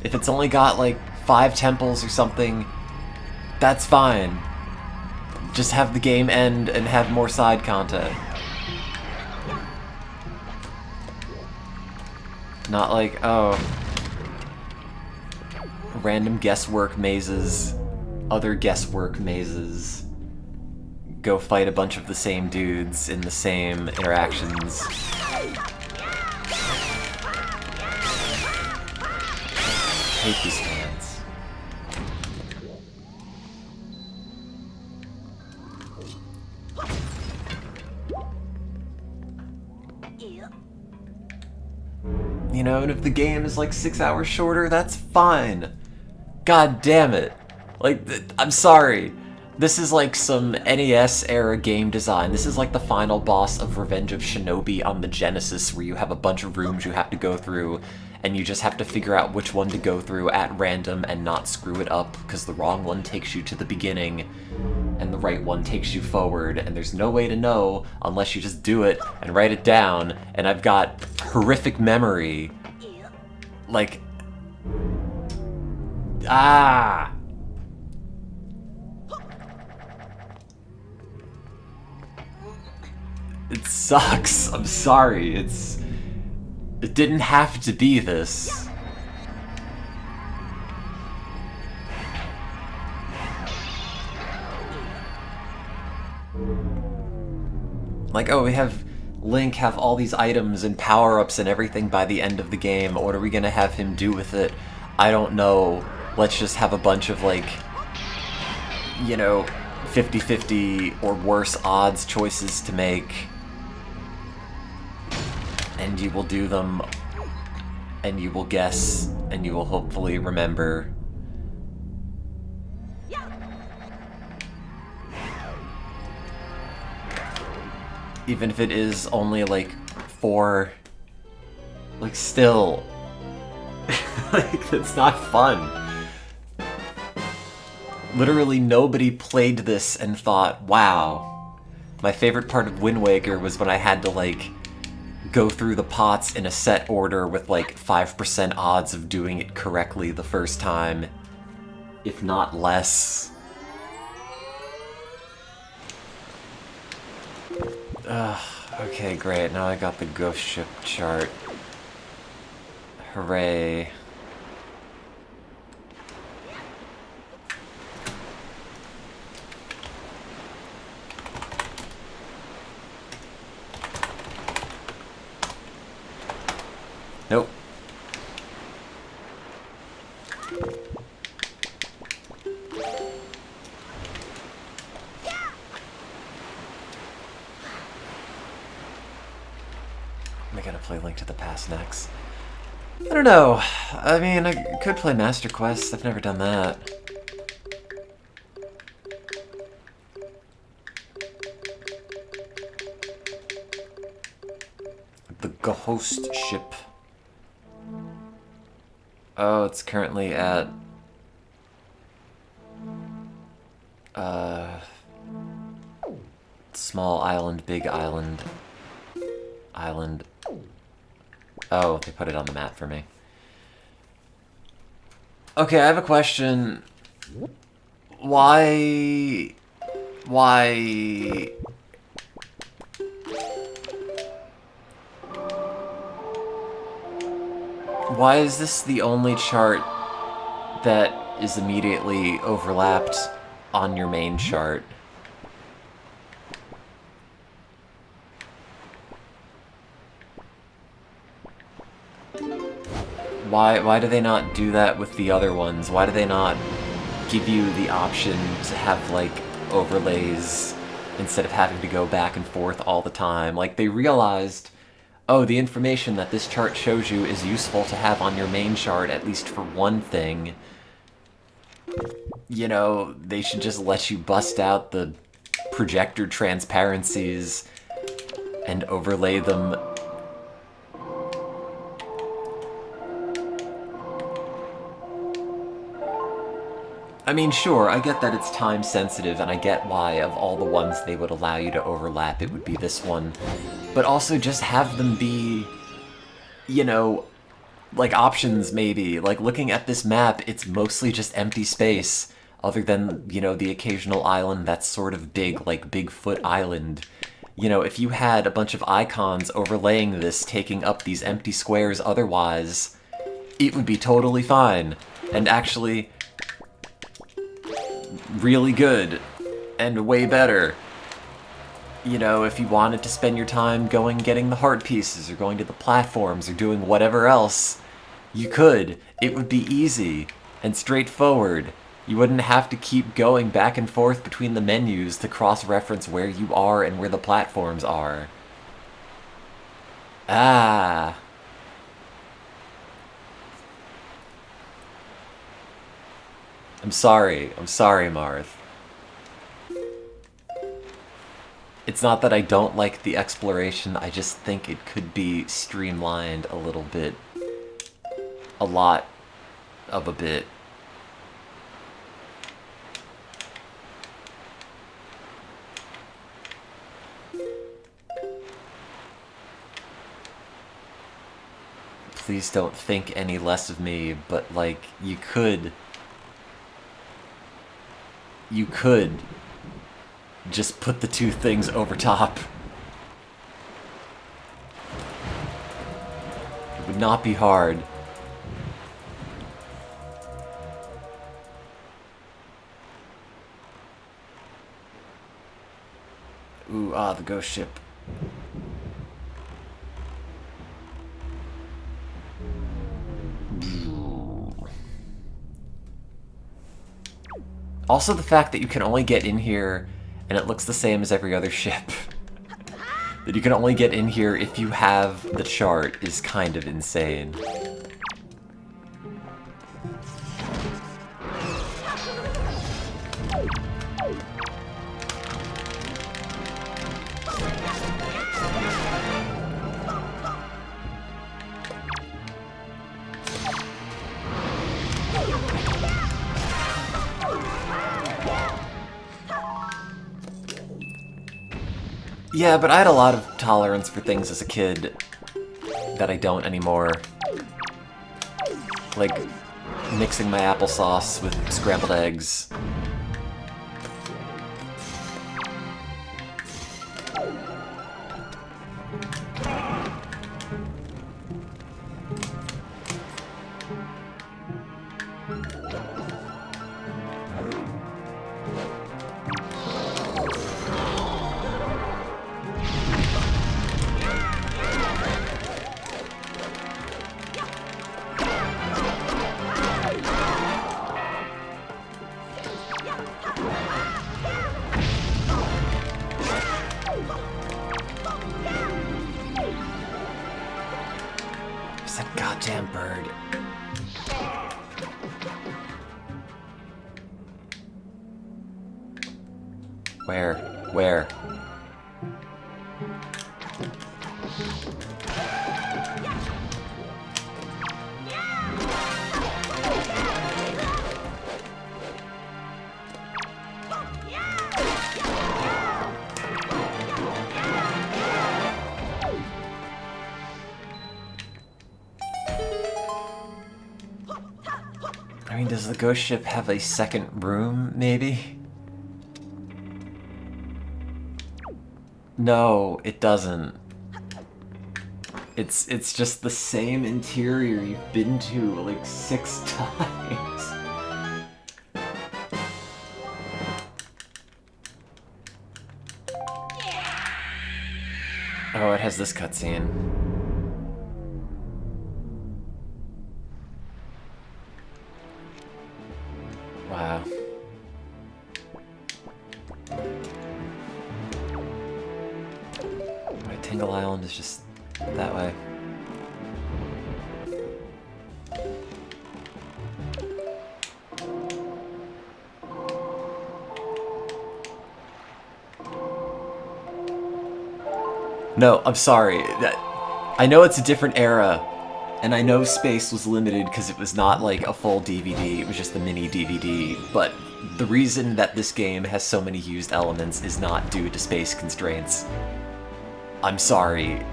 If it's only got like 5 temples or something, that's fine. Just have the game end and have more side content. Not like, oh, random guesswork mazes, other guesswork mazes, go fight a bunch of the same dudes in the same interactions. I hate these fans. You know, and if the game is like 6 hours shorter, that's fine. God damn it. Like, I'm sorry. This is like some NES-era game design. This is like the final boss of Revenge of Shinobi on the Genesis, where you have a bunch of rooms you have to go through, and you just have to figure out which one to go through at random and not screw it up, because the wrong one takes you to the beginning, and the right one takes you forward, and there's no way to know unless you just do it and write it down, and I've got horrific memory. Like... Ah! It sucks. I'm sorry. It didn't have to be this. Like, oh, we have Link have all these items and power-ups and everything by the end of the game. What are we gonna have him do with it? I don't know. Let's just have a bunch of, like, you know, 50-50 or worse odds choices to make. And you will do them, and you will guess, and you will hopefully remember. Even if it is only like 4, like still, like that's not fun. Literally nobody played this and thought, wow. My favorite part of Wind Waker was when I had to like go through the pots in a set order with like 5% odds of doing it correctly the first time, if not less. Okay, great. Now I got the ghost ship chart. Hooray. Nope. I gotta play Link to the Past next. I don't know. I mean, I could play Master Quest. I've never done that. The Ghost Ship. Oh, it's currently at... Small island, big island. Island. Oh, they put it on the map for me. Okay, I have a question. Why... Why... Why is this the only chart that is immediately overlapped on your main chart? Why do they not do that with the other ones? Why do they not give you the option to have, like, overlays instead of having to go back and forth all the time? Like, they realized, oh, the information that this chart shows you is useful to have on your main chart, at least for one thing. You know, they should just let you bust out the projector transparencies and overlay them. I mean, sure, I get that it's time sensitive, and I get why, of all the ones they would allow you to overlap, it would be this one. But also just have them be, you know, like options maybe. Like, looking at this map, it's mostly just empty space, other than, you know, the occasional island that's sort of big, like Bigfoot Island. You know, if you had a bunch of icons overlaying this, taking up these empty squares otherwise, it would be totally fine. And actually... really good, and way better. You know, if you wanted to spend your time going getting the heart pieces, or going to the platforms, or doing whatever else, you could. It would be easy, and straightforward. You wouldn't have to keep going back and forth between the menus to cross-reference where you are and where the platforms are. Ah... I'm sorry, Marth. It's not that I don't like the exploration, I just think it could be streamlined a little bit. A lot of a bit. Please don't think any less of me, but, like, you could just put the two things over top. It would not be hard. Ooh, the ghost ship. Also the fact that you can only get in here, and it looks the same as every other ship. That you can only get in here if you have the chart is kind of insane. Yeah, but I had a lot of tolerance for things as a kid that I don't anymore. Like, mixing my applesauce with scrambled eggs. Goddamn bird. Where? I mean, does the ghost ship have a second room, maybe? No, it doesn't. It's just the same interior you've been to like 6 times. Oh, it has this cutscene. Wow. Right, Tingle Island is just that way. No, I'm sorry. I know it's a different era, and I know space was limited because it was not like a full DVD, it was just the mini DVD, but the reason that this game has so many used elements is not due to space constraints. I'm sorry.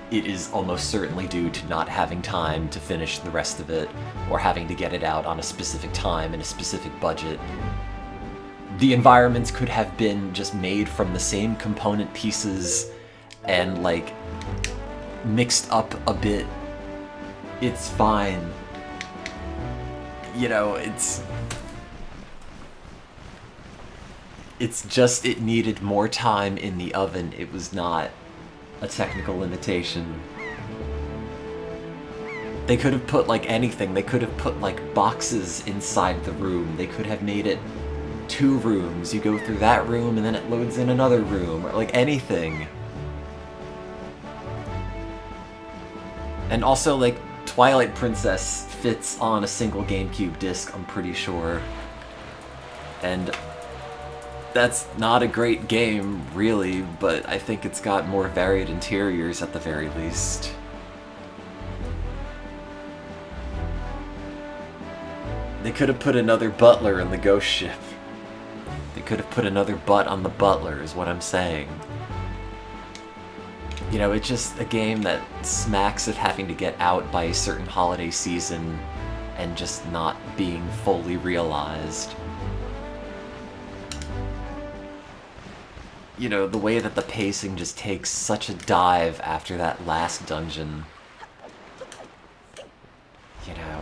It is almost certainly due to not having time to finish the rest of it, or having to get it out on a specific time and a specific budget. The environments could have been just made from the same component pieces and, like, mixed up a bit. It's fine. You know, it's just it needed more time in the oven. It was not a technical limitation. They could have put, like, anything. They could have put, like, boxes inside the room. They could have made it 2 rooms. You go through that room and then it loads in another room, or, like, anything. And also, like, Twilight Princess fits on a single GameCube disc, I'm pretty sure. And that's not a great game, really, but I think it's got more varied interiors at the very least. They could have put another butler in the ghost ship. They could have put another butt on the butler, is what I'm saying. You know, it's just a game that smacks of having to get out by a certain holiday season and just not being fully realized. You know, the way that the pacing just takes such a dive after that last dungeon. You know,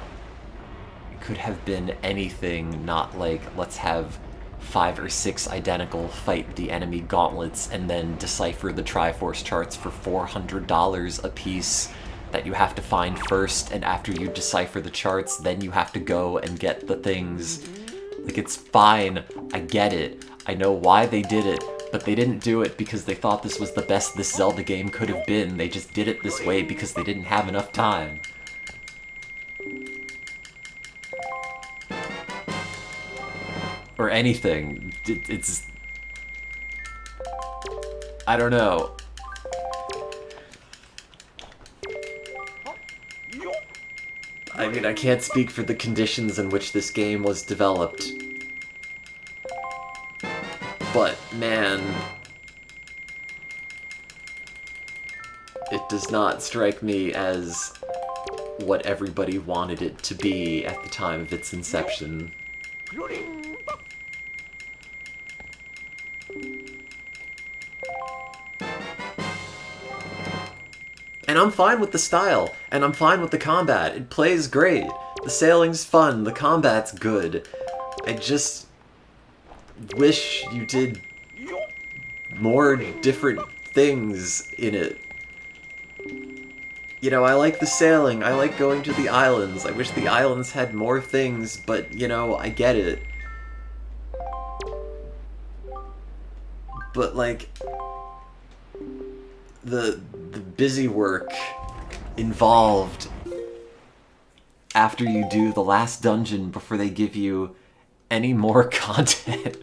it could have been anything, not like, let's have 5 or 6 identical fight the enemy gauntlets and then decipher the Triforce charts for $400 a piece that you have to find first, and after you decipher the charts, then you have to go and get the things. Like, it's fine. I get it. I know why they did it, but they didn't do it because they thought this was the best this Zelda game could have been. They just did it this way because they didn't have enough time. Or anything. It's... I don't know. I mean, I can't speak for the conditions in which this game was developed. But, man... it does not strike me as what everybody wanted it to be at the time of its inception. And I'm fine with the style, and I'm fine with the combat. It plays great. The sailing's fun, the combat's good. I just wish you did more different things in it. You know, I like the sailing, I like going to the islands. I wish the islands had more things, but, you know, I get it. But, like, the busy work involved after you do the last dungeon before they give you any more content.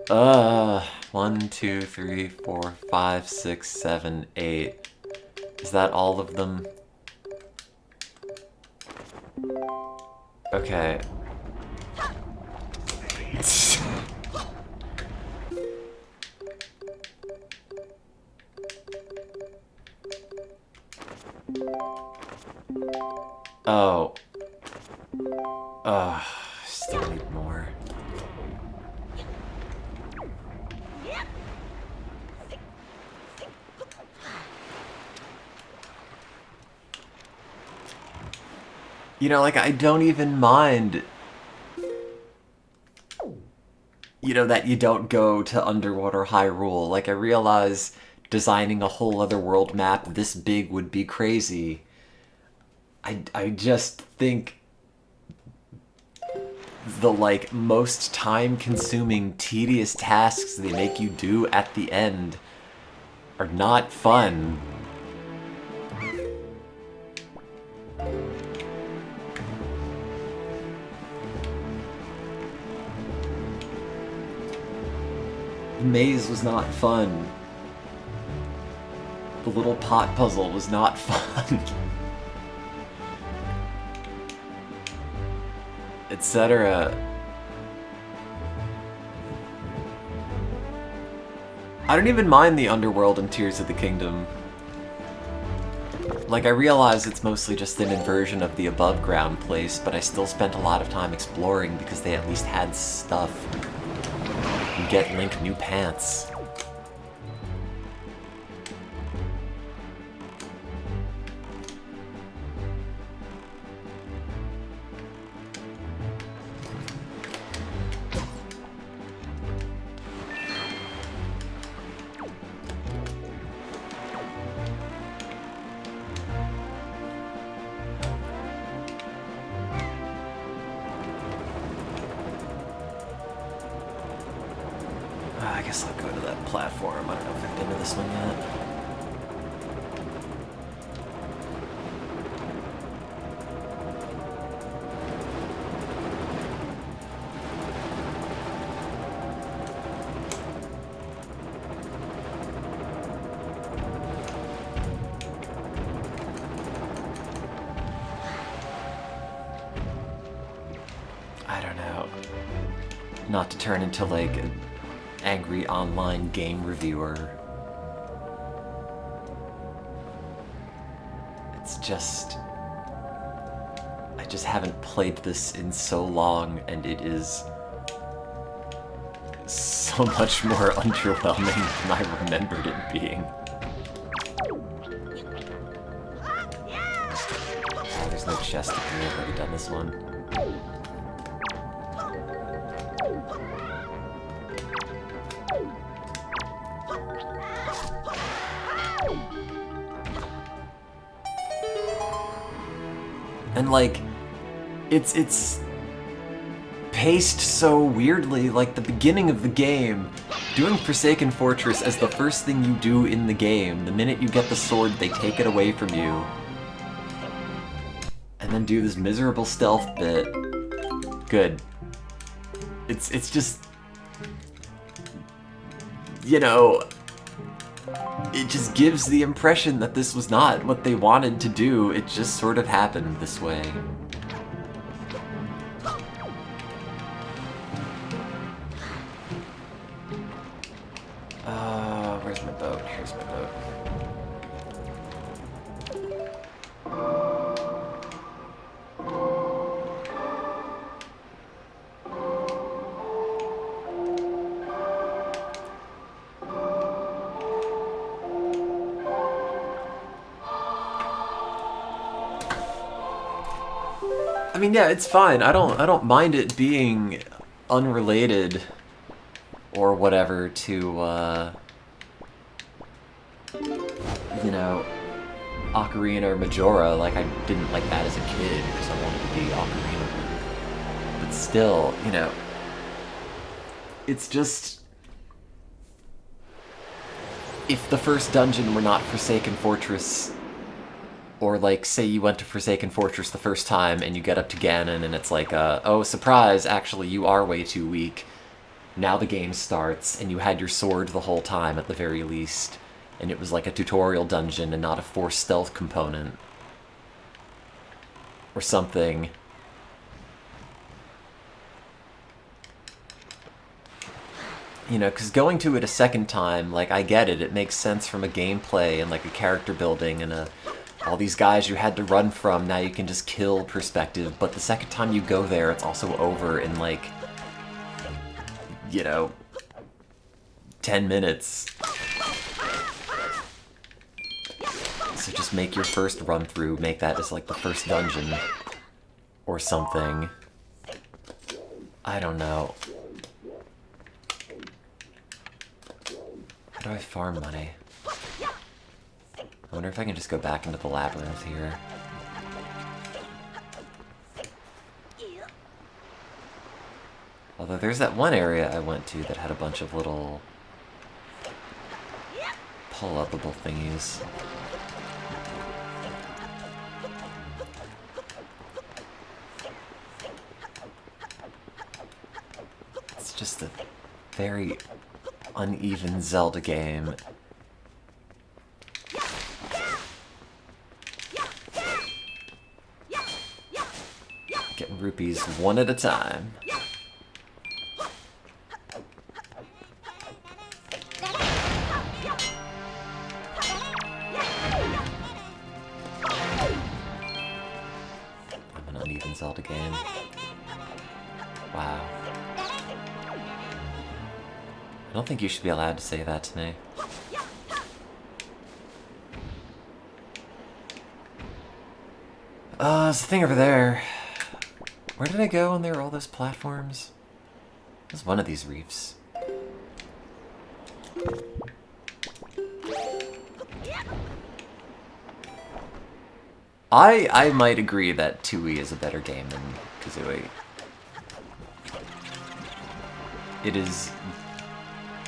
1, 2, 3, 4, 5, 6, 7, 8. Is that all of them? Okay. Oh. Still need more. You know, like, I don't even mind, you know, that you don't go to underwater Hyrule. Like, I realize designing a whole other world map this big would be crazy. I just think the, like, most time-consuming, tedious tasks they make you do at the end are not fun. The maze was not fun. The little pot puzzle was not fun. Etc. I don't even mind the underworld in Tears of the Kingdom. Like, I realize it's mostly just an inversion of the above ground place, but I still spent a lot of time exploring because they at least had stuff. You get Link new pants. I guess I'll go to that platform. I don't know if I've been to this one yet. I don't know. Not to turn into, like, an angry online game reviewer. It's just... I just haven't played this in so long, and it is so much more underwhelming than I remembered it being. Oh, there's no chest up here. I've already done this one. And, like, it's paced so weirdly. Like, the beginning of the game, doing Forsaken Fortress as the first thing you do in the game, the minute you get the sword, they take it away from you. And then do this miserable stealth bit. Good. It's just... You know... It just gives the impression that this was not what they wanted to do. It just sort of happened this way. Where's my boat? Here's my boat. I mean, yeah, it's fine. I don't mind it being unrelated or whatever to, you know, Ocarina or Majora. Like, I didn't like that as a kid because I wanted to be Ocarina. But still, you know, it's just... If the first dungeon were not Forsaken Fortress, Or, like, say you went to Forsaken Fortress the first time and you get up to Ganon and it's like, oh, surprise, actually, you are way too weak. Now the game starts, and you had your sword the whole time, at the very least. And it was like a tutorial dungeon and not a forced stealth component. Or something. You know, because going to it a second time, like, I get it. It makes sense from a gameplay and, like, a character building and all these guys you had to run from, now you can just kill perspective. But the second time you go there, it's also over in, like, you know, 10 minutes. So just make your first run through, make that as, like, the first dungeon. Or something. I don't know. How do I farm money? I wonder if I can just go back into the labyrinth here. Although there's that one area I went to that had a bunch of little pull-upable thingies. It's just a very uneven Zelda game. Getting rupees one at a time. I'm an uneven Zelda game. Wow. I don't think you should be allowed to say that to me. There's a thing over there. Where did I go when there were all those platforms? It was one of these reefs. I might agree that 2E is a better game than Kazooie. It is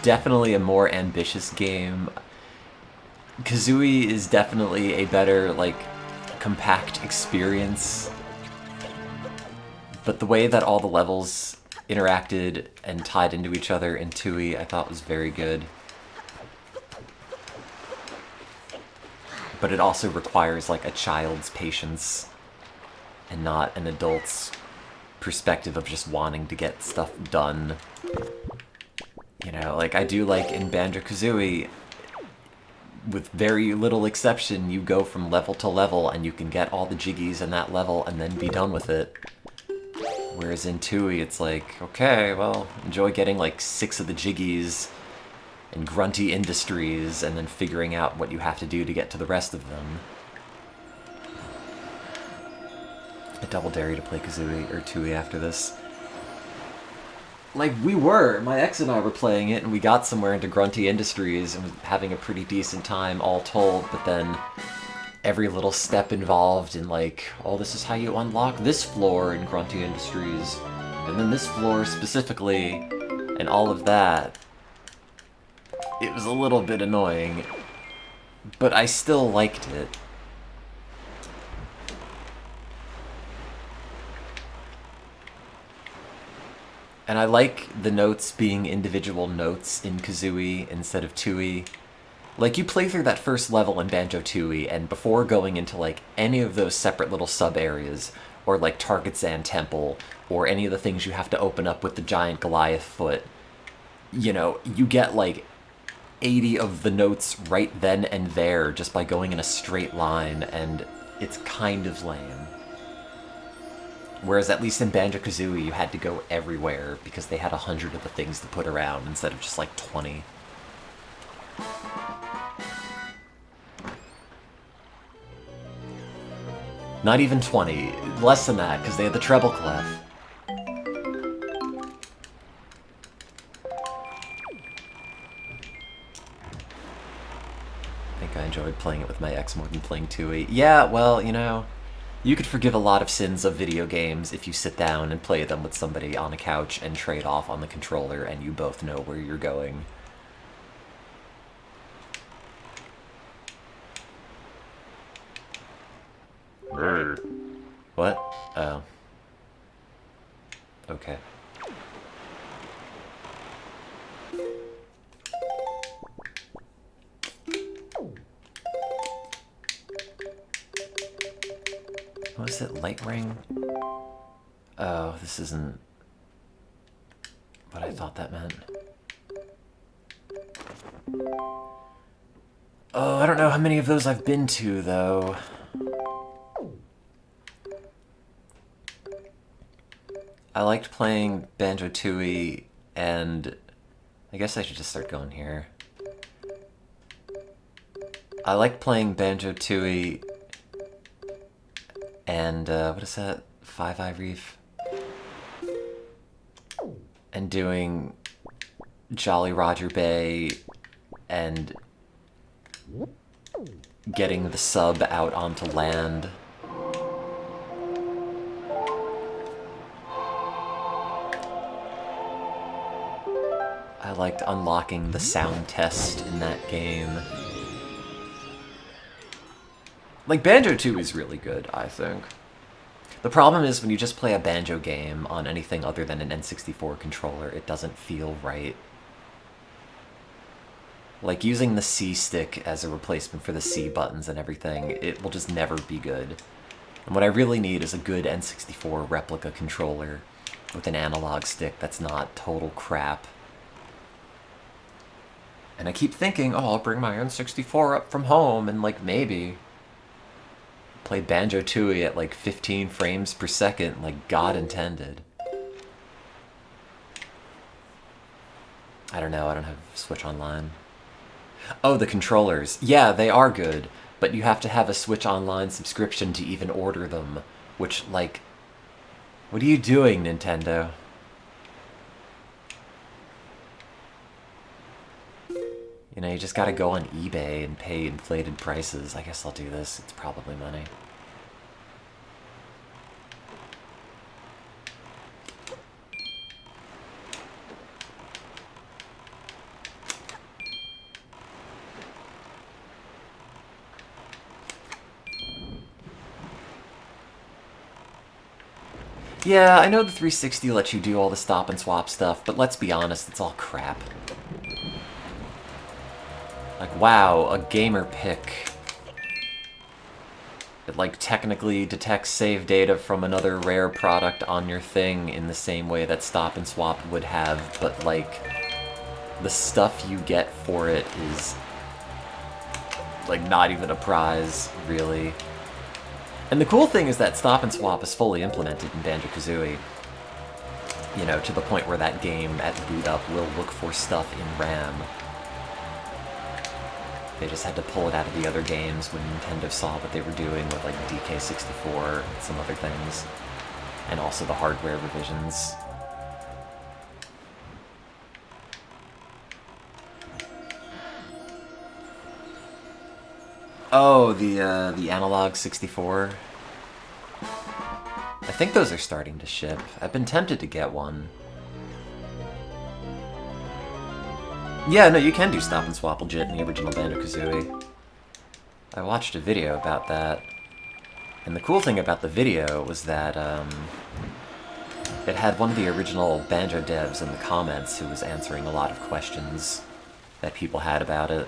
definitely a more ambitious game. Kazooie is definitely a better, like, compact experience. But the way that all the levels interacted and tied into each other in 2E, I thought was very good. But it also requires, like, a child's patience and not an adult's perspective of just wanting to get stuff done. You know, like, I do like in Banjo-Kazooie, with very little exception, you go from level to level and you can get all the jiggies in that level and then be done with it. Whereas in 2E, it's like, okay, well, enjoy getting like 6 of the jiggies and grunty industries and then figuring out what you have to do to get to the rest of them. I double dare you to play Kazooie or 2E after this. Like, my ex and I were playing it, and we got somewhere into Grunty Industries and was having a pretty decent time, all told, but then every little step involved in, like, oh, this is how you unlock this floor in Grunty Industries, and then this floor specifically, and all of that. It was a little bit annoying, but I still liked it. And I like the notes being individual notes in Kazooie instead of 2E. Like, you play through that first level in Banjo-Tooie, and before going into, like, any of those separate little sub-areas, or, like, Target Sand Temple, or any of the things you have to open up with the giant Goliath foot, you know, you get, like, 80 of the notes right then and there just by going in a straight line, and it's kind of lame. Whereas at least in Banjo-Kazooie, you had to go everywhere because they had 100 of the things to put around instead of just like 20. Not even 20. Less than that, because they had the treble clef. I think I enjoyed playing it with my ex more than playing 2E. Yeah, well, you know, you could forgive a lot of sins of video games if you sit down and play them with somebody on a couch and trade off on the controller and you both know where you're going. Hey. What? Oh. Okay. What was it? Light ring? Oh, this isn't what I thought that meant. Oh, I don't know how many of those I've been to, though. I liked playing Banjo-Tooie, and I guess I should just start going here. I liked playing Banjo-Tooie and, what is that? Five Eye Reef? And doing Jolly Roger Bay and getting the sub out onto land. I liked unlocking the sound test in that game. Like, Banjo-Tooie is really good, I think. The problem is when you just play a Banjo game on anything other than an N64 controller, it doesn't feel right. Like, using the C stick as a replacement for the C buttons and everything, it will just never be good. And what I really need is a good N64 replica controller with an analog stick that's not total crap. And I keep thinking, oh, I'll bring my N64 up from home and, like, maybe play Banjo-Tooie at, like, 15 frames per second, like God intended. I don't know, I don't have Switch Online. Oh, the controllers. Yeah, they are good, but you have to have a Switch Online subscription to even order them, which, like, what are you doing, Nintendo? You know, you just gotta go on eBay and pay inflated prices. I guess I'll do this. It's probably money. Yeah, I know the 360 lets you do all the stop and swap stuff, but let's be honest, it's all crap. Like, wow, a gamer pick. It, like, technically detects save data from another rare product on your thing in the same way that stop and swap would have, but, like, the stuff you get for it is, like, not even a prize, really. And the cool thing is that stop and swap is fully implemented in Banjo-Kazooie. You know, to the point where that game at boot up will look for stuff in RAM. They just had to pull it out of the other games when Nintendo saw what they were doing with, like, DK64 and some other things. And also the hardware revisions. Oh, the analog 64. I think those are starting to ship. I've been tempted to get one. Yeah, no, you can do stop and swap legit in the original Banjo-Kazooie. I watched a video about that. And the cool thing about the video was that, it had one of the original Banjo devs in the comments who was answering a lot of questions that people had about it.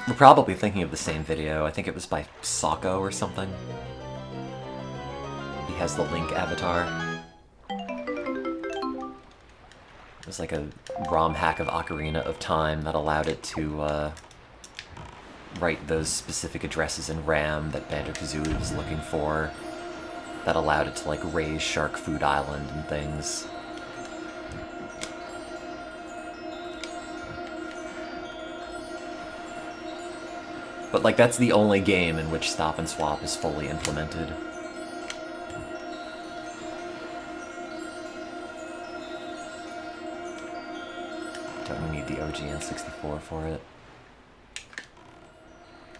We're probably thinking of the same video. I think it was by Socko or something. He has the Link avatar. It was like a ROM hack of Ocarina of Time that allowed it to write those specific addresses in RAM that Banjo-Kazooie was looking for. That allowed it to, like, raise Shark Food Island and things. But, like, that's the only game in which stop and swap is fully implemented. Don't need the OG N64 for it.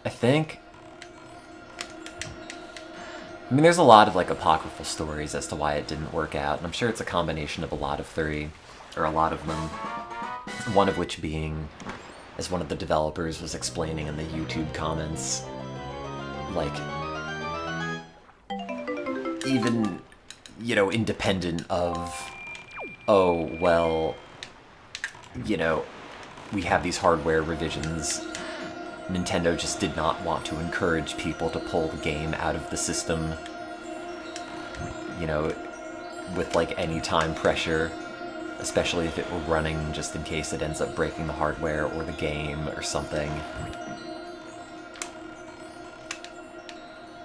I think... I mean, there's a lot of, like, apocryphal stories as to why it didn't work out, and I'm sure it's a combination of a lot of them. One of which being as one of the developers was explaining in the YouTube comments. Like, even, you know, independent of, oh, well, you know, we have these hardware revisions, Nintendo just did not want to encourage people to pull the game out of the system, you know, with, like, any time pressure, especially if it were running just in case it ends up breaking the hardware or the game or something.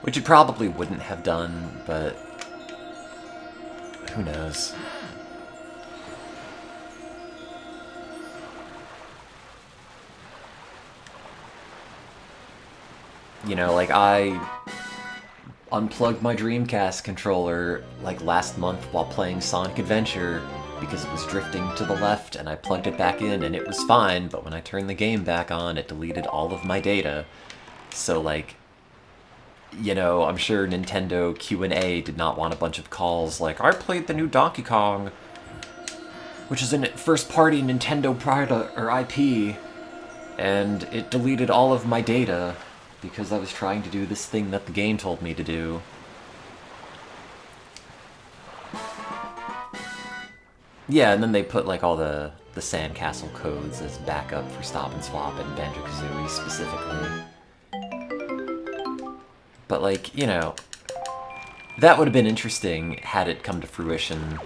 Which it probably wouldn't have done, but who knows? You know, like, I unplugged my Dreamcast controller, like, last month while playing Sonic Adventure because it was drifting to the left, and I plugged it back in and it was fine, but when I turned the game back on, it deleted all of my data. So, like, you know, I'm sure Nintendo Q&A did not want a bunch of calls like, I played the new Donkey Kong, which is a first-party Nintendo product or IP, and it deleted all of my data because I was trying to do this thing that the game told me to do. Yeah, and then they put, like, all the Sandcastle codes as backup for Stop and Swap and Banjo-Kazooie specifically. But, like, you know, that would have been interesting had it come to fruition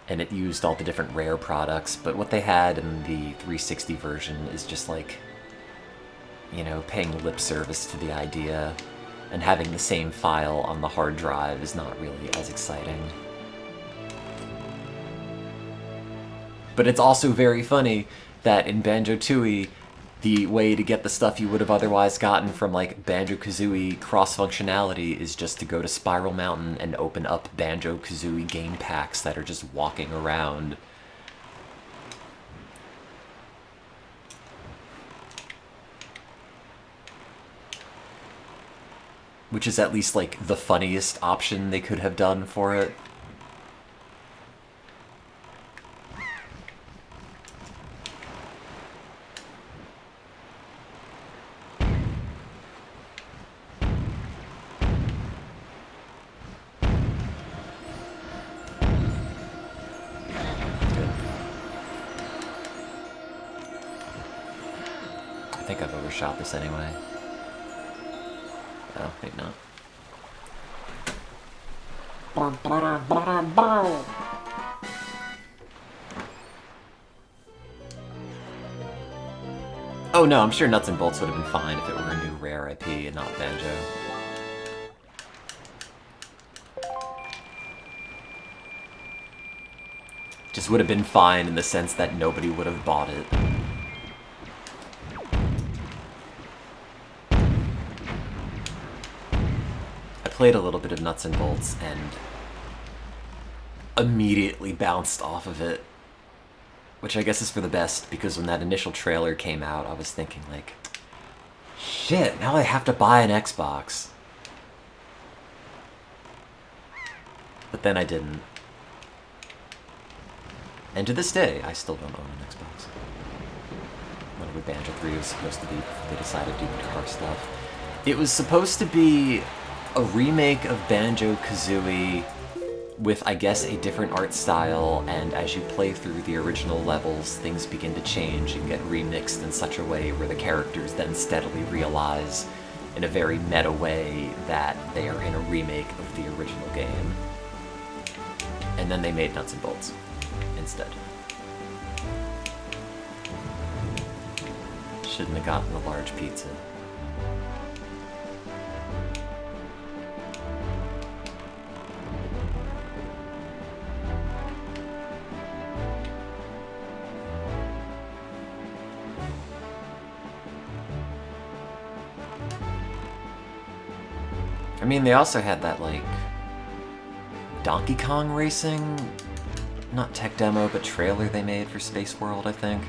and it used all the different Rare products, but what they had in the 360 version is just, like, you know, paying lip service to the idea, and having the same file on the hard drive is not really as exciting. But it's also very funny that in Banjo-Tooie, the way to get the stuff you would have otherwise gotten from, like, Banjo-Kazooie cross-functionality is just to go to Spiral Mountain and open up Banjo-Kazooie game packs that are just walking around. Which is at least, like, the funniest option they could have done for it. I think I've overshot this anyway. Oh, maybe not. Oh no, I'm sure Nuts and Bolts would have been fine if it were a new Rare IP and not Banjo. Just would have been fine in the sense that nobody would have bought it. I played a little bit of Nuts and Bolts and immediately bounced off of it. Which I guess is for the best, because when that initial trailer came out, I was thinking, like, shit, now I have to buy an Xbox. But then I didn't. And to this day, I still don't own an Xbox. Whatever Banjo 3 was supposed to be before they decided to do car stuff. It was supposed to be a remake of Banjo-Kazooie with, I guess, a different art style, and as you play through the original levels, things begin to change and get remixed in such a way where the characters then steadily realize, in a very meta way, that they are in a remake of the original game. And then they made Nuts and Bolts instead. Shouldn't have gotten the large pizza. I mean, they also had that, like, Donkey Kong racing, not tech demo, but trailer they made for Space World, I think.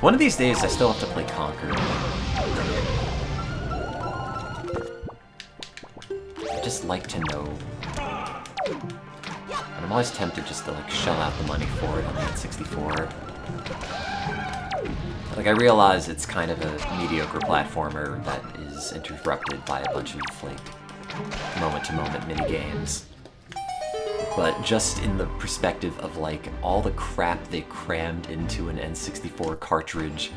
One of these days, I still have to play Conquer. I just like to know. And I'm always tempted just to, like, shell out the money for it on the N64. Like, I realize it's kind of a mediocre platformer that is interrupted by a bunch of, like, moment-to-moment mini-games. But just in the perspective of, like, all the crap they crammed into an N64 cartridge.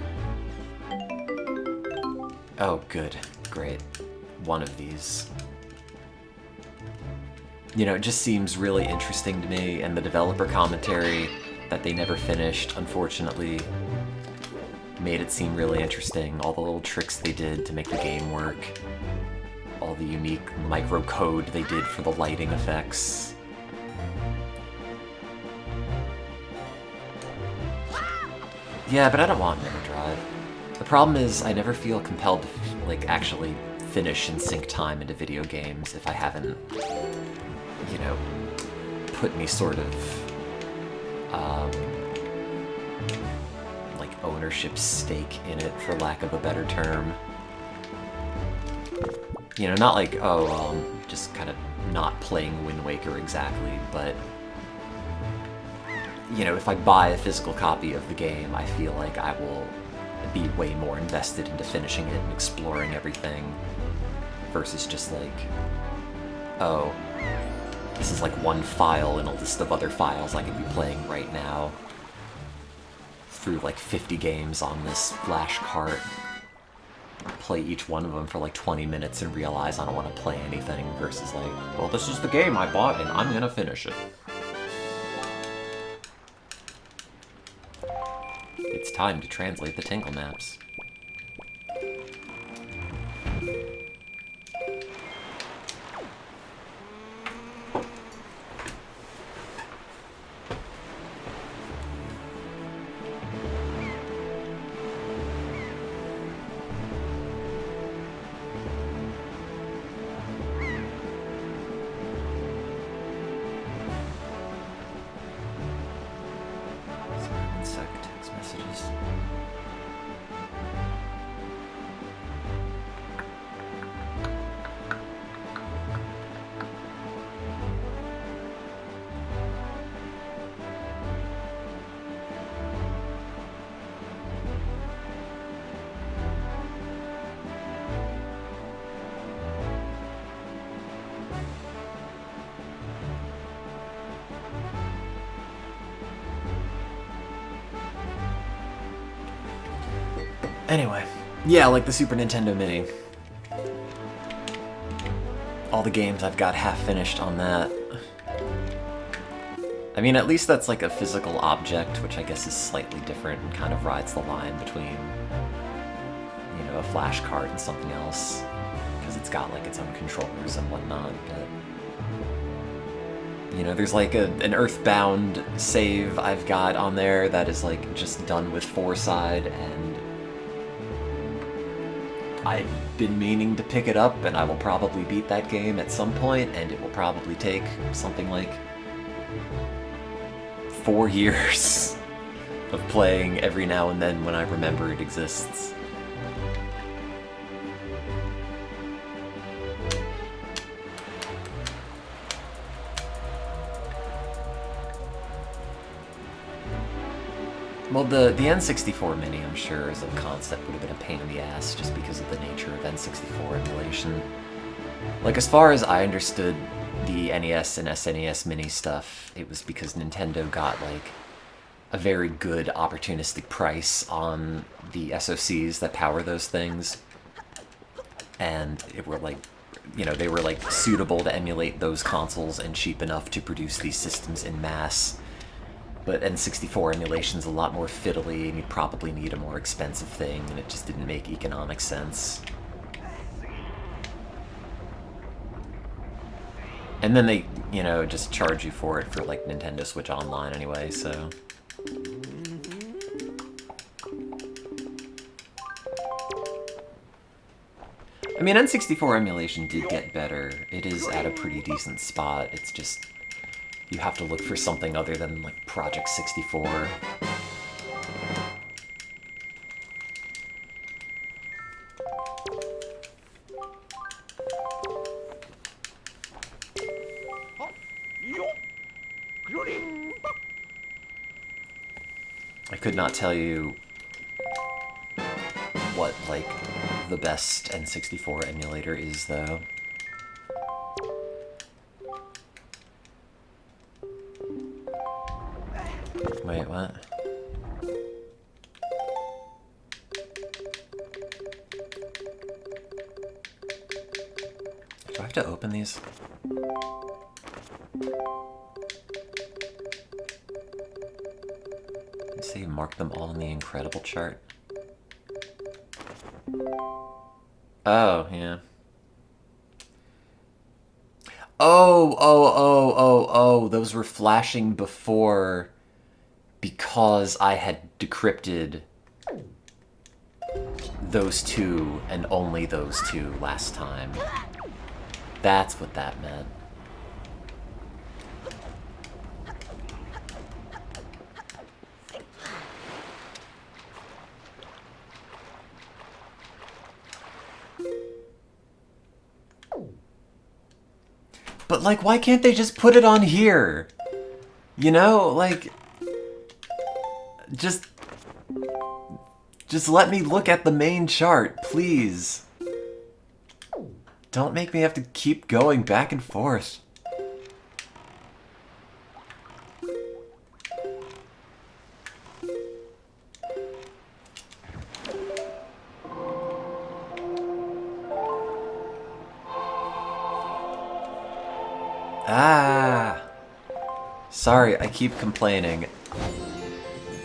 Oh, good. Great. One of these. You know, it just seems really interesting to me, and the developer commentary that they never finished, unfortunately, made it seem really interesting. All the little tricks they did to make the game work. All the unique microcode they did for the lighting effects. Yeah, but I don't want Mega Drive. The problem is I never feel compelled to, like, actually finish and sink time into video games if I haven't, you know, put any sort of, like, ownership stake in it, for lack of a better term. You know, not like, oh, just kind of not playing Wind Waker exactly, but, you know, if I buy a physical copy of the game, I feel like I will be way more invested into finishing it and exploring everything, versus just like, oh, this is like one file in a list of other files I could be playing right now through like 50 games on this flash cart. Play each one of them for like 20 minutes and realize I don't want to play anything, versus like, well, this is the game I bought and I'm gonna finish it. It's time to translate the Tingle maps. Anyway, yeah, like the Super Nintendo Mini. All the games I've got half finished on that. I mean, at least that's like a physical object, which I guess is slightly different and kind of rides the line between, you know, a flash card and something else, because it's got like its own controllers and whatnot, but... You know, there's like an Earthbound save I've got on there that is like just done with 4-side, and I've been meaning to pick it up, and I will probably beat that game at some point, and it will probably take something like 4 years of playing every now and then when I remember it exists. Well, the N64 Mini, I'm sure, as a concept would have been a pain in the ass just because of the nature of N64 emulation. Like, as far as I understood the NES and SNES Mini stuff, it was because Nintendo got, like, a very good opportunistic price on the SoCs that power those things. And it were, like, you know, they were, like, suitable to emulate those consoles and cheap enough to produce these systems in mass. But N64 emulation's a lot more fiddly, and you probably need a more expensive thing, and it just didn't make economic sense. And then they, you know, just charge you for it for, like, Nintendo Switch Online anyway, so... I mean, N64 emulation did get better. It is at a pretty decent spot. It's just... you have to look for something other than, like, Project 64. I could not tell you what, like, the best N64 emulator is, though. Wait, what? Do I have to open these? You see, mark them all in the incredible chart. Oh, yeah. Oh, those were flashing before because I had decrypted those two and only those two last time. That's what that meant. But, like, why can't they just put it on here? You know, like, just let me look at the main chart, please. Don't make me have to keep going back and forth. Ah! Sorry, I keep complaining.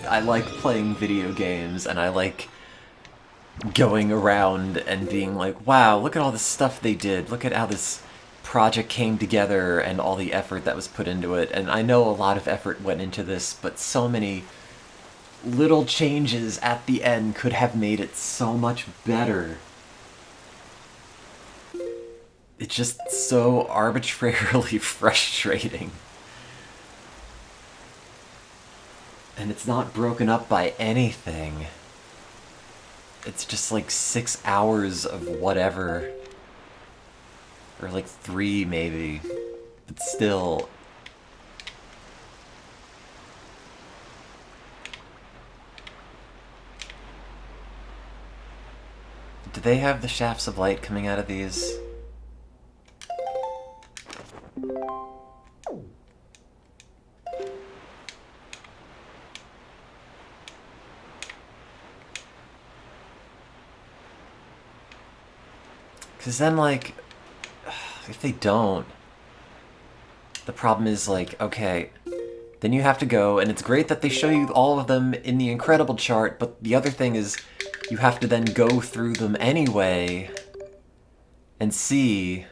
I like playing video games, and I like going around and being like, wow, look at all the stuff they did. Look at how this project came together and all the effort that was put into it. And I know a lot of effort went into this, but so many little changes at the end could have made it so much better. It's just so arbitrarily frustrating. And it's not broken up by anything. It's just like 6 hours of whatever. Or like 3 maybe. But still. Do they have the shafts of light coming out of these? Because then, like, if they don't, the problem is, like, okay, then you have to go, and it's great that they show you all of them in the Incredible chart, but the other thing is, you have to then go through them anyway, and see...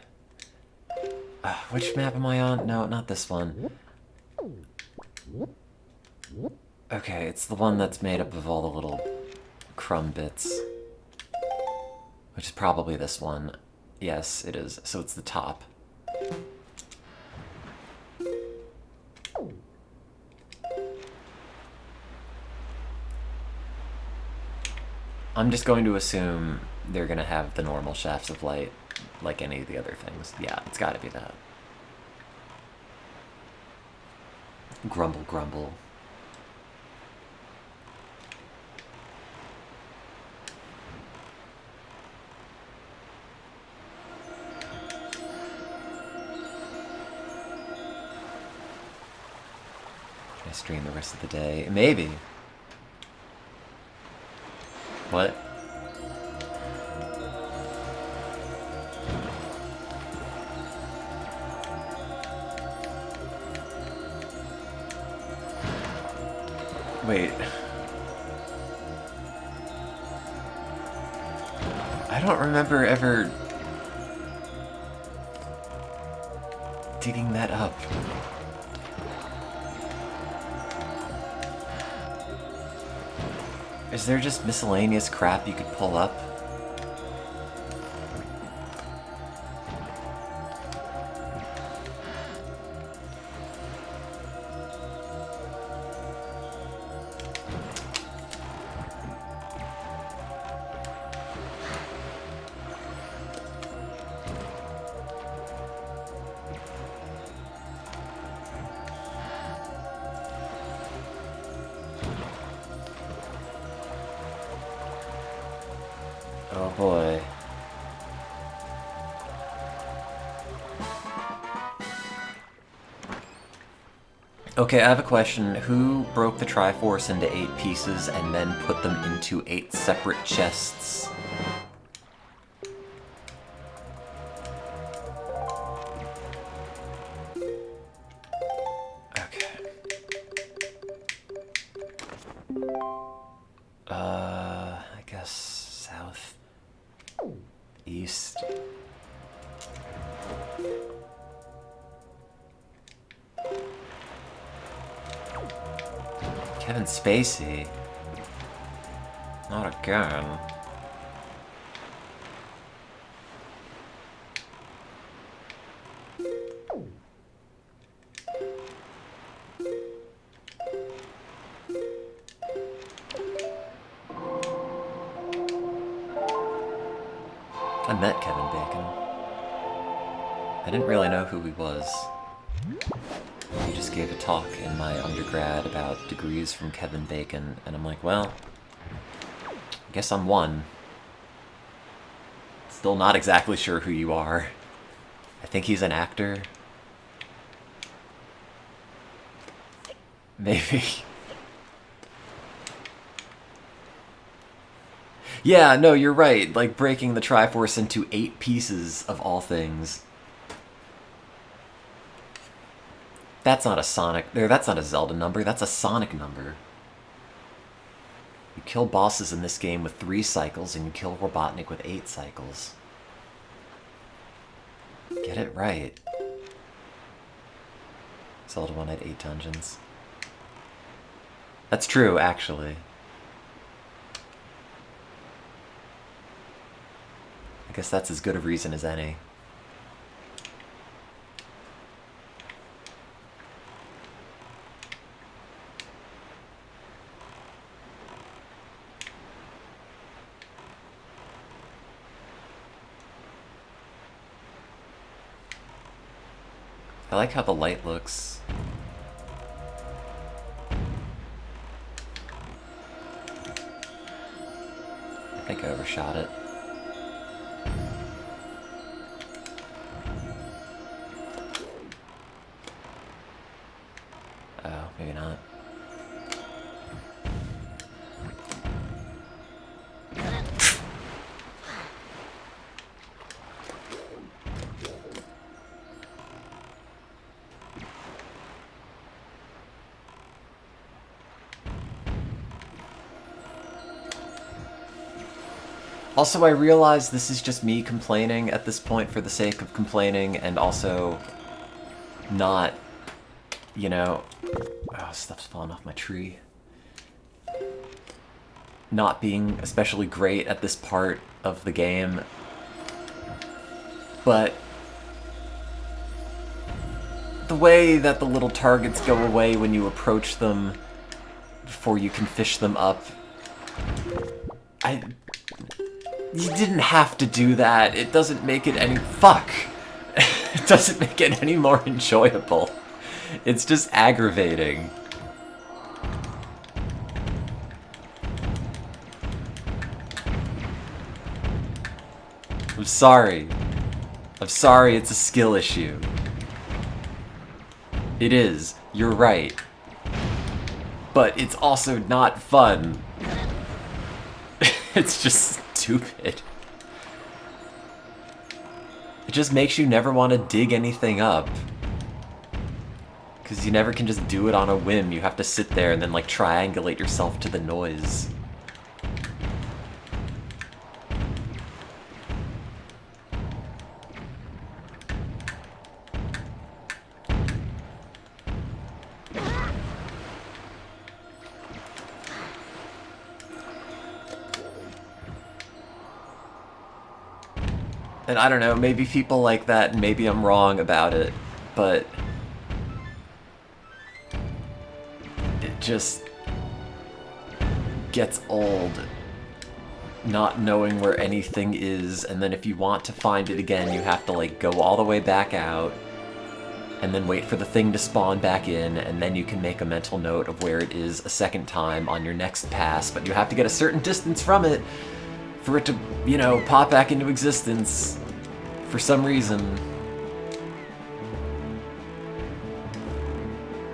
which map am I on? No, not this one. Okay, it's the one that's made up of all the little crumb bits. Which is probably this one. Yes, it is. So it's the top. I'm just going to assume they're going to have the normal shafts of light, like any of the other things. Yeah, it's got to be that. Grumble, grumble. Can I stream the rest of the day? Maybe. What? Wait. I don't remember ever digging that up. Is there just miscellaneous crap you could pull up? boy. Okay, I have a question. Who broke the Triforce into 8 pieces and then put them into 8 separate chests? Okay. I guess south, east. Kevin Spacey. Not again. I met Kevin Bacon. I didn't really know who he was. He just gave a talk in my undergrad about degrees from Kevin Bacon, and I'm like, well, I guess I'm one. Still not exactly sure who you are. I think he's an actor. Maybe. Yeah, no, you're right. Like, breaking the Triforce into 8 pieces, of all things. That's not a Sonic... That's not a Zelda number, that's a Sonic number. You kill bosses in this game with 3 cycles, and you kill Robotnik with 8 cycles. Get it right. Zelda 1 had 8 dungeons. That's true, actually. I guess that's as good a reason as any. I like how the light looks. I think I overshot it. Oh, maybe not. Also, I realize this is just me complaining at this point for the sake of complaining, and also not, you know... Oh, stuff's falling off my tree. Not being especially great at this part of the game. But the way that the little targets go away when you approach them before you can fish them up... You didn't have to do that. It doesn't make it any... Fuck! It doesn't make it any more enjoyable. It's just aggravating. I'm sorry. I'm sorry, it's a skill issue. It is. You're right. But it's also not fun. It's just stupid. It just makes you never want to dig anything up. Because you never can just do it on a whim. You have to sit there and then, like, triangulate yourself to the noise. And I don't know, maybe people like that, and maybe I'm wrong about it, but it just gets old not knowing where anything is, and then if you want to find it again, you have to, like, go all the way back out, and then wait for the thing to spawn back in, and then you can make a mental note of where it is a second time on your next pass, but you have to get a certain distance from it for it to, you know, pop back into existence for some reason.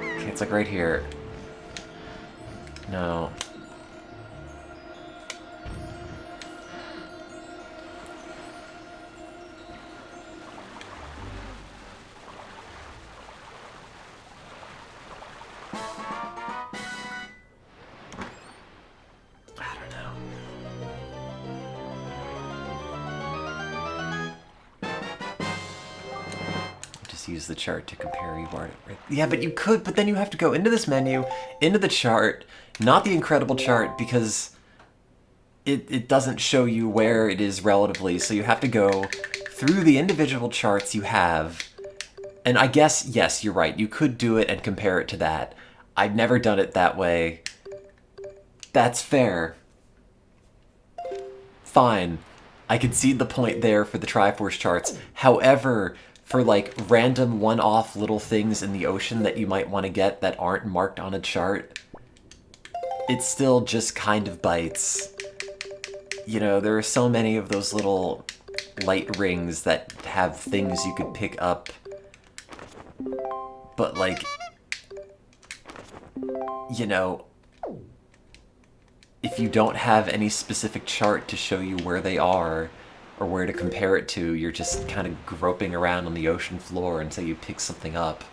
Okay, it's like right here. No. I don't know. Just use the chart to compare you are. Yeah, but you could, but then you have to go into this menu, into the chart, not the incredible chart, because it doesn't show you where it is relatively, so you have to go through the individual charts you have. And I guess, yes, you're right, you could do it and compare it to that. I've never done it that way. That's fair. Fine. I concede the point there for the Triforce charts. However, for like random one-off little things in the ocean that you might want to get that aren't marked on a chart, it still just kind of bites. You know, there are so many of those little light rings that have things you could pick up. But like, you know, if you don't have any specific chart to show you where they are or where to compare it to, you're just kind of groping around on the ocean floor until you pick something up.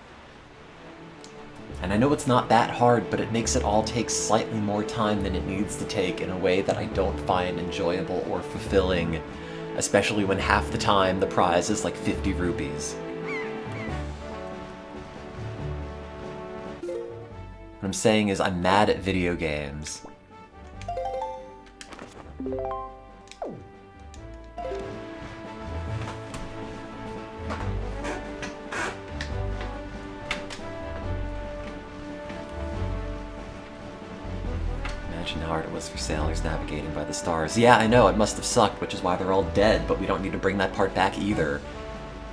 And I know it's not that hard, but it makes it all take slightly more time than it needs to take in a way that I don't find enjoyable or fulfilling, especially when half the time the prize is like 50 rupees. What I'm saying is I'm mad at video games. Imagine how hard it was for sailors navigating by the stars. Yeah, I know, it must have sucked, which is why they're all dead, but we don't need to bring that part back either.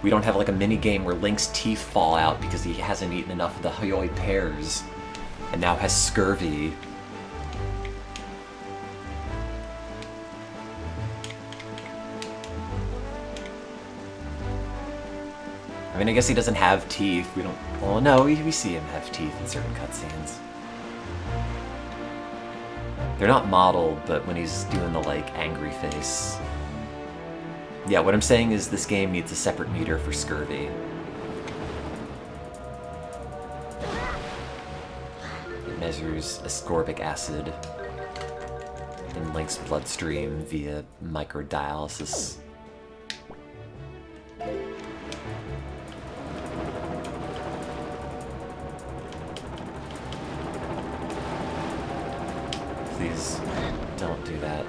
We don't have like a mini game where Link's teeth fall out because he hasn't eaten enough of the Hoyoi pears and now has scurvy. I mean, I guess he doesn't have teeth. We don't... Well, no, we see him have teeth in certain cutscenes. They're not modeled, but when he's doing the, like, angry face. Yeah, what I'm saying is this game needs a separate meter for scurvy. It measures ascorbic acid in Link's bloodstream via microdialysis. Please, don't do that.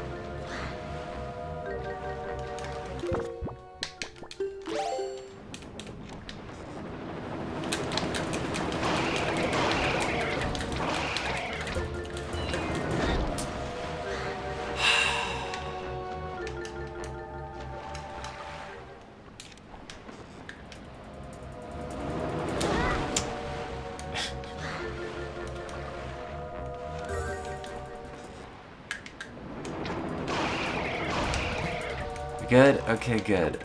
Good? Okay, good.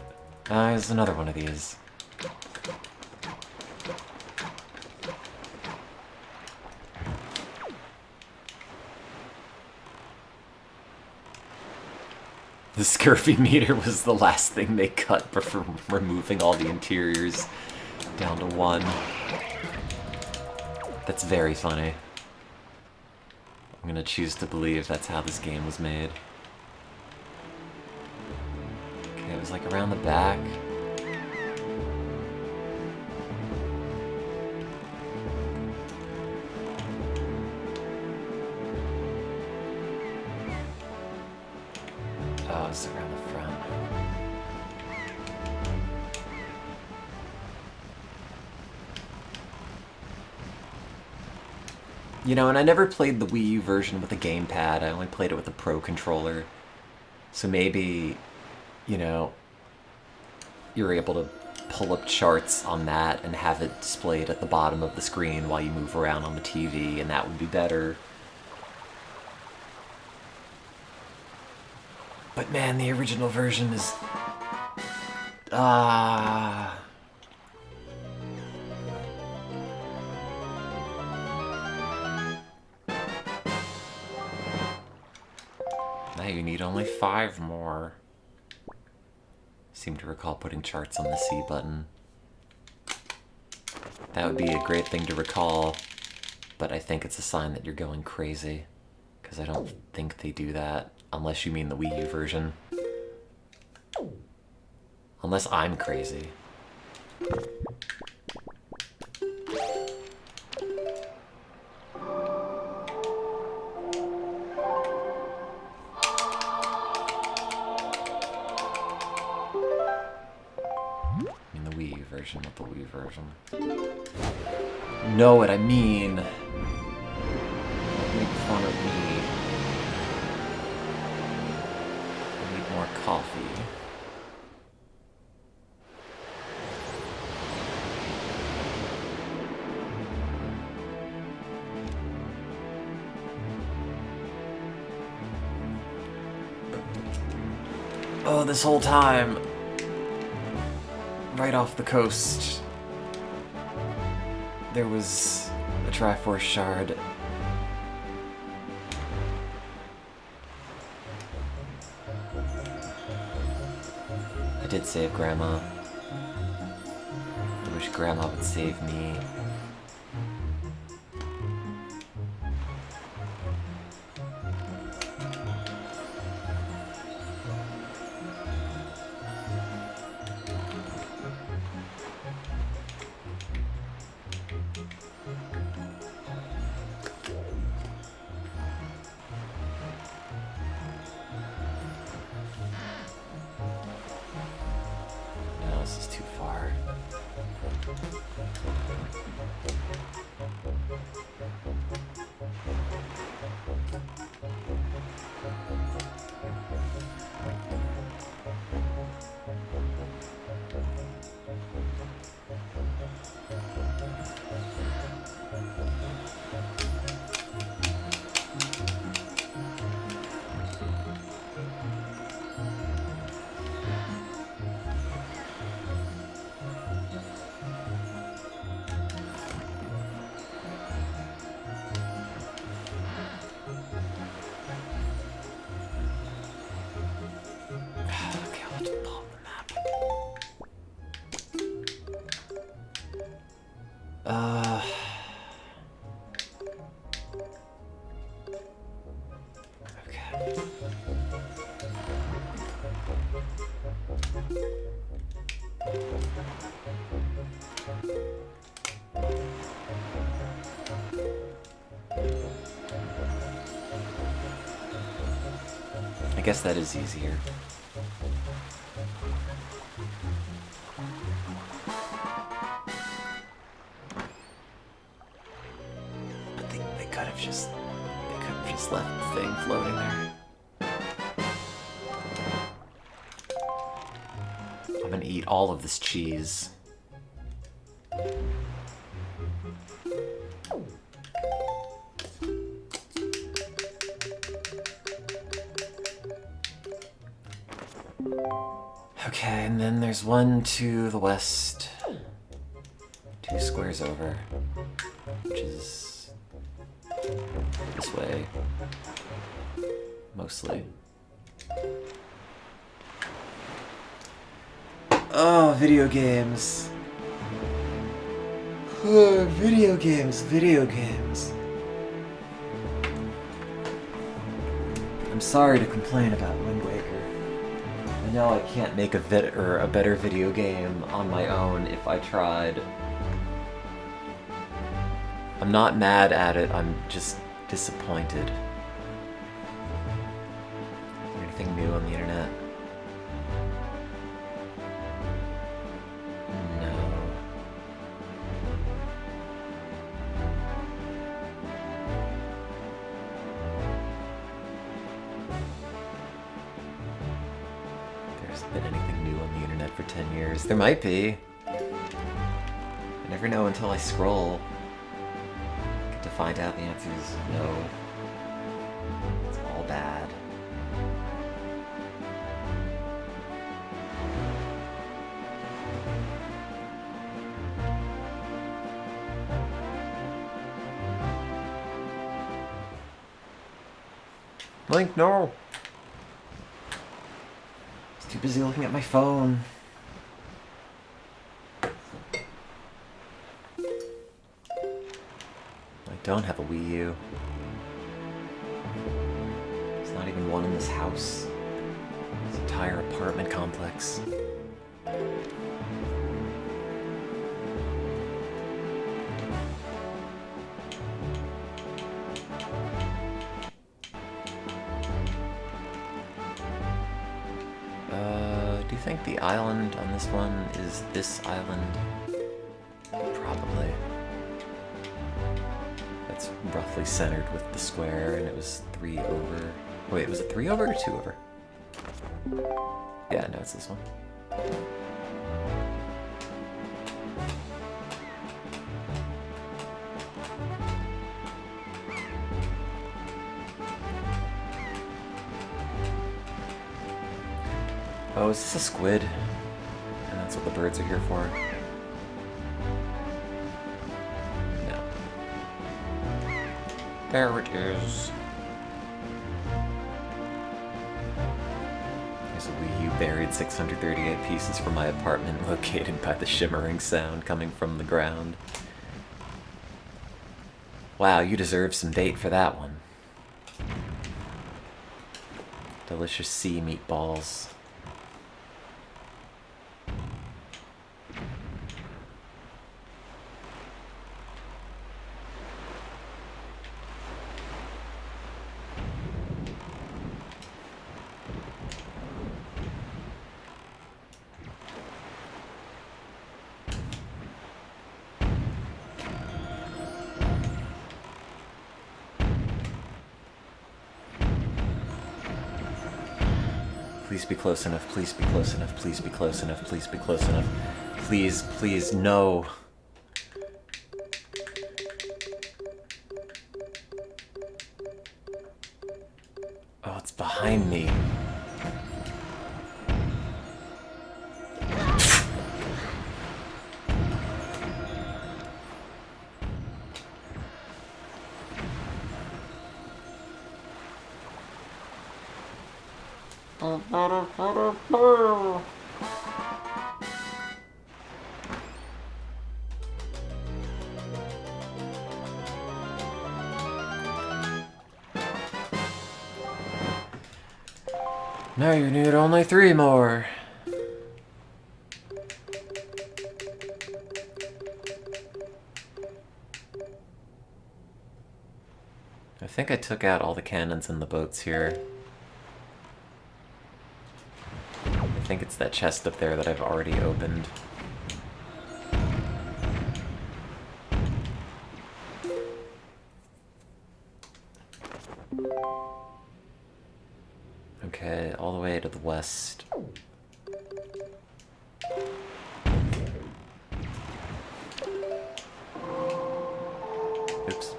There's another one of these. The scurvy meter was the last thing they cut before removing all the interiors down to 1. That's very funny. I'm gonna choose to believe that's how this game was made. Okay, it was like around the back. Oh, it's around the front. You know, and I never played the Wii U version with a gamepad. I only played it with a Pro controller. So maybe, you know, you're able to pull up charts on that and have it displayed at the bottom of the screen while you move around on the TV, and that would be better. But man, the original version is... Ah... Now you need only 5 more. Seem to recall putting charts on the C button. That would be a great thing to recall, but I think it's a sign that you're going crazy. Because I don't think they do that, unless you mean the Wii U version. Unless I'm crazy. I mean the Wii U version, not the Wii version. Know what I mean. Don't make fun of me. I need more coffee. Oh, this whole time, right off the coast, there was a Triforce shard. I did save Grandma. I wish Grandma would save me. No, this is too far. Okay, I'll just pull up the map. Okay. I guess that is easier. But they could have just left the thing floating there. I'm gonna eat all of this cheese. Okay, and then there's one to the west, 2 squares over, which is this way, mostly. Oh, video games. Oh, video games, video games. I'm sorry to complain about Wind Waker. I know I can't make a better video game on my own if I tried. I'm not mad at it, I'm just disappointed. Is there anything new on the internet? No. There hasn't been anything new on the internet for 10 years. There might be. I never know until I scroll. Get to find out the answer is no. It's all bad. Link, no. I was too busy looking at my phone. I don't have a Wii U. There's not even one in this house. This entire apartment complex. Do you think the island on this one is this island? Probably. That's roughly centered with the square, and it was 3 over. Wait, was it 3 over or 2 over? Yeah, no, it's this one. Oh, is this a squid? And that's what the birds are here for? No. There it is. There's a Wii U buried 638 pieces from my apartment located by the shimmering sound coming from the ground. Wow, you deserve some bait for that one. Delicious sea meatballs. Please be close enough, please be close enough, please be close enough, please be close enough. Please, please, no. Oh, it's behind me. Now you need only 3 more. I think I took out all the cannons in the boats here. I think it's that chest up there that I've already opened. Okay, all the way to the west. Oops.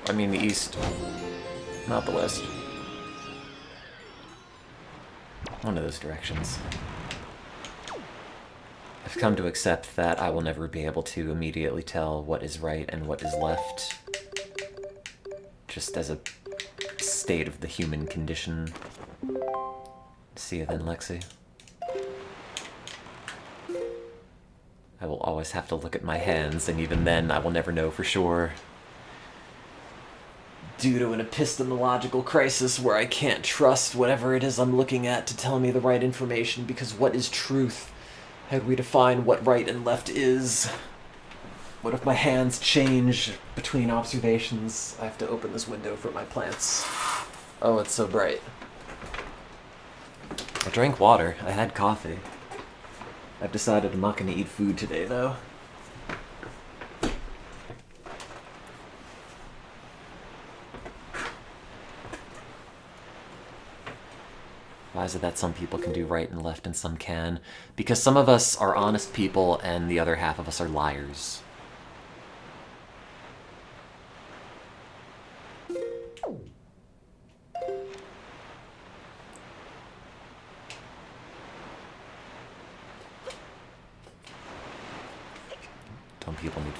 I mean the east, not the west. One of those directions. I've come to accept that I will never be able to immediately tell what is right and what is left, just as a state of the human condition. See you then, Lexi. I will always have to look at my hands, and even then I will never know for sure. Due to an epistemological crisis where I can't trust whatever it is I'm looking at to tell me the right information, because what is truth? How do we define what right and left is? What if my hands change between observations? I have to open this window for my plants. Oh, it's so bright. I drank water. I had coffee. I've decided I'm not going to eat food today, though. Why is it that some people can do right and left and some can? Because some of us are honest people and the other half of us are liars.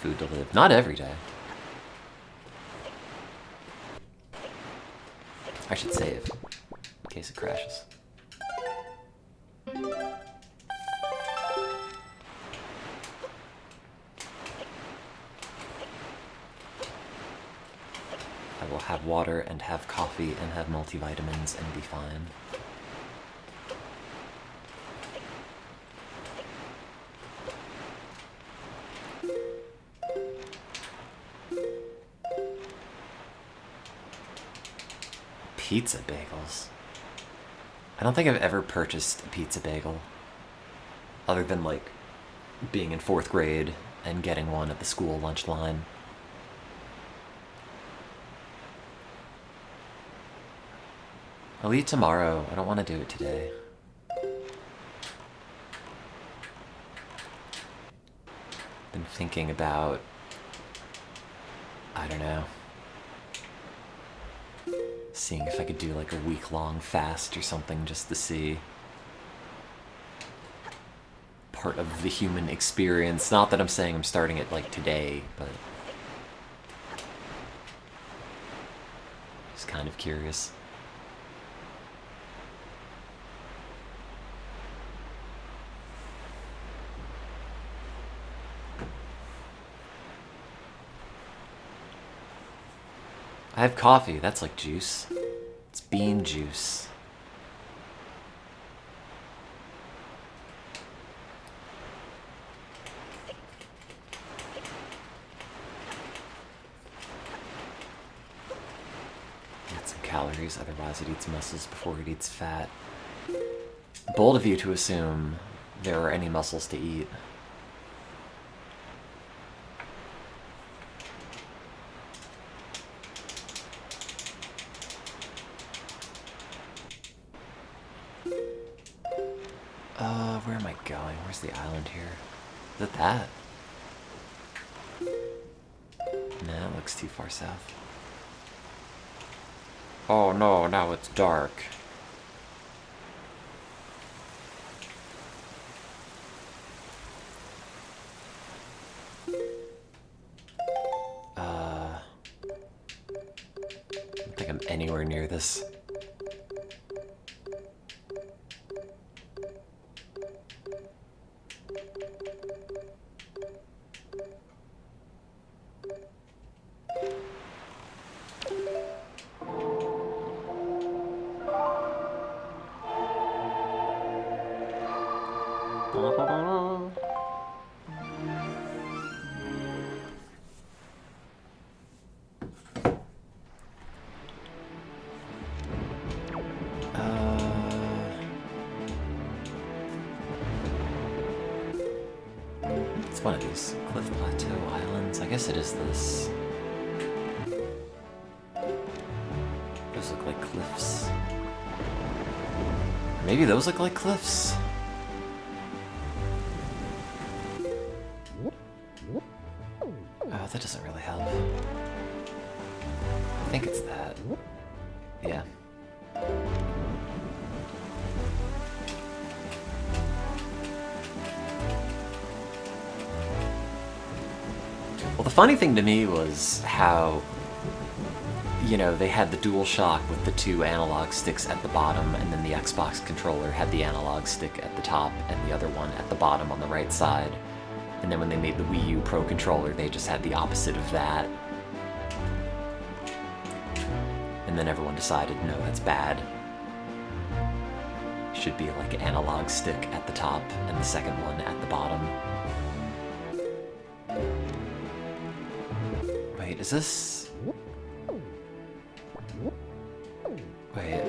food to live. Not every day. I should save, in case it crashes. I will have water and have coffee and have multivitamins and be fine. Pizza bagels. I don't think I've ever purchased a pizza bagel. Other than, like, being in 4th grade and getting one at the school lunch line. I'll eat tomorrow. I don't want to do it today. Been thinking about... I don't know. Seeing if I could do like a week-long fast or something just to see part of the human experience. Not that I'm saying I'm starting it like today, but just kind of curious. I have coffee, that's like juice. It's bean juice. Get some calories, otherwise it eats muscles before it eats fat. Bold of you to assume there are any muscles to eat. Where am I going? Where's the island here? Is it that? Nah, it looks too far south. Oh no, now it's dark. I don't think I'm anywhere near this. It's one of these Cliff Plateau Islands. I guess it is this. Those look like cliffs. Maybe those look like cliffs? Oh, that doesn't really help. I think it's that. Yeah. Well, the funny thing to me was how, you know, they had the DualShock with the 2 analog sticks at the bottom, and then the Xbox controller had the analog stick at the top and the other one at the bottom on the right side. And then when they made the Wii U Pro controller, they just had the opposite of that. And then everyone decided, no, that's bad. Should be like an analog stick at the top and the second one at the bottom. Wait, is this... Wait.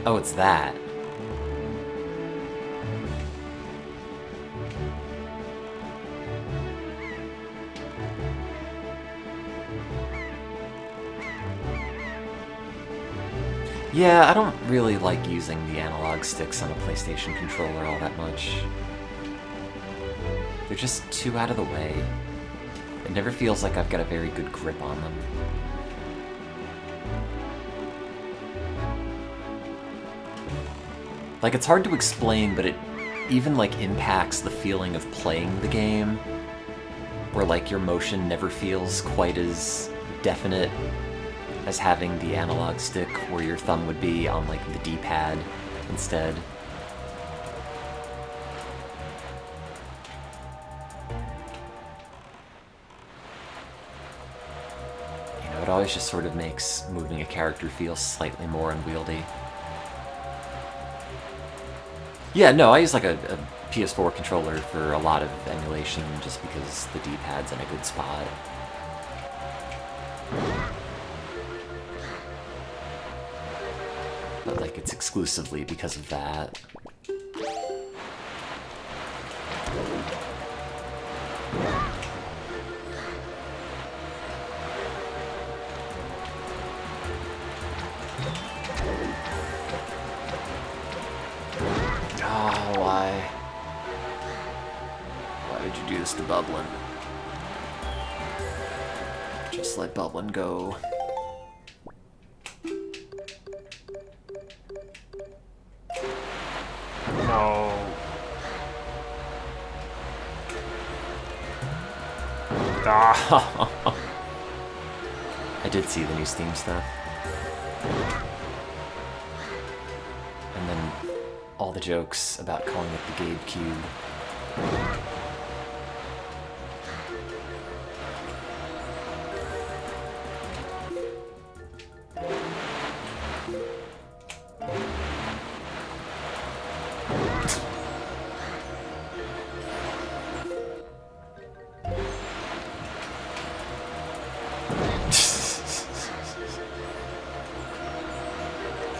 Oh, it's that. Yeah, I don't really like using the analog sticks on a PlayStation controller all that much. They're just too out of the way. It never feels like I've got a very good grip on them. Like, it's hard to explain, but it even, like, impacts the feeling of playing the game where like your motion never feels quite as definite as having the analog stick where your thumb would be on like the D-pad instead. You know, it always just sort of makes moving a character feel slightly more unwieldy. Yeah, no, I use like a PS4 controller for a lot of emulation just because the D-pad's in a good spot. But like it's exclusively because of that. Oh, why? Why did you do this to Bublin? Just let Bublin go. No. Ah. I did see the new Steam stuff. And then all the jokes about calling it the Gabe Cube.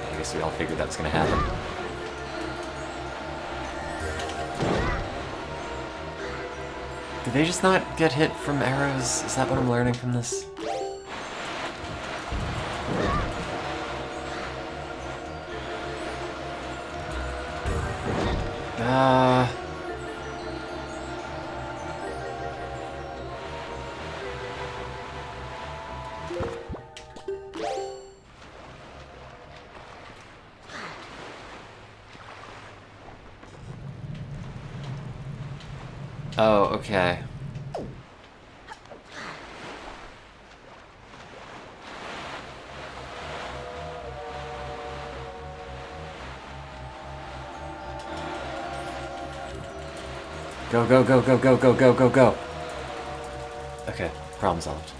I guess we all figured that was gonna happen. Did they just not get hit from arrows? Is that what I'm learning from this? Oh, okay. Go, go, go, go, go, go, go, go, go. Okay, problem solved.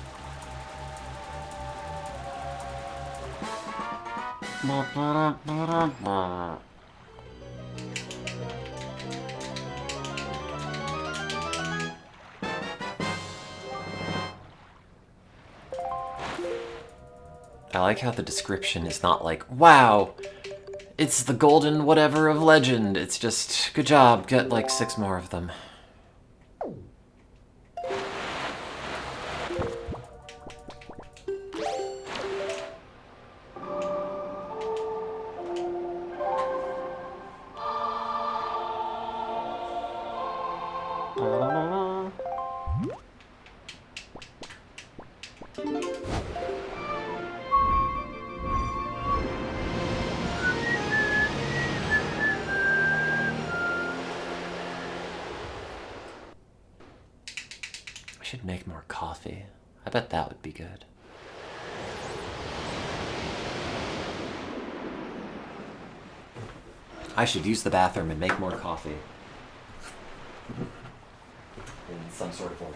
I like how the description is not like, wow, it's the golden whatever of legend. It's just, good job, get like 6 more of them. I should make more coffee. I bet that would be good. I should use the bathroom and make more coffee. In some sort of order.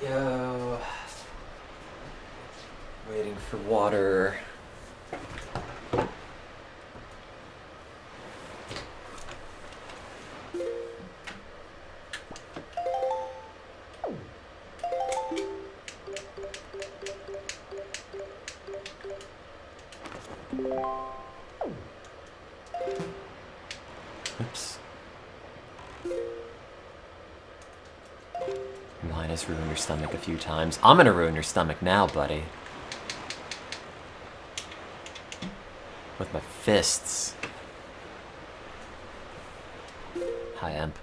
go. Waiting for water. Oops. Mine has ruined your stomach a few times. I'm gonna ruin your stomach now, buddy. With my fists. Hi, Emp.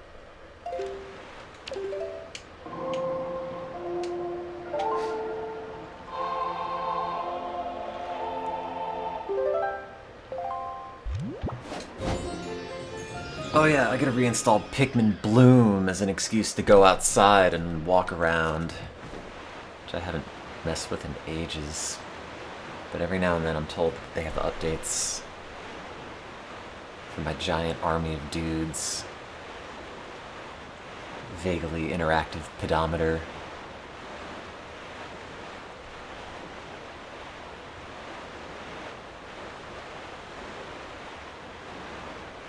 Oh yeah, I gotta reinstall Pikmin Bloom as an excuse to go outside and walk around. Which I haven't messed with in ages. But every now and then I'm told that they have updates for my giant army of dudes. Vaguely interactive pedometer.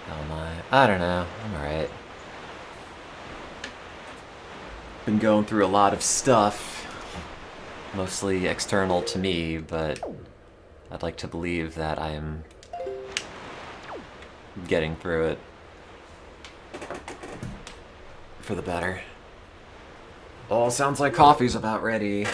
How am I? I don't know. I'm alright. Been going through a lot of stuff. Mostly external to me, but I'd like to believe that I am getting through it for the better. Oh, sounds like coffee's about ready.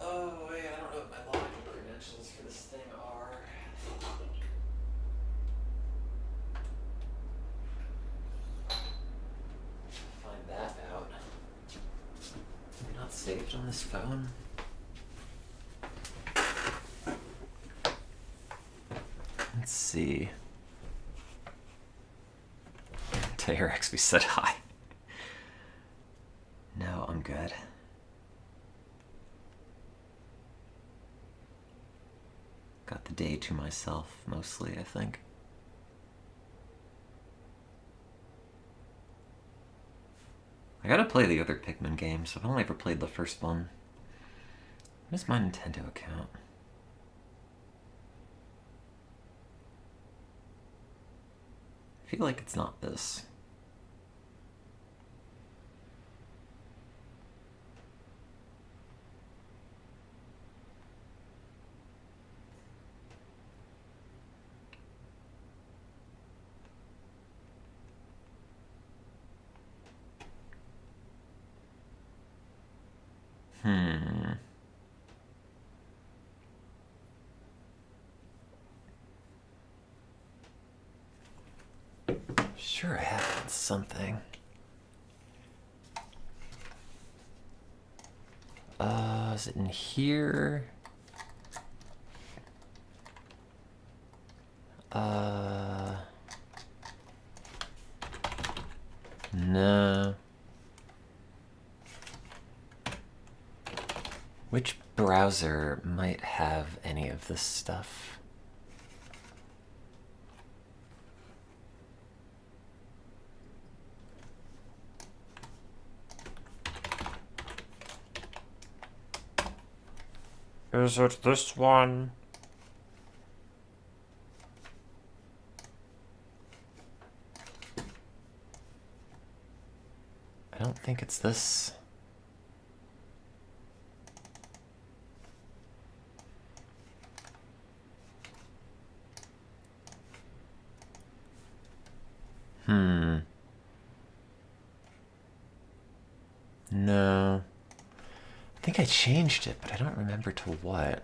Oh, wait, I don't know what my login credentials for this thing are. Find that out. Not saved on this phone? Let's see. TaylorXB said hi. No, I'm good. Got the day to myself, mostly, I think. I gotta play the other Pikmin games. I've only ever played the first one. What is my Nintendo account? I feel like it's not this. Sure, I have something. Is it in here? No. Which browser might have any of this stuff? Is it this one? I don't think it's this. think I changed it, but I don't remember to what.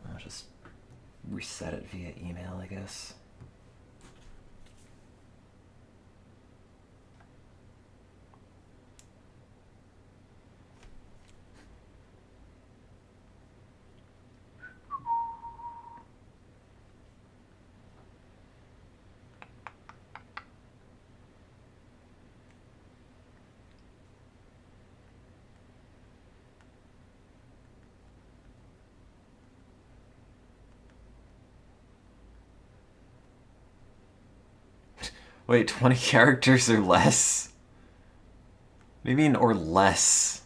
I'll just reset it via email, I guess. Wait, 20 characters or less? What do you mean, or less?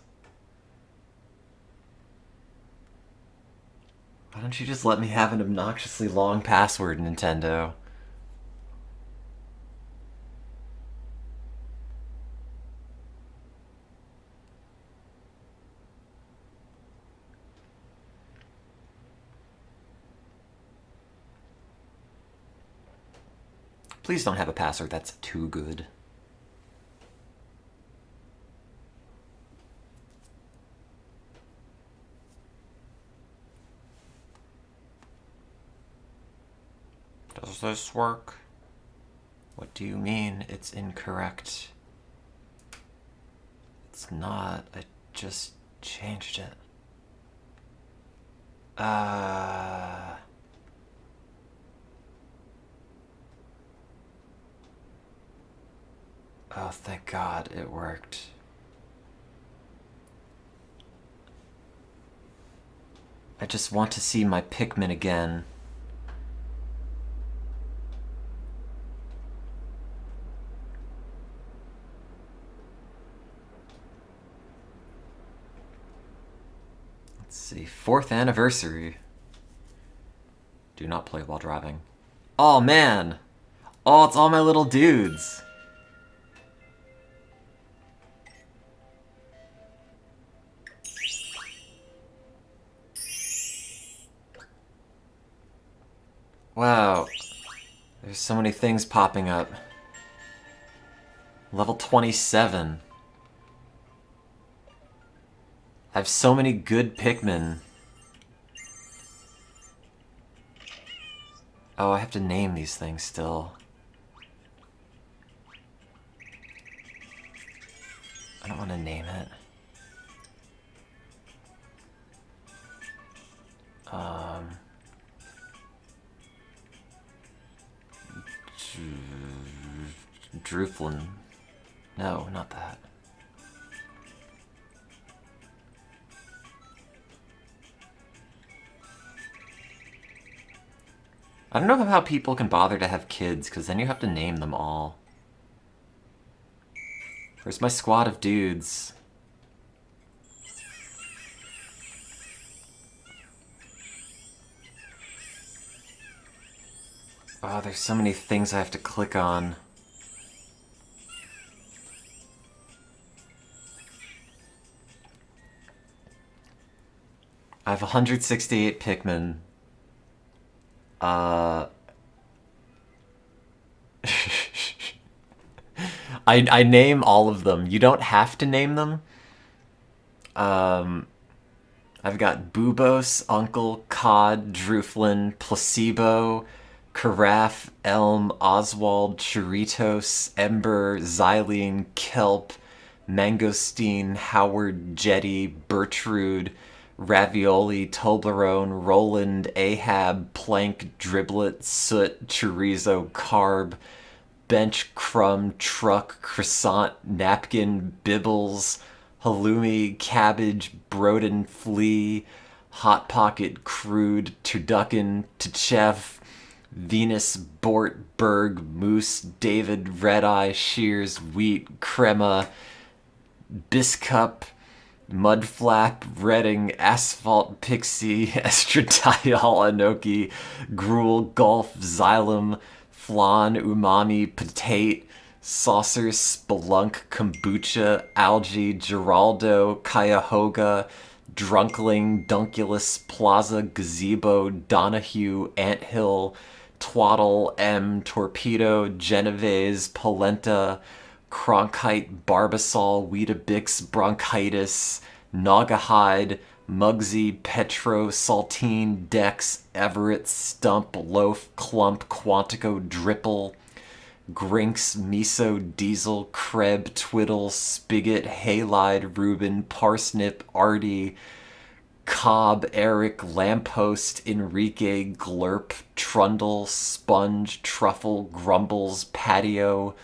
Why don't you just let me have an obnoxiously long password, Nintendo? Please don't have a password that's too good. Does this work? What do you mean it's incorrect? It's not. I just changed it. Oh, thank God it worked. I just want to see my Pikmin again. Let's see, 4th anniversary. Do not play while driving. Oh, man! Oh, it's all my little dudes! Wow. There's so many things popping up. Level 27. I have so many good Pikmin. Oh, I have to name these things still. I don't want to name it. Druflin. No, not that. I don't know how people can bother to have kids, because then you have to name them all. Where's my squad of dudes? Oh, there's so many things I have to click on. I have 168 Pikmin. I name all of them. You don't have to name them. I've got Boobos, Uncle, Cod, Druflin, Placebo, Carafe, Elm, Oswald, Choritos, Ember, Xylene, Kelp, Mangosteen, Howard, Jetty, Bertrude, Ravioli, Toblerone, Roland, Ahab, Plank, Driblet, Soot, Chorizo, Carb, Bench, Crumb, Truck, Croissant, Napkin, Bibbles, halloumi, cabbage, broden, flea, hot pocket, crude, turducken, tchev, Venus, Bort, Berg, Moose, David, Red Eye, Shears, Wheat, Crema, Biscup, Mudflap, Redding, Asphalt, Pixie, Estradiol, Anoki, Gruel, Golf, Xylem, Flan, Umami, Potate, Saucer, Spelunk, Kombucha, Algae, Geraldo, Cuyahoga, Drunkling, Dunculus, Plaza, Gazebo, Donahue, Anthill, Twaddle, M, Torpedo, Genovese, Polenta, Cronkite, Barbasol, Weetabix, Bronchitis, Naugahyde, Mugsy, Petro, Saltine, Dex, Everett, Stump, Loaf, Clump, Quantico, Dripple, Grinks, Miso, Diesel, Kreb, Twiddle, Spigot, Halide, Reuben, Parsnip, Artie, Cobb, Eric, Lamppost, Enrique, Glurp, Trundle, Sponge, Truffle, Grumbles, Patio,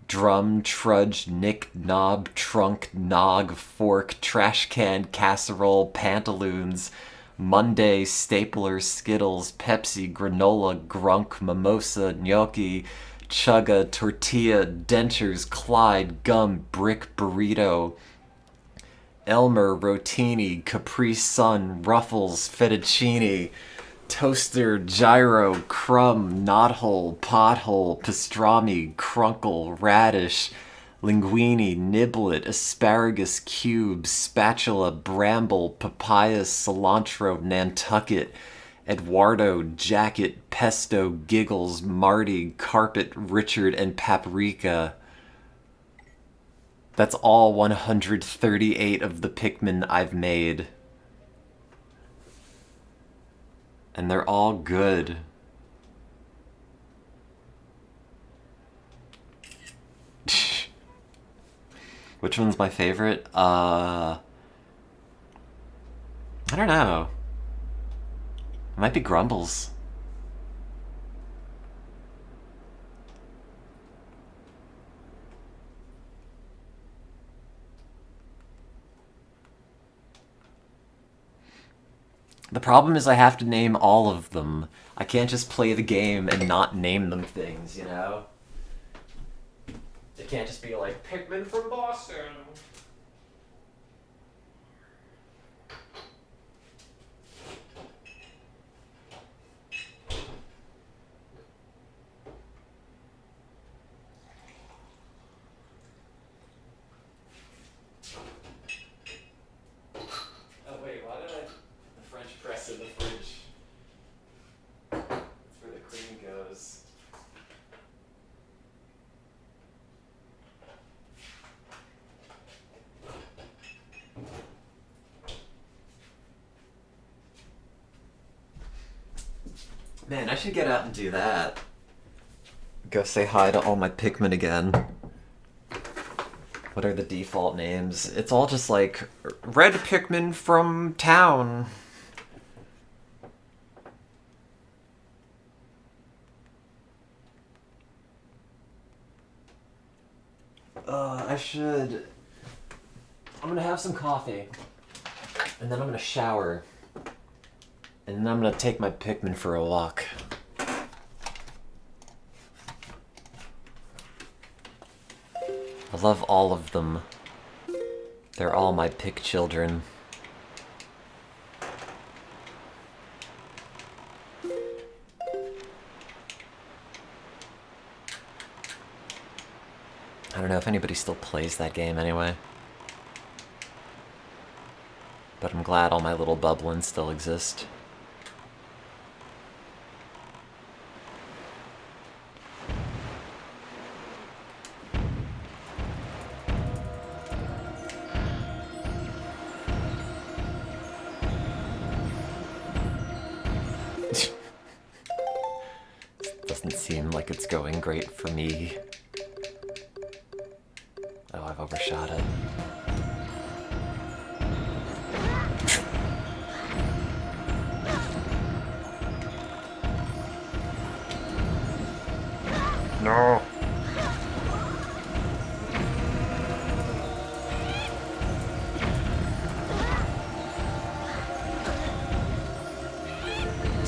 Drum, Trudge, Nick, Knob, Trunk, Nog, Fork, Trash Can, Casserole, Pantaloons, Monday, Stapler, Skittles, Pepsi, Granola, Grunk, Mimosa, Gnocchi, Chugga, Tortilla, Dentures, Clyde, Gum, Brick, Burrito, Elmer, Rotini, Capri Sun, Ruffles, Fettuccine, Toaster, Gyro, Crumb, Knothole, Pothole, Pastrami, Crunkle, Radish, Linguine, Niblet, Asparagus, Cube, Spatula, Bramble, Papaya, Cilantro, Nantucket, Eduardo, Jacket, Pesto, Giggles, Marty, Carpet, Richard, and Paprika. That's all 138 of the Pikmin I've made. And they're all good. Which one's my favorite? I don't know. It might be Grumbles. The problem is I have to name all of them. I can't just play the game and not name them things, you know? It can't just be like, Pikmin from Boston. Oh wait, why did I... The French press in the fridge. That's where the cream goes. Man, I should get out and do that. Go say hi to all my Pikmin again. What are the default names? It's all just like, Red Pikmin from town. I should... I'm gonna have some coffee. And then I'm gonna shower. And then I'm gonna take my Pikmin for a walk. I love all of them. They're all my Pik children. I don't know if anybody still plays that game anyway. But I'm glad all my little bubblins still exist. Doesn't seem like it's going great for me. Oh, I've overshot it. No.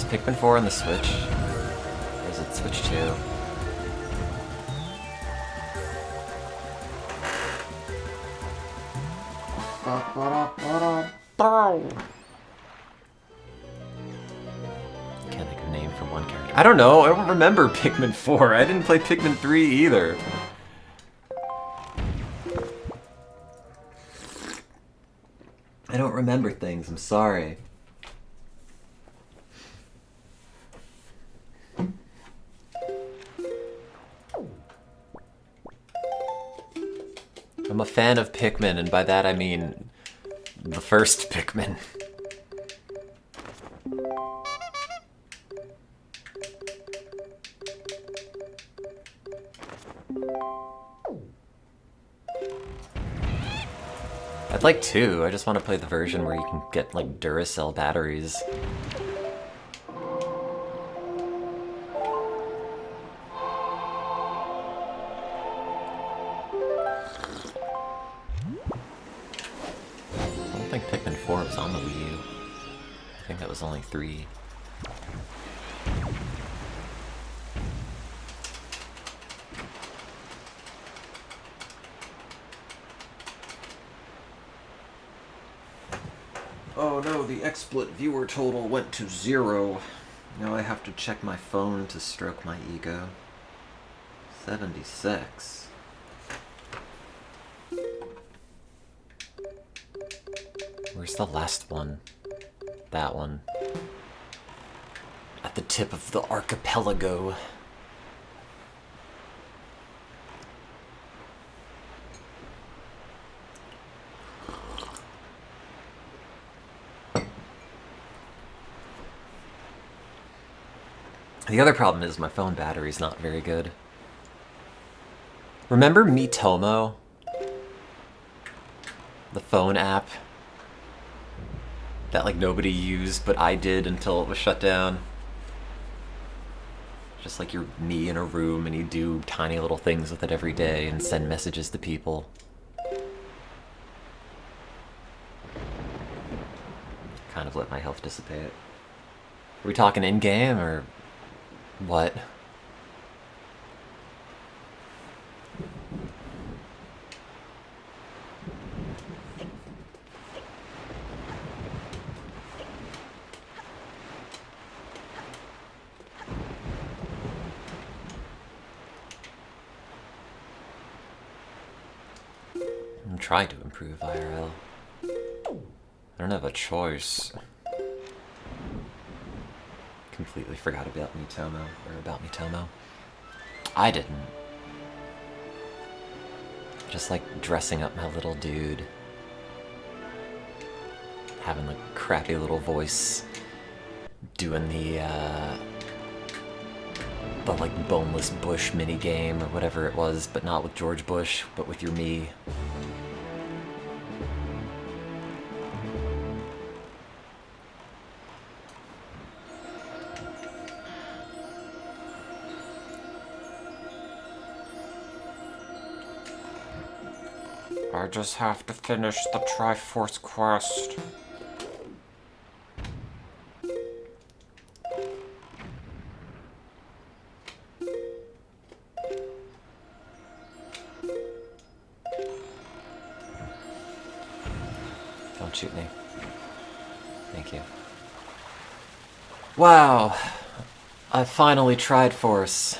Pikmin 4 on the Switch? Or is it Switch 2? Can't think of a name for one character. I don't know, I don't remember Pikmin 4. I didn't play Pikmin 3 either. I don't remember things, I'm sorry. I'm a fan of Pikmin, and by that I mean the first Pikmin. I'd like two. I just want to play the version where you can get like Duracell batteries. I don't think Pikmin 4 was on the Wii U. I think that was only 3. Oh no, the XSplit viewer total went to 0. Now I have to check my phone to stroke my ego. 76. Where's the last one? That one. At the tip of the archipelago. The other problem is my phone battery's not very good. Remember Miitomo? The phone app that like nobody used, but I did until it was shut down. Just like you're me in a room and you do tiny little things with it every day and send messages to people. Kind of let my health dissipate. Are we talking in-game or what? I'm trying to improve IRL. I don't have a choice. Completely forgot about Miitomo. I didn't. Just like dressing up my little dude. Having the crappy little voice. Doing the like boneless Bush minigame or whatever it was, but not with George Bush, but with your me. I just have to finish the Triforce quest. Don't shoot me. Thank you. Wow! I finally tried Force.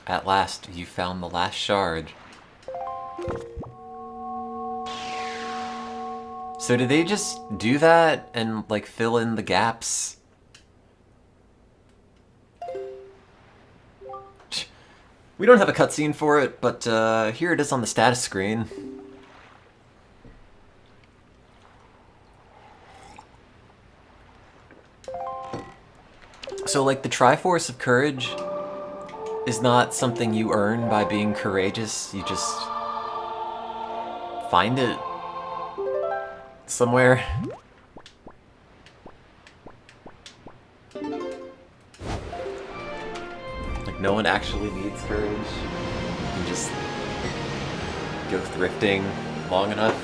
At last, you found the last shard. So did they just do that and, like, fill in the gaps? We don't have a cutscene for it, but here it is on the status screen. So, like, the Triforce of Courage is not something you earn by being courageous. You just find it somewhere. no one actually needs courage. You can just go thrifting long enough.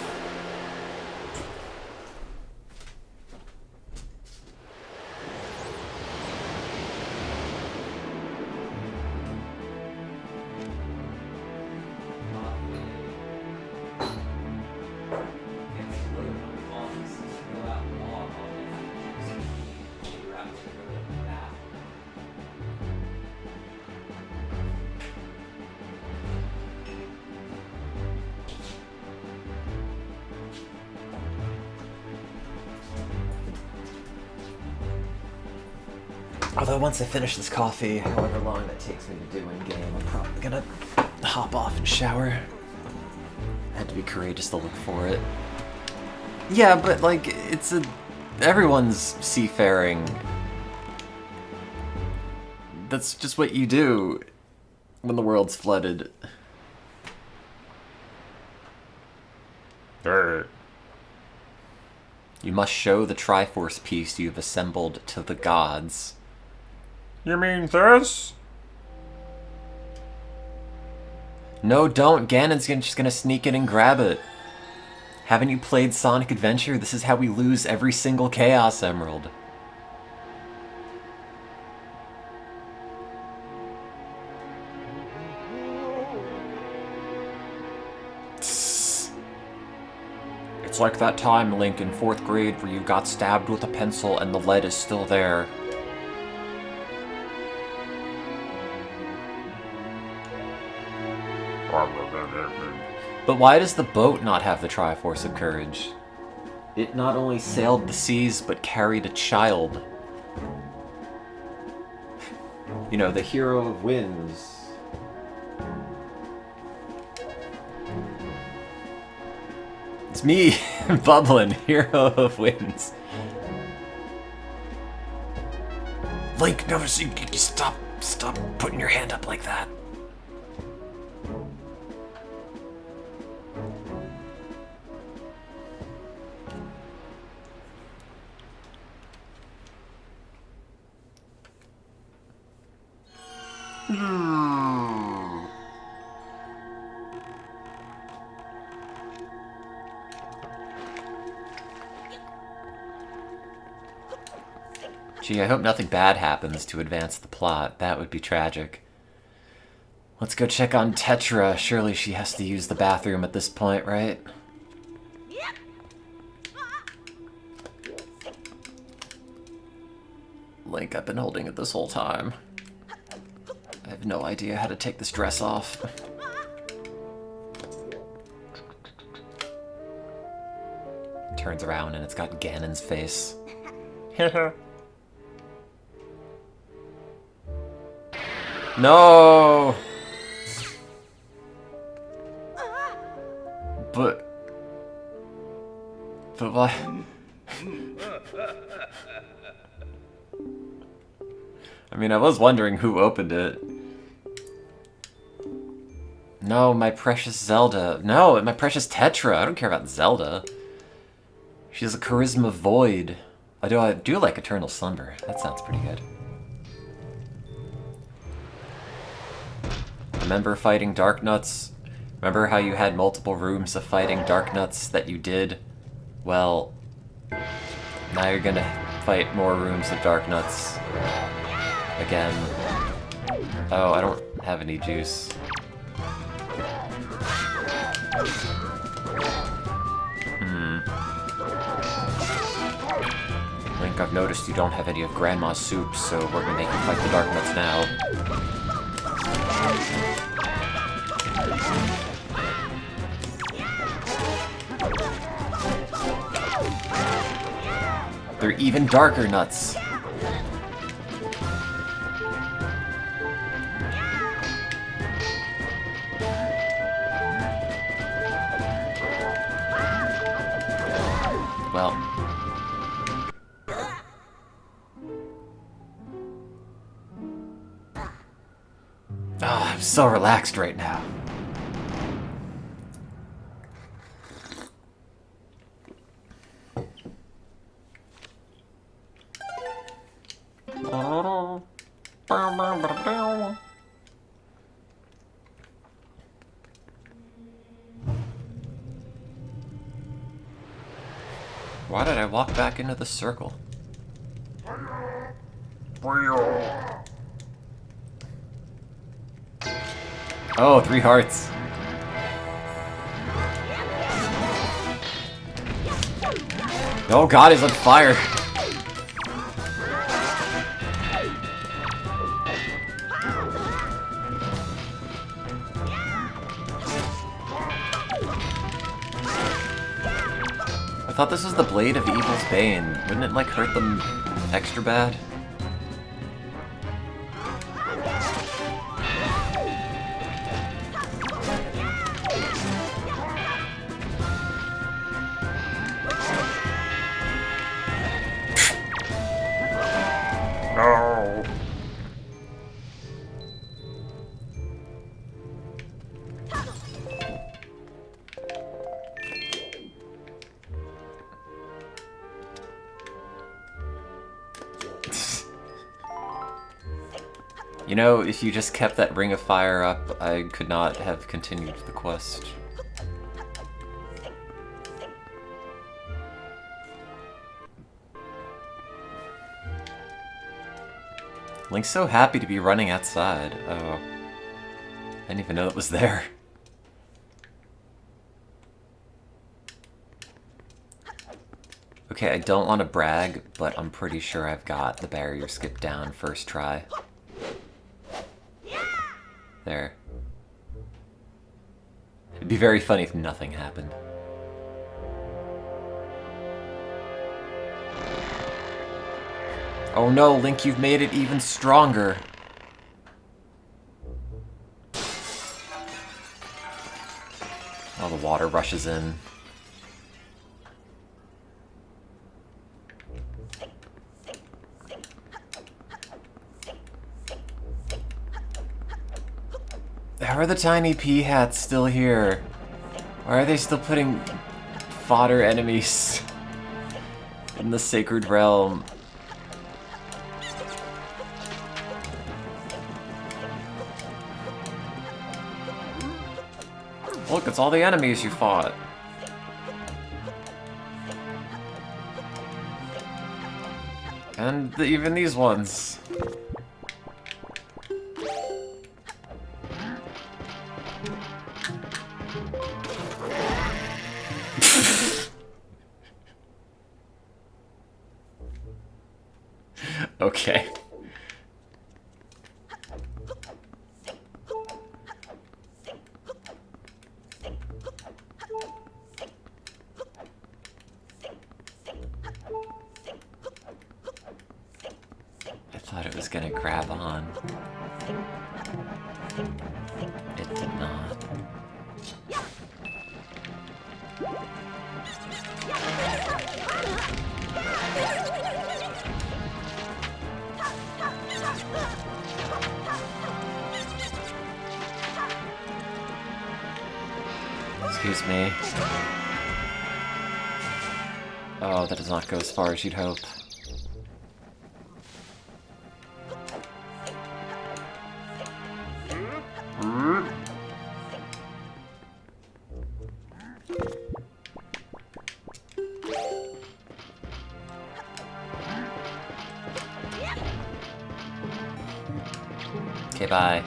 Although once I finish this coffee, however long that takes me to do in game, I'm probably gonna hop off and shower. I had to be courageous to look for it. Yeah, but like, everyone's seafaring. That's just what you do when the world's flooded. You must show the Triforce piece you've assembled to the gods. You mean this? No, don't. Ganon's just gonna sneak in and grab it. Haven't you played Sonic Adventure? This is how we lose every single Chaos Emerald. It's like that time, Link, in 4th grade where you got stabbed with a pencil and the lead is still there. But why does the boat not have the Triforce of Courage? It not only sailed the seas, but carried a child. You know, the hero of winds. It's me, Bublin, hero of winds. Link, no, stop putting your hand up like that. Gee, I hope nothing bad happens to advance the plot. That would be tragic. Let's go check on Tetra. Surely she has to use the bathroom at this point, right? Link, I've been holding it this whole time. I have no idea how to take this dress off. Turns around and it's got Ganon's face. No! But why? I mean, I was wondering who opened it. No, my precious Zelda. No, my precious Tetra. I don't care about Zelda. She has a charisma void. I do like Eternal Slumber. That sounds pretty good. Remember fighting Darknuts? Remember how you had multiple rooms of fighting Darknuts that you did? Well, now you're gonna fight more rooms of Darknuts. Again. Oh, I don't have any juice. Link, I've noticed you don't have any of Grandma's soup, so we're gonna make you fight the Darknuts now. They're even darker nuts. Well. Oh, I'm so relaxed right now. Why did I walk back into the circle? Oh, 3 hearts. Oh god, he's on fire. I thought this was the Blade of Evil's Bane. Wouldn't it, like, hurt them extra bad? No. You know, if you just kept that Ring of Fire up, I could not have continued the quest. Link's so happy to be running outside. Oh. I didn't even know it was there. Okay, I don't want to brag, but I'm pretty sure I've got the barrier skip down first try. There. It'd be very funny if nothing happened. Oh no, Link, you've made it even stronger. Oh, the water rushes in. How are the tiny pea hats still here? Why are they still putting fodder enemies in the sacred realm? Look, it's all the enemies you fought. And even these ones. Okay. I thought it was gonna grab on. It did not. Excuse me. Oh, that does not go as far as you'd hope. Okay, bye.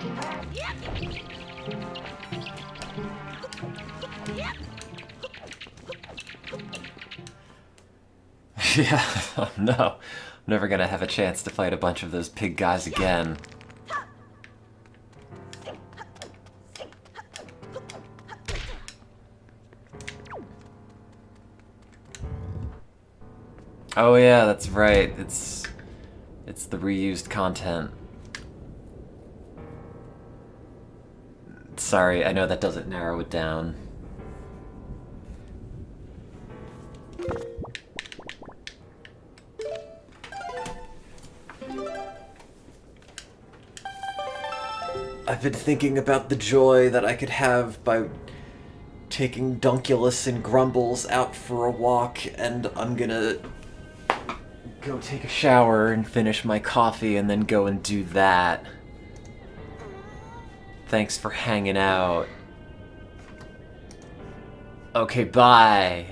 Yeah, oh no. I'm never gonna have a chance to fight a bunch of those pig guys again. Oh yeah, that's right. It's the reused content. Sorry, I know that doesn't narrow it down. I've been thinking about the joy that I could have by taking Dunculus and Grumbles out for a walk, and I'm gonna go take a shower and finish my coffee and then go and do that. Thanks for hanging out. Okay, bye.